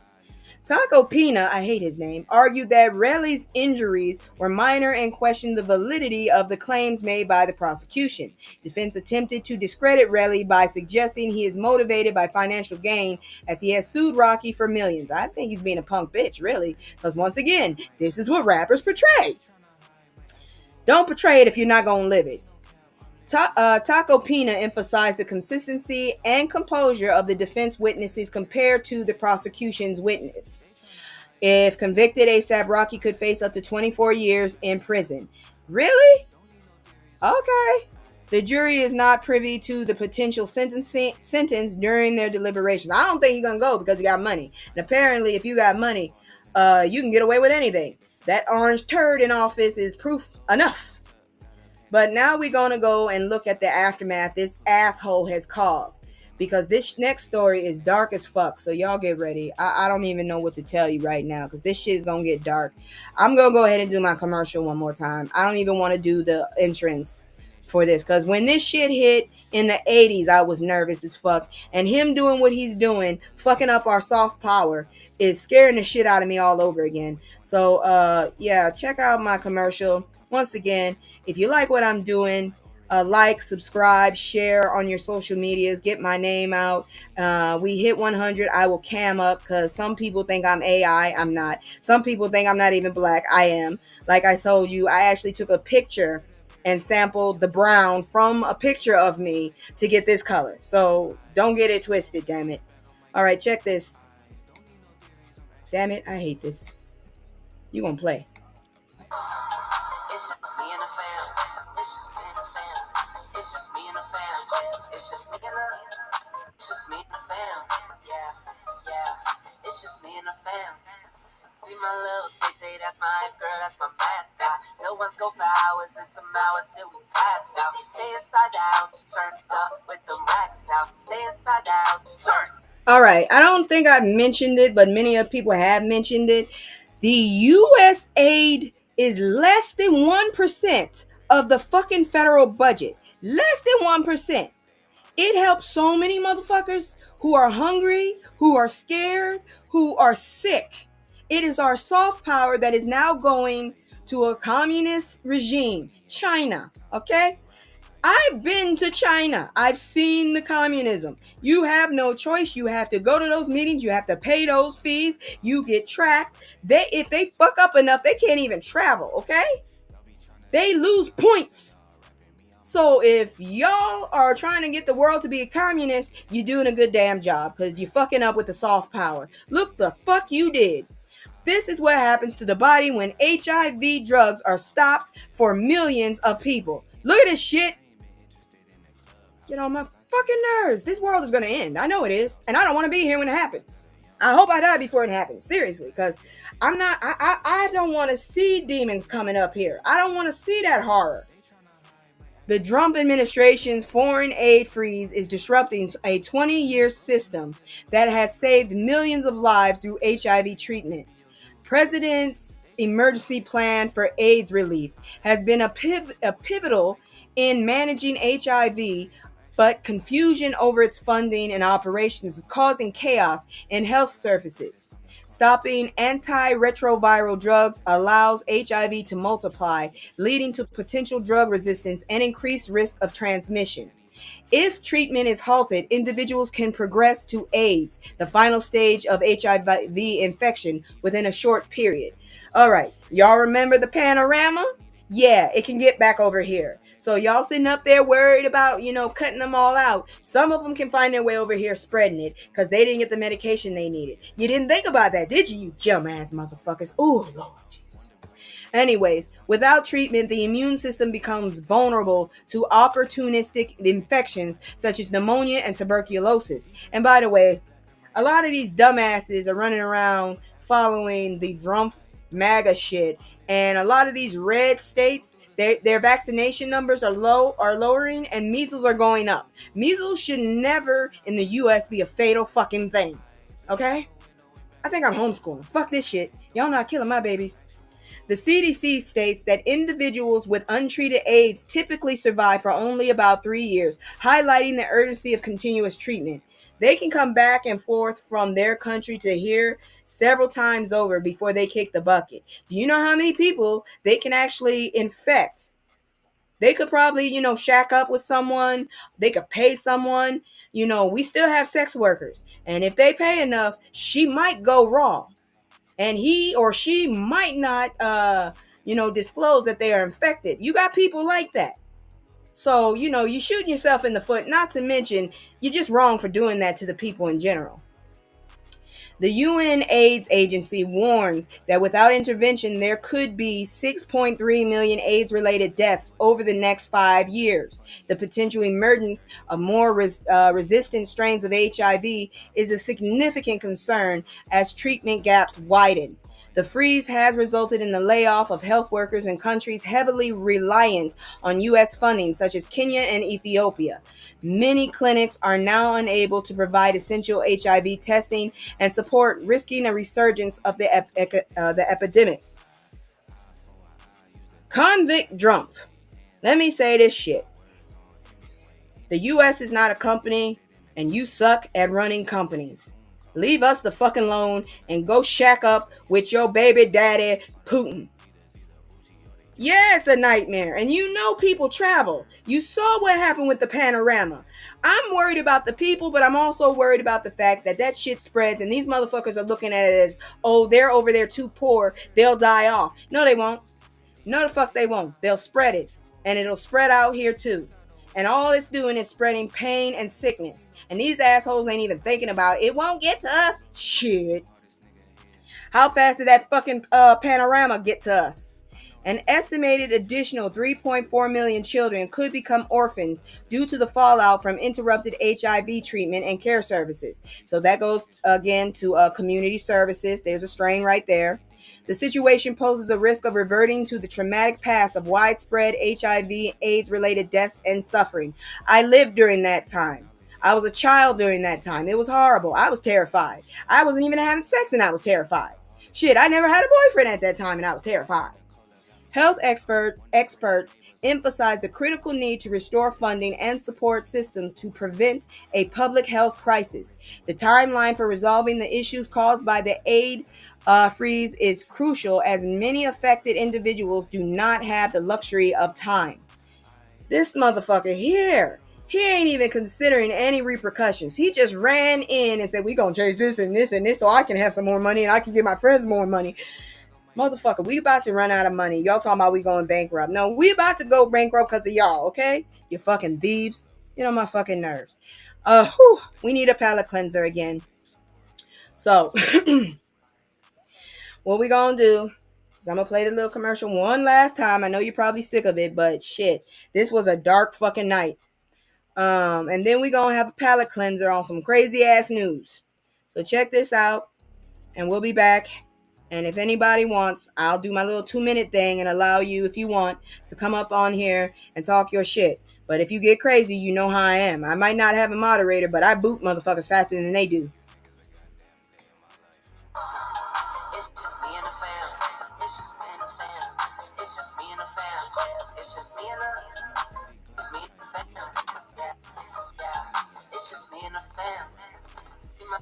Taco Pina, I hate his name, argued that Relly's injuries were minor and questioned the validity of the claims made by the prosecution. Defense attempted to discredit Relly by suggesting he is motivated by financial gain, as he has sued Rocky for millions. I think he's being a punk bitch, really, because once again, this is what rappers portray. Don't portray it if you're not going to live it. Taco Pina emphasized the consistency and composure of the defense witnesses compared to the prosecution's witness. If convicted, ASAP Rocky could face up to 24 years in prison. Really? Okay. The jury is not privy to the potential sentence during their deliberations. I don't think you're going to go because you got money. And apparently, if you got money, you can get away with anything. That orange turd in office is proof enough. But now we're going to go and look at the aftermath this asshole has caused. Because this next story is dark as fuck. So y'all get ready. I don't even know what to tell you right now, because this shit is going to get dark. I'm going to go ahead and do my commercial one more time. I don't even want to do the entrance for this, because when this shit hit in the 80s, I was nervous as fuck. And him doing what he's doing, fucking up our soft power, is scaring the shit out of me all over again. So, yeah, check out my commercial. Once again, if you like what I'm doing, like, subscribe, share on your social medias, get my name out. We hit 100, I will cam up, because some people think I'm AI. I'm not. Some people think I'm not even black. I am. Like I told you, I actually took a picture and sampled the brown from a picture of me to get this color. So don't get it twisted, damn it. All right, check this. Damn it, I hate this. You gonna play. See my little say that's my girl, that's my mascot. No one's go for hours and some hours till we pass out. Stay inside the house, turned up with the racks out. Stay inside the house, turn. All right, I don't think I've mentioned it, but many of people have mentioned it. The U.S. aid is less than 1% of the fucking federal budget. Less than 1%. It helps so many motherfuckers who are hungry, who are scared, who are sick. It is our soft power that is now going to a communist regime, China, okay? I've been to China. I've seen the communism. You have no choice. You have to go to those meetings. You have to pay those fees. You get tracked. If they fuck up enough, they can't even travel, okay? They lose points. So if y'all are trying to get the world to be a communist, you're doing a good damn job, because you're fucking up with the soft power. Look the fuck you did. This is what happens to the body when HIV drugs are stopped for millions of people. Look at this shit. Get on my fucking nerves. This world is going to end. I know it is. And I don't want to be here when it happens. I hope I die before it happens. Seriously. Because I don't want to see demons coming up here. I don't want to see that horror. The Trump administration's foreign aid freeze is disrupting a 20-year system that has saved millions of lives through HIV treatment. President's emergency plan for AIDS relief has been a pivotal in managing HIV, but confusion over its funding and operations is causing chaos in health services. Stopping antiretroviral drugs allows HIV to multiply, leading to potential drug resistance and increased risk of transmission. If treatment is halted, individuals can progress to AIDS, the final stage of HIV infection, within a short period. All right, y'all remember the panorama? Yeah, it can get back over here. So y'all sitting up there worried about, cutting them all out. Some of them can find their way over here spreading it because they didn't get the medication they needed. You didn't think about that, did you ass motherfuckers? Oh, Lord Jesus. Anyways, without treatment, the immune system becomes vulnerable to opportunistic infections such as pneumonia and tuberculosis. And by the way, a lot of these dumbasses are running around following the Drumpf MAGA shit, and a lot of these red states, their vaccination numbers are lowering, and measles are going up. Measles should never in the U.S. be a fatal fucking thing. Okay? I think I'm homeschooling. Fuck this shit. Y'all not killing my babies. The CDC states that individuals with untreated AIDS typically survive for only about 3 years, highlighting the urgency of continuous treatment. They can come back and forth from their country to here several times over before they kick the bucket. Do you know how many people they can actually infect? They could probably, shack up with someone. They could pay someone. We still have sex workers. And if they pay enough, she might go raw. And he or she might not, disclose that they are infected. You got people like that. So, you're shooting yourself in the foot, not to mention you're just wrong for doing that to the people in general. The UN AIDS Agency warns that without intervention, there could be 6.3 million AIDS-related deaths over the next 5 years. The potential emergence of more resistant strains of HIV is a significant concern as treatment gaps widen. The freeze has resulted in the layoff of health workers in countries heavily reliant on U.S. funding, such as Kenya and Ethiopia. Many clinics are now unable to provide essential HIV testing and support, risking a resurgence of the epidemic. Convict Drumpf. Let me say this shit. The U.S. is not a company, and you suck at running companies. Leave us the fucking alone and go shack up with your baby daddy, Putin. Yeah, it's a nightmare. And people travel. You saw what happened with the panorama. I'm worried about the people, but I'm also worried about the fact that shit spreads and these motherfuckers are looking at it as, oh, they're over there too poor. They'll die off. No, they won't. No, the fuck they won't. They'll spread it. And it'll spread out here too. And all it's doing is spreading pain and sickness. And these assholes ain't even thinking about it. It won't get to us. Shit. How fast did that fucking panorama get to us? An estimated additional 3.4 million children could become orphans due to the fallout from interrupted HIV treatment and care services. So that goes again to community services. There's a strain right there. The situation poses a risk of reverting to the traumatic past of widespread HIV, AIDS-related deaths and suffering. I lived during that time. I was a child during that time. It was horrible. I was terrified. I wasn't even having sex and I was terrified. Shit, I never had a boyfriend at that time and I was terrified. Health experts emphasize the critical need to restore funding and support systems to prevent a public health crisis. The timeline for resolving the issues caused by the aid freeze is crucial as many affected individuals do not have the luxury of time. This motherfucker here, he ain't even considering any repercussions. He just ran in and said, we gonna change this and this and this so I can have some more money and I can give my friends more money. Motherfucker, we about to run out of money. Y'all talking about we going bankrupt. No, we about to go bankrupt because of y'all, okay? You fucking thieves. You know my fucking nerves. We need a palate cleanser again. So, what we gonna do is I'm gonna play the little commercial one last time. I know you're probably sick of it, but shit. This was a dark fucking night. And then we gonna have a palate cleanser on some crazy ass news. So check this out, and we'll be back. And if anybody wants, I'll do my little 2-minute thing and allow you, if you want, to come up on here and talk your shit. But if you get crazy, you know how I am. I might not have a moderator, but I boot motherfuckers faster than they do. It's just me and the fam. It's just me and the fam. It's just me and the fam. It's just me and the fam. Yeah. It's just me and the fam. See my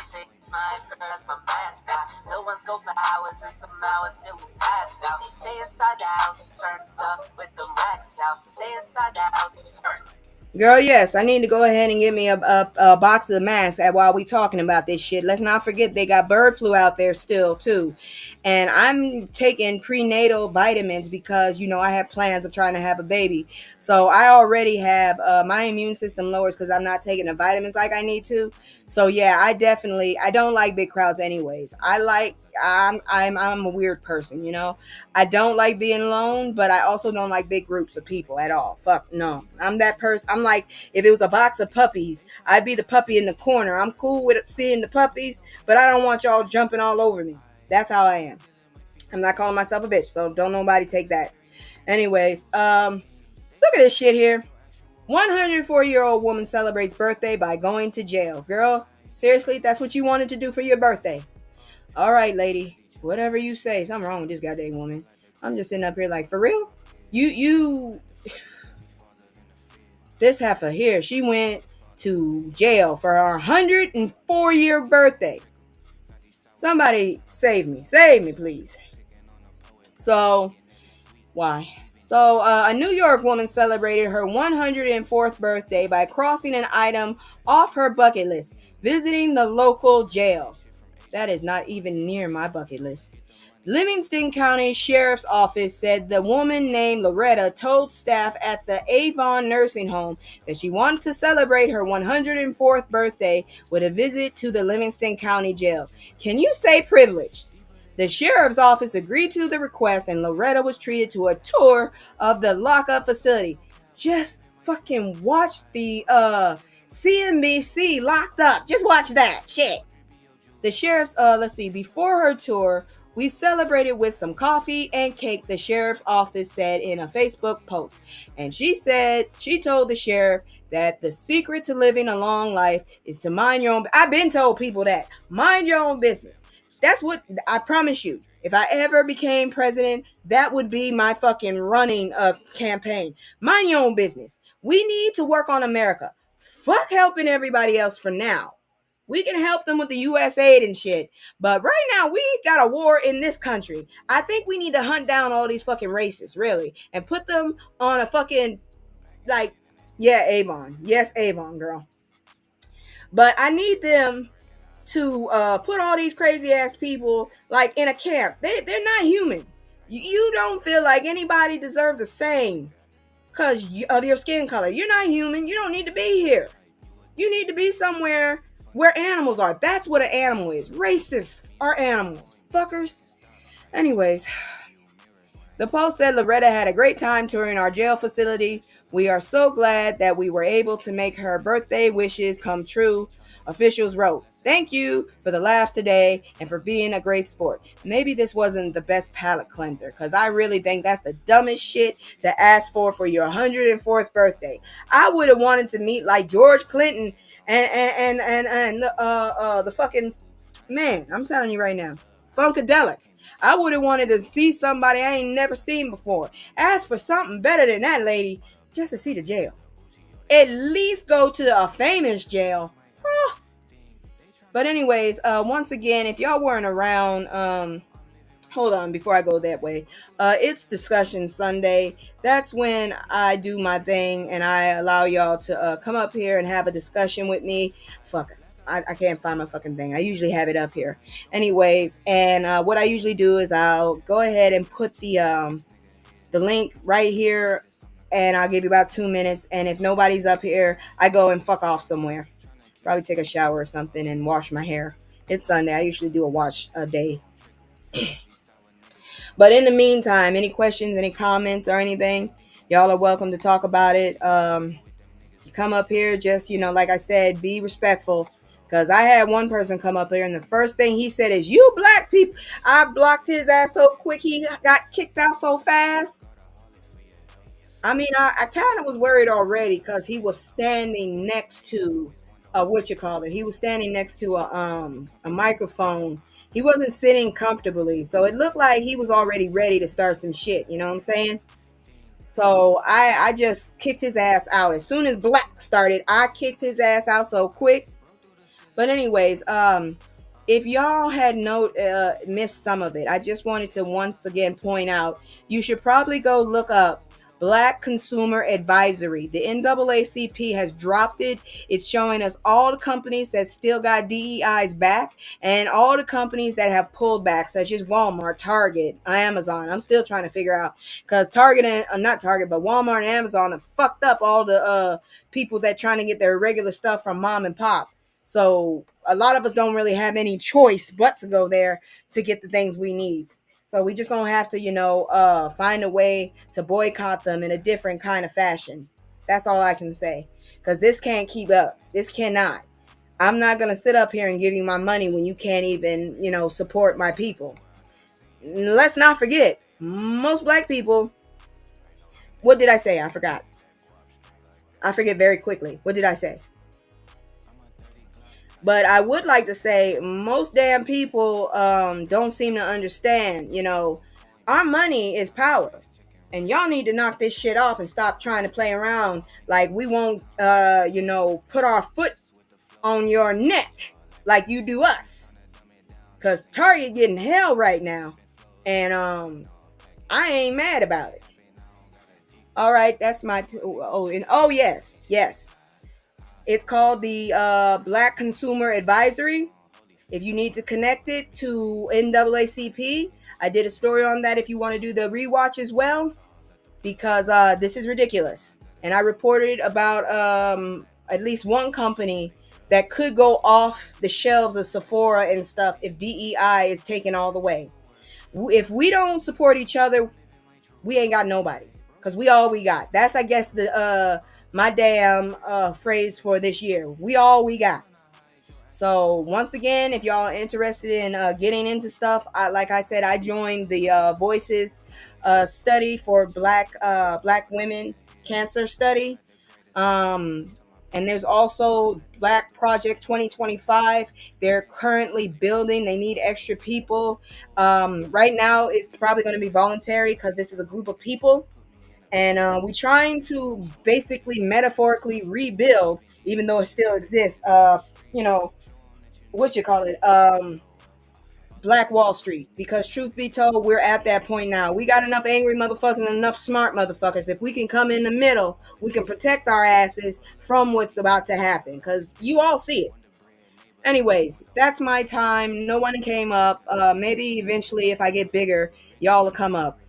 say that's my girl, that's my mascot. No one's go for hours and some hours till we pass out. Stay inside the house, turned up with the racks out. Stay inside the house, turned up. Girl, yes, I need to go ahead and get me a box of masks while we talking about this shit. Let's not forget they got bird flu out there still too. And I'm taking prenatal vitamins because, I have plans of trying to have a baby. So I already have my immune system lowers because I'm not taking the vitamins like I need to. So yeah, I don't like big crowds anyways. I'm a weird person, I don't like being alone, but I also don't like big groups of people at all. Fuck no. I'm that person. I'm like, if it was a box of puppies, I'd be the puppy in the corner. I'm cool with seeing the puppies, but I don't want y'all jumping all over me. That's how I am. I'm not calling myself a bitch, so don't nobody take that. Anyways, look at this shit here. 104-year-old woman celebrates birthday by going to jail. Girl, seriously, that's what you wanted to do for your birthday? All right, lady. Whatever you say. Something wrong with this goddamn woman. I'm just sitting up here like, for real? You this heifer here, she went to jail for her 104-year birthday. Somebody save me. Save me, please. So, why? So, a New York woman celebrated her 104th birthday by crossing an item off her bucket list, visiting the local jail. That is not even near my bucket list. Livingston County Sheriff's Office said the woman named Loretta told staff at the Avon Nursing Home that she wanted to celebrate her 104th birthday with a visit to the Livingston County Jail. Can you say privileged? The sheriff's office agreed to the request and Loretta was treated to a tour of the lockup facility. Just fucking watch the CNBC Locked Up. Just watch that shit. The sheriff's, before her tour, we celebrated with some coffee and cake, the sheriff's office said in a Facebook post. And she told the sheriff that the secret to living a long life is to mind your own. I've been told people that. Mind your own business. That's what, I promise you, if I ever became president, that would be my fucking running campaign. Mind your own business. We need to work on America. Fuck helping everybody else for now. We can help them with the U.S. aid and shit. But right now, we got a war in this country. I think we need to hunt down all these fucking racists, really. And put them on a fucking, Avon. Yes, Avon, girl. But I need them to put all these crazy ass people, in a camp. They're not human. You don't feel like anybody deserves the same because of your skin color. You're not human. You don't need to be here. You need to be somewhere where animals are. That's what an animal is. Racists are animals. Fuckers. Anyways, the post said Loretta had a great time touring our jail facility. We are so glad that we were able to make her birthday wishes come true. Officials wrote, "Thank you for the laughs today and for being a great sport." Maybe this wasn't the best palate cleanser because I really think that's the dumbest shit to ask for your 104th birthday. I would have wanted to meet like George Clinton and the fucking man. I'm telling you right now, Funkadelic. I would have wanted to see somebody I ain't never seen before. Ask for something better than that, lady, just to see the jail. At least go to a famous jail. But anyways, once again, if y'all weren't around, hold on, before I go that way, it's Discussion Sunday. That's when I do my thing and I allow y'all to come up here and have a discussion with me. Fuck it. I can't find my fucking thing. I usually have it up here. Anyways, and what I usually do is I'll go ahead and put the link right here and I'll give you about 2 minutes. And if nobody's up here, I go and fuck off somewhere. Probably take a shower or something and wash my hair. It's Sunday. I usually do a wash a day. But in the meantime, any questions, any comments or anything, y'all are welcome to talk about it. You come up here, just, like I said, be respectful. Because I had one person come up here and the first thing he said is, "You black people." I blocked his ass so quick he got kicked out so fast. I mean, I kind of was worried already because he was standing next to he was standing next to a microphone. He wasn't sitting comfortably, so it looked like he was already ready to start some shit. You know what I'm saying? So I just kicked his ass out as soon as black started. I kicked his ass out so quick. But anyways, if y'all had missed some of it, I just wanted to once again point out you should probably go look up Black Consumer Advisory. The NAACP has dropped it. It's showing us all the companies that still got DEI's back and all the companies that have pulled back, such as Walmart, Target, Amazon. I'm still trying to figure out because Target and not Target, but Walmart and Amazon have fucked up all the people that trying to get their regular stuff from mom and pop. So a lot of us don't really have any choice but to go there to get the things we need. So we just gonna have to, find a way to boycott them in a different kind of fashion. That's all I can say. Because this can't keep up. This cannot. I'm not gonna sit up here and give you my money when you can't even, support my people. Let's not forget, most black people. What did I say? I forgot. I forget very quickly. What did I say? But I would like to say most damn people don't seem to understand, our money is power. And y'all need to knock this shit off and stop trying to play around like we won't, put our foot on your neck like you do us. Because Target getting hell right now. And I ain't mad about it. All right, that's my... yes. It's called the Black Consumer Advisory. If you need to connect it to NAACP, I did a story on that if you want to do the rewatch as well, because this is ridiculous. And I reported about at least one company that could go off the shelves of Sephora and stuff if DEI is taken all the way. If we don't support each other, we ain't got nobody, because we all we got. That's, I guess, the my damn phrase for this year. We all we got. So once again, if y'all are interested in getting into stuff, like I said, I joined the Voices study for Black women cancer study. And there's also Black Project 2025. They're currently building. They need extra people. Right now, it's probably going to be voluntary because this is a group of people. And we're trying to basically metaphorically rebuild, even though it still exists, Black Wall Street. Because truth be told, we're at that point now. We got enough angry motherfuckers and enough smart motherfuckers. If we can come in the middle, we can protect our asses from what's about to happen. Because you all see it. Anyways, that's my time. No one came up. Maybe eventually, if I get bigger, y'all will come up.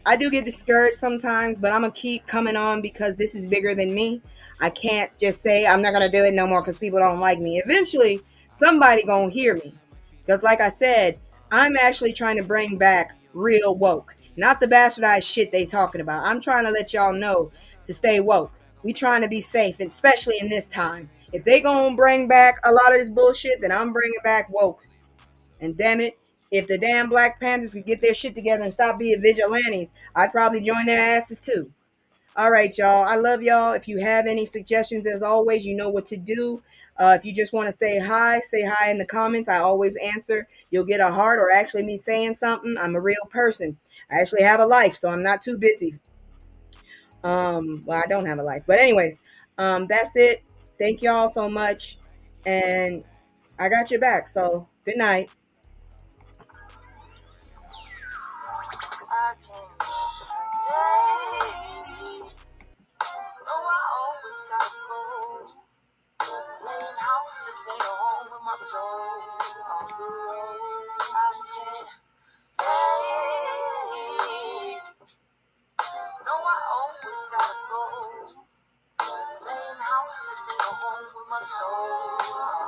I do get discouraged sometimes, but I'm gonna keep coming on because this is bigger than me. I can't just say I'm not gonna do it no more because people don't like me. Eventually, somebody gonna hear me. Because, like I said, I'm actually trying to bring back real woke, not the bastardized shit they talking about. I'm trying to let y'all know to stay woke. We trying to be safe, especially in this time. If they gonna bring back a lot of this bullshit, then I'm bringing back woke. And damn it, if the damn Black Panthers could get their shit together and stop being vigilantes, I'd probably join their asses too. All right, y'all. I love y'all. If you have any suggestions, as always, you know what to do. If you just want to say hi in the comments. I always answer. You'll get a heart or actually me saying something. I'm a real person. I actually have a life, so I'm not too busy. Well, I don't have a life. But anyways, that's it. Thank y'all so much. And I got your back. So good night. I can't stay. No, I always gotta go. Leaving house to stay home with my soul. On the road, I can't stay. No, I always gotta go. Leaving house to stay home with my soul.